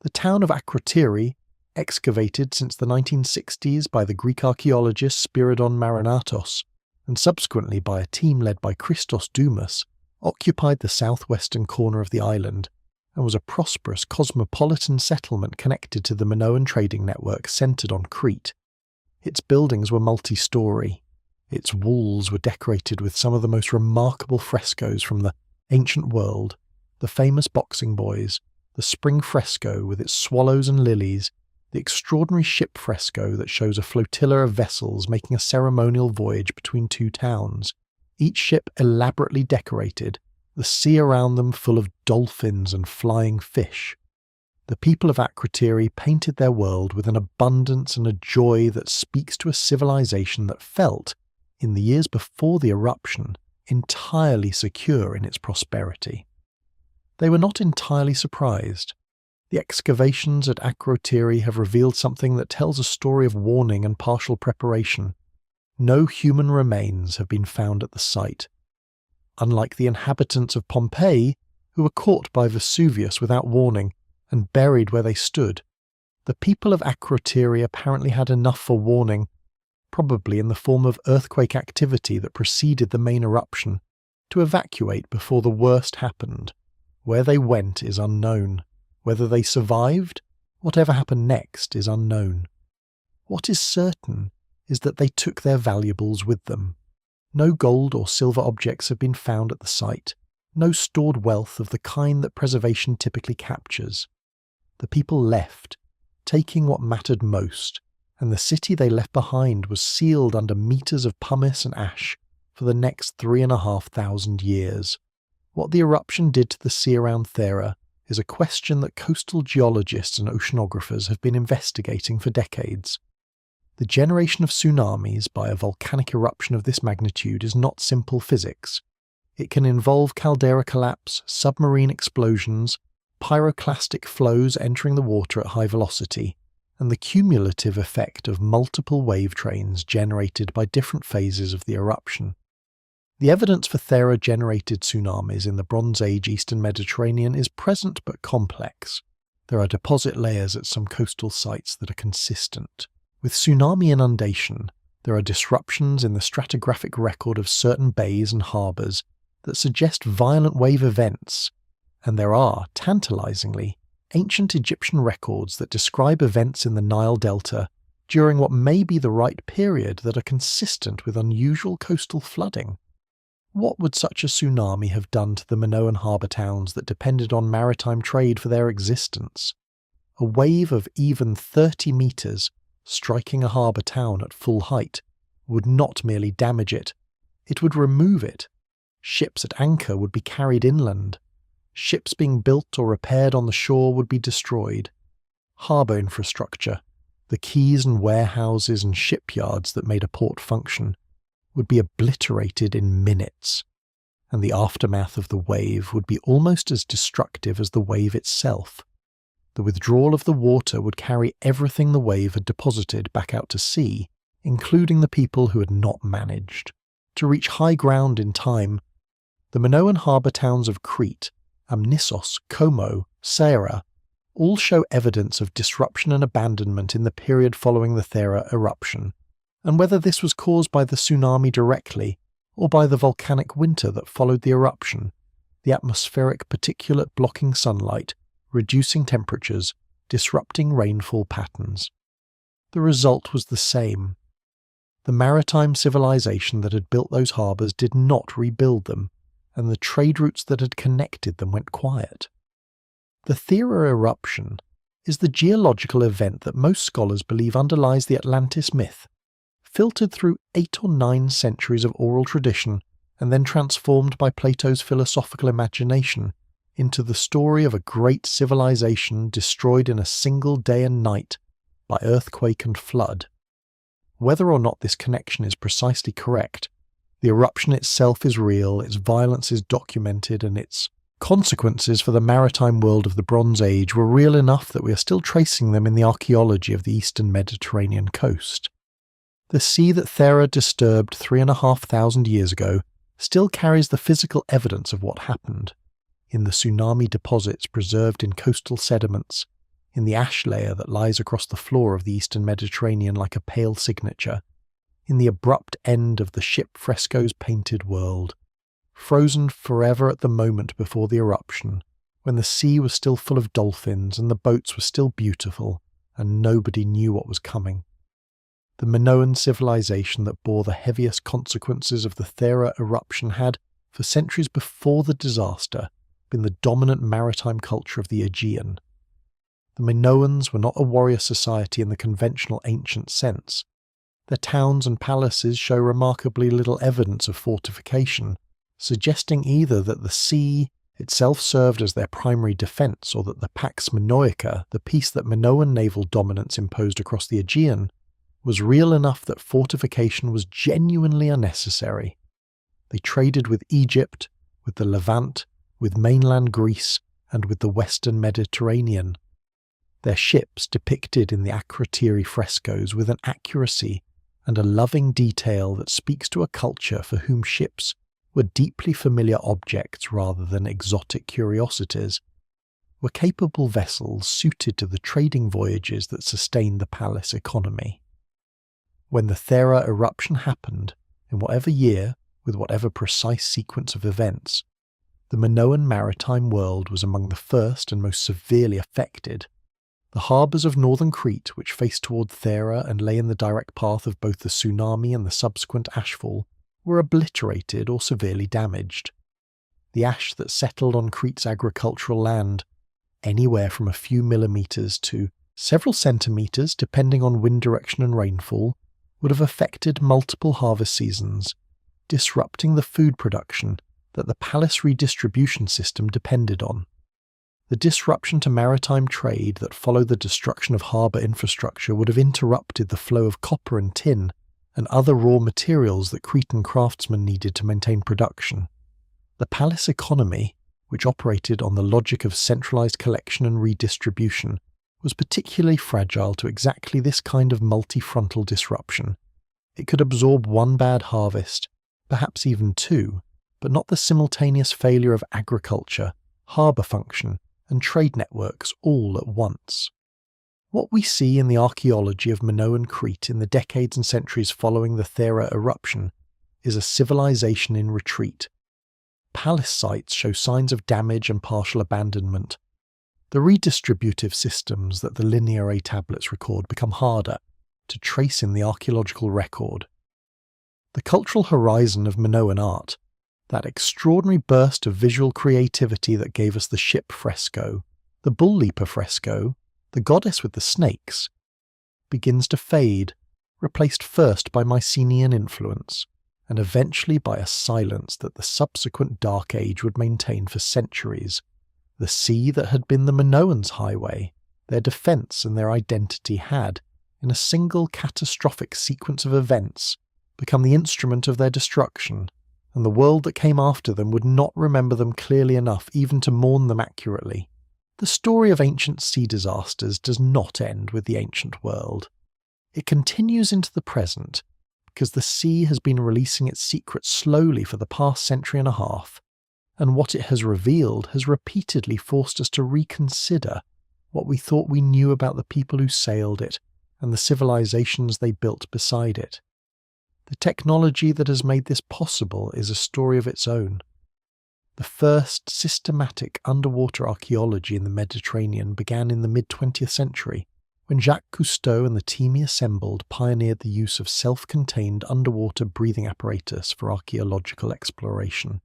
S1: The town of Akrotiri, excavated since the 1960s by the Greek archaeologist Spiridon Marinatos, and subsequently by a team led by Christos Doumas, occupied the southwestern corner of the island and was a prosperous cosmopolitan settlement connected to the Minoan trading network centred on Crete. Its buildings were multi-storey. Its walls were decorated with some of the most remarkable frescoes from the ancient world, the famous boxing boys, the spring fresco with its swallows and lilies, the extraordinary ship fresco that shows a flotilla of vessels making a ceremonial voyage between two towns, each ship elaborately decorated, the sea around them full of dolphins and flying fish. The people of Akrotiri painted their world with an abundance and a joy that speaks to a civilization that felt, in the years before the eruption, entirely secure in its prosperity. They were not entirely surprised. The excavations at Akrotiri have revealed something that tells a story of warning and partial preparation. No human remains have been found at the site. Unlike the inhabitants of Pompeii, who were caught by Vesuvius without warning and buried where they stood, the people of Akrotiri apparently had enough for warning, probably in the form of earthquake activity that preceded the main eruption, to evacuate before the worst happened. Where they went is unknown. Whether they survived, whatever happened next is unknown. What is certain is that they took their valuables with them. No gold or silver objects have been found at the site, no stored wealth of the kind that preservation typically captures. The people left, taking what mattered most, and the city they left behind was sealed under meters of pumice and ash for the next 3,500 years. What the eruption did to the sea around Thera is a question that coastal geologists and oceanographers have been investigating for decades. The generation of tsunamis by a volcanic eruption of this magnitude is not simple physics. It can involve caldera collapse, submarine explosions, pyroclastic flows entering the water at high velocity, and the cumulative effect of multiple wave trains generated by different phases of the eruption. The evidence for Thera-generated tsunamis in the Bronze Age Eastern Mediterranean is present but complex. There are deposit layers at some coastal sites that are consistent. With tsunami inundation, there are disruptions in the stratigraphic record of certain bays and harbours that suggest violent wave events, and there are, tantalizingly, ancient Egyptian records that describe events in the Nile Delta during what may be the right period that are consistent with unusual coastal flooding. What would such a tsunami have done to the Minoan harbour towns that depended on maritime trade for their existence? A wave of even 30 metres striking a harbour town at full height would not merely damage it, it would remove it. Ships at anchor would be carried inland. Ships being built or repaired on the shore would be destroyed. Harbour infrastructure, the quays and warehouses and shipyards that made a port function, would be obliterated in minutes, and the aftermath of the wave would be almost as destructive as the wave itself. The withdrawal of the water would carry everything the wave had deposited back out to sea, including the people who had not managed. To reach high ground in time, the Minoan harbour towns of Crete, Amnissos, Como, Saira, all show evidence of disruption and abandonment in the period following the Thera eruption, and whether this was caused by the tsunami directly or by the volcanic winter that followed the eruption, the atmospheric particulate blocking sunlight, reducing temperatures, disrupting rainfall patterns. The result was the same. The maritime civilization that had built those harbours did not rebuild them, and the trade routes that had connected them went quiet. The Thera eruption is the geological event that most scholars believe underlies the Atlantis myth, filtered through 8 or 9 centuries of oral tradition and then transformed by Plato's philosophical imagination into the story of a great civilization destroyed in a single day and night by earthquake and flood. Whether or not this connection is precisely correct, the eruption itself is real, its violence is documented, and its consequences for the maritime world of the Bronze Age were real enough that we are still tracing them in the archaeology of the eastern Mediterranean coast. The sea that Thera disturbed 3,500 years ago still carries the physical evidence of what happened, in the tsunami deposits preserved in coastal sediments, in the ash layer that lies across the floor of the eastern Mediterranean like a pale signature, in the abrupt end of the ship fresco's painted world. frozen forever at the moment before the eruption, when the sea was still full of dolphins and the boats were still beautiful, and nobody knew what was coming. The Minoan civilization that bore the heaviest consequences of the Thera eruption had, for centuries before the disaster, been the dominant maritime culture of the Aegean. The Minoans were not a warrior society in the conventional ancient sense. Their towns and palaces show remarkably little evidence of fortification, suggesting either that the sea itself served as their primary defence, or that the Pax Minoica, the peace that Minoan naval dominance imposed across the Aegean, was real enough that fortification was genuinely unnecessary. They traded with Egypt, with the Levant, with mainland Greece, and with the western Mediterranean. Their ships depicted in the Akrotiri frescoes with an accuracy and a loving detail that speaks to a culture for whom ships were deeply familiar objects rather than exotic curiosities, were capable vessels suited to the trading voyages that sustained the palace economy. When the Thera eruption happened, in whatever year, with whatever precise sequence of events, the Minoan maritime world was among the first and most severely affected. The harbours of northern Crete, which faced toward Thera and lay in the direct path of both the tsunami and the subsequent ashfall, were obliterated or severely damaged. The ash that settled on Crete's agricultural land, anywhere from a few millimetres to several centimetres depending on wind direction and rainfall, would have affected multiple harvest seasons, disrupting the food production that the palace redistribution system depended on. The disruption to maritime trade that followed the destruction of harbour infrastructure would have interrupted the flow of copper and tin and other raw materials that Cretan craftsmen needed to maintain production. The palace economy, which operated on the logic of centralised collection and redistribution, was particularly fragile to exactly this kind of multi-frontal disruption. It could absorb one bad harvest, perhaps even two, but not the simultaneous failure of agriculture, harbour function, and trade networks all at once. What we see in the archaeology of Minoan Crete in the decades and centuries following the Thera eruption is a civilization in retreat. Palace sites show signs of damage and partial abandonment. The redistributive systems that the linear tablets record become harder to trace in the archaeological record. The cultural horizon of Minoan art, that extraordinary burst of visual creativity that gave us the ship fresco, the bull leaper fresco, the goddess with the snakes, begins to fade, replaced first by Mycenaean influence, and eventually by a silence that the subsequent Dark Age would maintain for centuries. The sea that had been the Minoans' highway, their defence and their identity had, in a single catastrophic sequence of events, become the instrument of their destruction, and the world that came after them would not remember them clearly enough even to mourn them accurately. The story of ancient sea disasters does not end with the ancient world. It continues into the present, because the sea has been releasing its secrets slowly for the past century and a half, and what it has revealed has repeatedly forced us to reconsider what we thought we knew about the people who sailed it and the civilizations they built beside it. The technology that has made this possible is a story of its own. The first systematic underwater archaeology in the Mediterranean began in the mid-20th century, when Jacques Cousteau and the team he assembled pioneered the use of self-contained underwater breathing apparatus for archaeological exploration.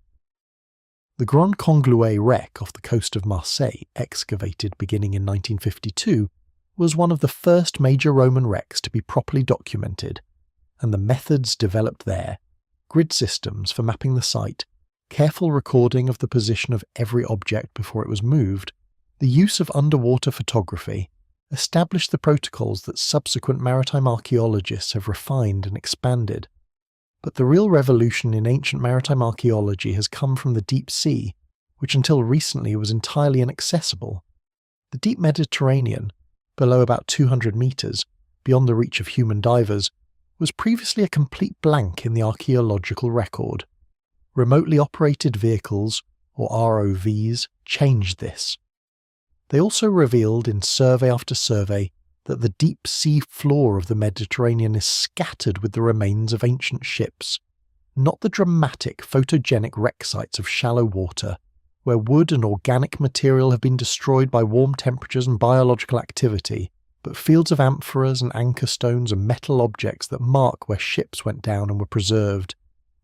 S1: The Grand Conglouet wreck off the coast of Marseille, excavated beginning in 1952, was one of the first major Roman wrecks to be properly documented, and the methods developed there, grid systems for mapping the site, careful recording of the position of every object before it was moved, the use of underwater photography, established the protocols that subsequent maritime archaeologists have refined and expanded. But the real revolution in ancient maritime archaeology has come from the deep sea, which until recently was entirely inaccessible. The deep Mediterranean, below about 200 metres, beyond the reach of human divers, was previously a complete blank in the archaeological record. Remotely operated vehicles, or ROVs, changed this. They also revealed in survey after survey that the deep sea floor of the Mediterranean is scattered with the remains of ancient ships, not the dramatic, photogenic wreck sites of shallow water, where wood and organic material have been destroyed by warm temperatures and biological activity, but fields of amphoras and anchor stones and metal objects that mark where ships went down and were preserved,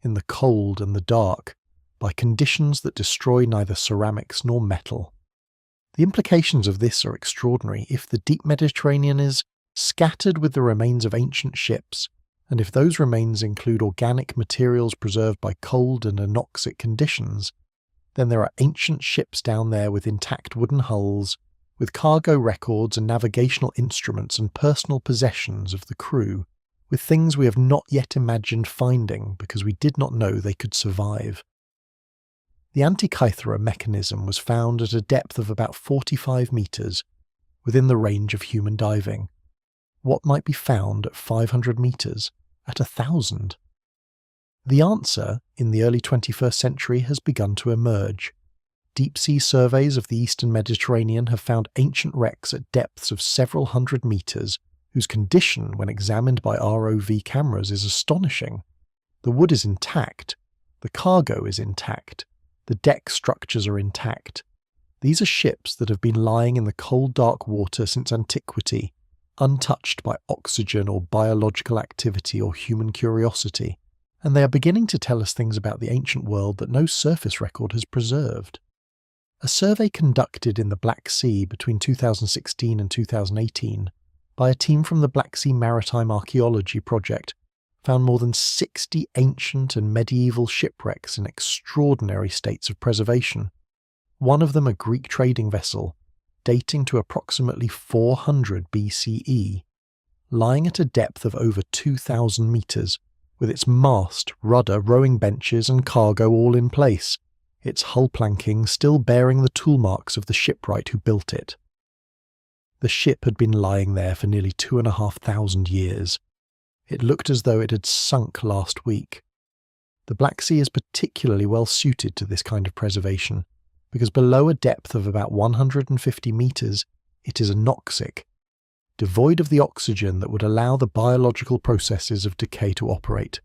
S1: in the cold and the dark, by conditions that destroy neither ceramics nor metal. The implications of this are extraordinary if the deep Mediterranean is scattered with the remains of ancient ships, and if those remains include organic materials preserved by cold and anoxic conditions, then there are ancient ships down there with intact wooden hulls, with cargo records and navigational instruments and personal possessions of the crew, with things we have not yet imagined finding because we did not know they could survive. The Antikythera mechanism was found at a depth of about 45 metres, within the range of human diving. What might be found at 500 metres, at 1,000? The answer, in the early 21st century, has begun to emerge. Deep-sea surveys of the eastern Mediterranean have found ancient wrecks at depths of several hundred metres, whose condition, when examined by ROV cameras, is astonishing. The wood is intact, the cargo is intact, the deck structures are intact. These are ships that have been lying in the cold dark water since antiquity, untouched by oxygen or biological activity or human curiosity, and they are beginning to tell us things about the ancient world that no surface record has preserved. A survey conducted in the Black Sea between 2016 and 2018 by a team from the Black Sea Maritime Archaeology Project found more than 60 ancient and medieval shipwrecks in extraordinary states of preservation. One of them a Greek trading vessel, dating to approximately 400 BCE, lying at a depth of over 2,000 metres, with its mast, rudder, rowing benches and cargo all in place, its hull planking still bearing the tool marks of the shipwright who built it. The ship had been lying there for nearly 2,500 years. It looked as though it had sunk last week. The Black Sea is particularly well suited to this kind of preservation, because below a depth of about 150 metres, it is anoxic, devoid of the oxygen that would allow the biological processes of decay to operate.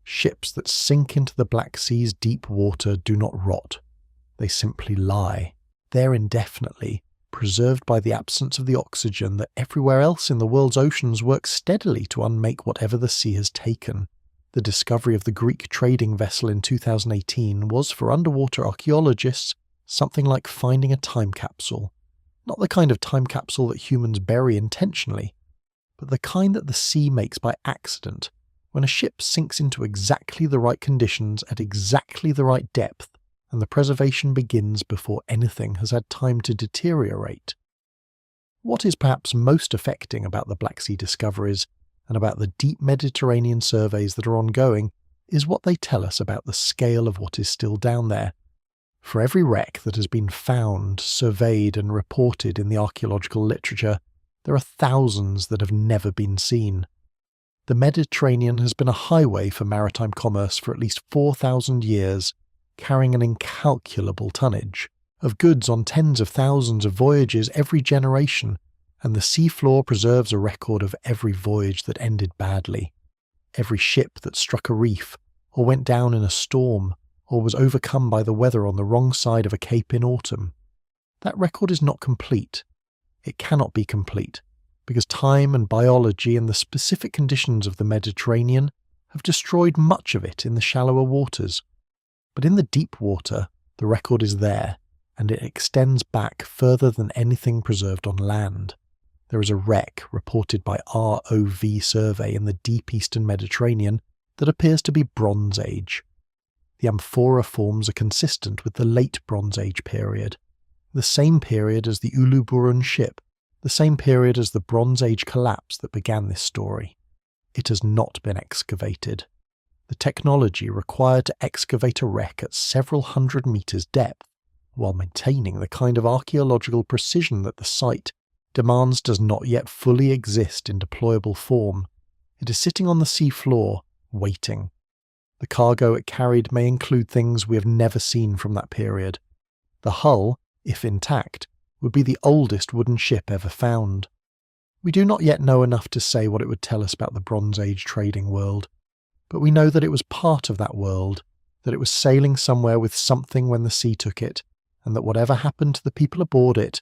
S1: Ships that sink into the Black Sea's deep water do not rot. They simply lie, there indefinitely, preserved by the absence of the oxygen that everywhere else in the world's oceans works steadily to unmake whatever the sea has taken. The discovery of the Greek trading vessel in 2018 was, for underwater archaeologists, something like finding a time capsule. Not the kind of time capsule that humans bury intentionally, but the kind that the sea makes by accident, when a ship sinks into exactly the right conditions at exactly the right depth, and the preservation begins before anything has had time to deteriorate. What is perhaps most affecting about the Black Sea discoveries, and about the deep Mediterranean surveys that are ongoing, is what they tell us about the scale of what is still down there. For every wreck that has been found, surveyed and reported in the archaeological literature, there are thousands that have never been seen. The Mediterranean has been a highway for maritime commerce for at least 4,000 years, carrying an incalculable tonnage of goods on tens of thousands of voyages every generation, and the seafloor preserves a record of every voyage that ended badly, every ship that struck a reef, or went down in a storm, or was overcome by the weather on the wrong side of a cape in autumn. That record is not complete. It cannot be complete, because time and biology and the specific conditions of the Mediterranean have destroyed much of it in the shallower waters. But in the deep water, the record is there, and it extends back further than anything preserved on land. There is a wreck reported by ROV survey in the deep eastern Mediterranean that appears to be Bronze Age. The amphora forms are consistent with the late Bronze Age period, the same period as the Uluburun ship, the same period as the Bronze Age collapse that began this story. It has not been excavated. The technology required to excavate a wreck at several hundred metres depth, while maintaining the kind of archaeological precision that the site demands, does not yet fully exist in deployable form. It is sitting on the sea floor, waiting. The cargo it carried may include things we have never seen from that period. The hull, if intact, would be the oldest wooden ship ever found. We do not yet know enough to say what it would tell us about the Bronze Age trading world, but we know that it was part of that world, that it was sailing somewhere with something when the sea took it, and that whatever happened to the people aboard it,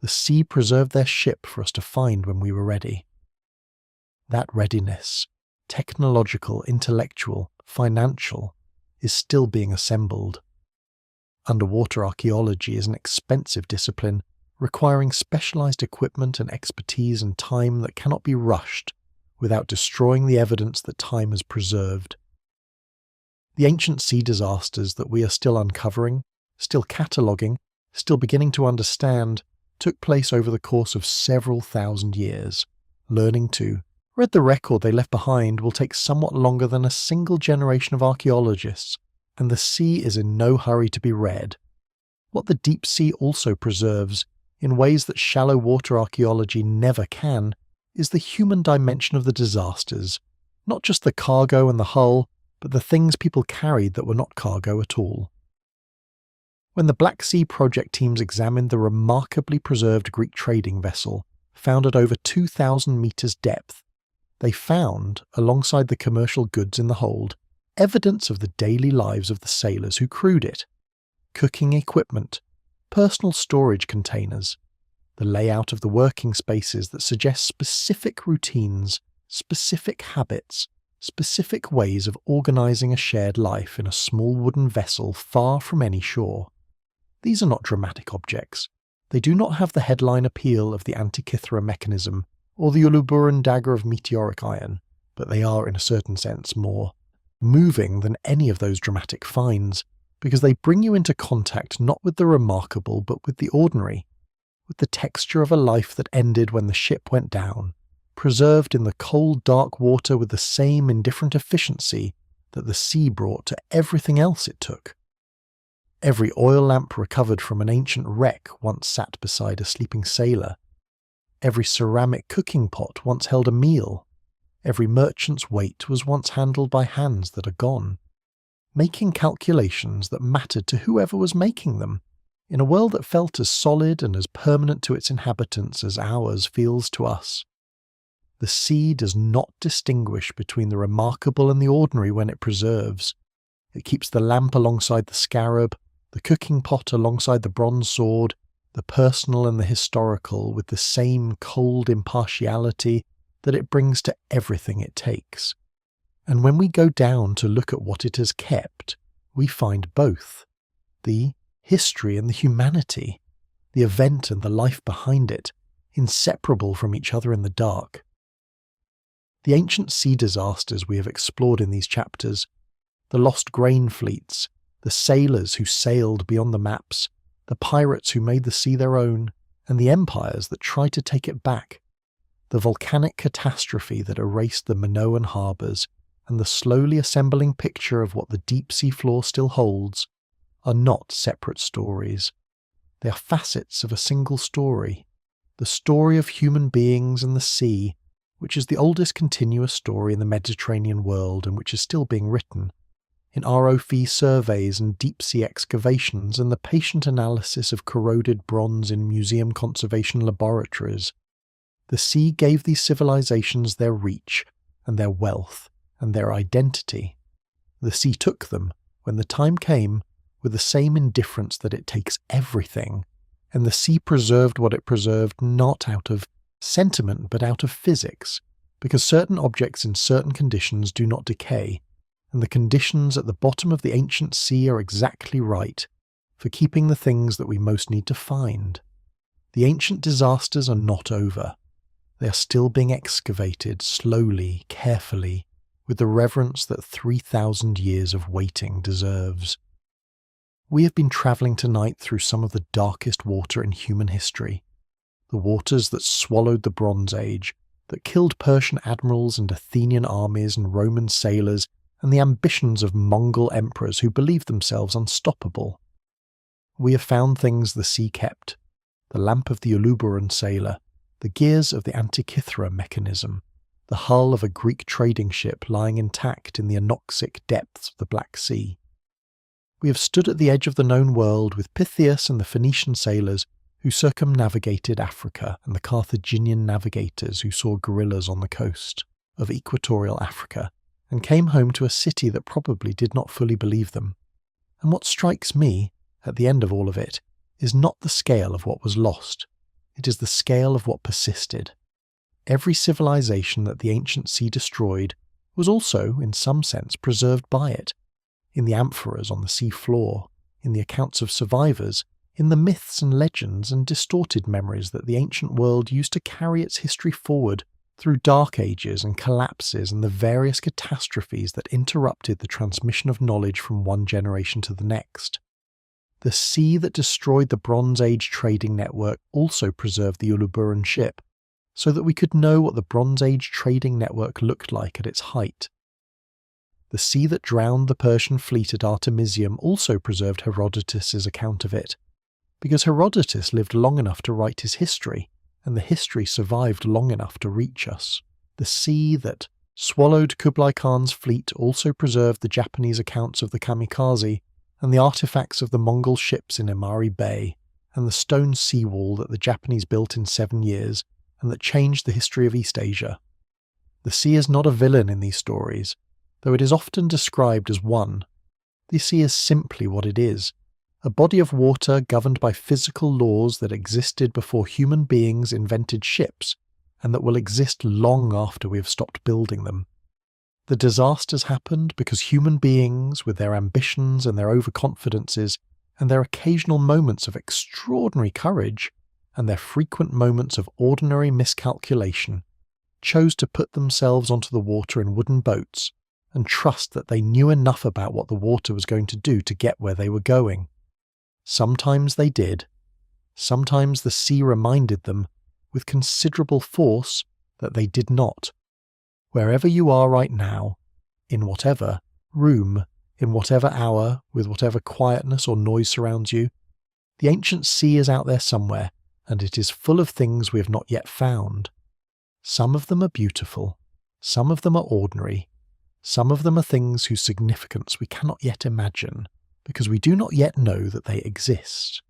S1: the sea preserved their ship for us to find when we were ready. That readiness, technological, intellectual, financial, is still being assembled. Underwater archaeology is an expensive discipline, requiring specialized equipment and expertise and time that cannot be rushed without destroying the evidence that time has preserved. The ancient sea disasters that we are still uncovering, still cataloguing, still beginning to understand, took place over the course of several thousand years. Learning to read the record they left behind will take somewhat longer than a single generation of archaeologists, and the sea is in no hurry to be read. What the deep sea also preserves, in ways that shallow water archaeology never can, is the human dimension of the disasters, not just the cargo and the hull, but the things people carried that were not cargo at all. When the Black Sea project teams examined the remarkably preserved Greek trading vessel, found at over 2,000 meters depth, they found, alongside the commercial goods in the hold, evidence of the daily lives of the sailors who crewed it. Cooking equipment, personal storage containers, the layout of the working spaces that suggest specific routines, specific habits, specific ways of organizing a shared life in a small wooden vessel far from any shore. These are not dramatic objects. They do not have the headline appeal of the Antikythera mechanism or the Uluburun dagger of meteoric iron, but they are, in a certain sense, more moving than any of those dramatic finds, because they bring you into contact not with the remarkable but with the ordinary, with the texture of a life that ended when the ship went down, preserved in the cold, dark water with the same indifferent efficiency that the sea brought to everything else it took. Every oil lamp recovered from an ancient wreck once sat beside a sleeping sailor. Every ceramic cooking pot once held a meal. Every merchant's weight was once handled by hands that are gone, making calculations that mattered to whoever was making them, in a world that felt as solid and as permanent to its inhabitants as ours feels to us. The sea does not distinguish between the remarkable and the ordinary when it preserves. It keeps the lamp alongside the scarab, the cooking pot alongside the bronze sword, the personal and the historical with the same cold impartiality that it brings to everything it takes. And when we go down to look at what it has kept, we find both the history and the humanity, the event and the life behind it, inseparable from each other in the dark. The ancient sea disasters we have explored in these chapters, the lost grain fleets, the sailors who sailed beyond the maps, the pirates who made the sea their own, and the empires that tried to take it back, the volcanic catastrophe that erased the Minoan harbours, and the slowly assembling picture of what the deep sea floor still holds, are not separate stories. They are facets of a single story, the story of human beings and the sea, which is the oldest continuous story in the Mediterranean world and which is still being written. In ROV surveys and deep-sea excavations and the patient analysis of corroded bronze in museum conservation laboratories, the sea gave these civilizations their reach and their wealth and their identity. The sea took them, when the time came, with the same indifference that it takes everything, and the sea preserved what it preserved not out of sentiment but out of physics, because certain objects in certain conditions do not decay, and the conditions at the bottom of the ancient sea are exactly right for keeping the things that we most need to find. The ancient disasters are not over. They are still being excavated slowly, carefully, with the reverence that 3,000 years of waiting deserves. We have been travelling tonight through some of the darkest water in human history, the waters that swallowed the Bronze Age, that killed Persian admirals and Athenian armies and Roman sailors, and the ambitions of Mongol emperors who believed themselves unstoppable. We have found things the sea kept, the lamp of the Uluburun sailor, the gears of the Antikythera mechanism, the hull of a Greek trading ship lying intact in the anoxic depths of the Black Sea. We have stood at the edge of the known world with Pytheas and the Phoenician sailors who circumnavigated Africa and the Carthaginian navigators who saw gorillas on the coast of equatorial Africa, and came home to a city that probably did not fully believe them. And what strikes me, at the end of all of it, is not the scale of what was lost. It is the scale of what persisted. Every civilization that the ancient sea destroyed was also, in some sense, preserved by it. In the amphoras on the sea floor, in the accounts of survivors, in the myths and legends and distorted memories that the ancient world used to carry its history forward through dark ages and collapses and the various catastrophes that interrupted the transmission of knowledge from one generation to the next. The sea that destroyed the Bronze Age trading network also preserved the Uluburun ship, so that we could know what the Bronze Age trading network looked like at its height. The sea that drowned the Persian fleet at Artemisium also preserved Herodotus's account of it, because Herodotus lived long enough to write his history, and the history survived long enough to reach us. The sea that swallowed Kublai Khan's fleet also preserved the Japanese accounts of the kamikaze, and the artifacts of the Mongol ships in Imari Bay, and the stone seawall that the Japanese built in 7 years, and that changed the history of East Asia. The sea is not a villain in these stories, though it is often described as one. The sea is simply what it is, a body of water governed by physical laws that existed before human beings invented ships, and that will exist long after we have stopped building them. The disasters happened because human beings, with their ambitions and their overconfidences, and their occasional moments of extraordinary courage, and their frequent moments of ordinary miscalculation, chose to put themselves onto the water in wooden boats, and trust that they knew enough about what the water was going to do to get where they were going. Sometimes they did. Sometimes the sea reminded them, with considerable force, that they did not. Wherever you are right now, in whatever room, in whatever hour, with whatever quietness or noise surrounds you, the ancient sea is out there somewhere, and it is full of things we have not yet found. Some of them are beautiful, some of them are ordinary, some of them are things whose significance we cannot yet imagine, because we do not yet know that they exist.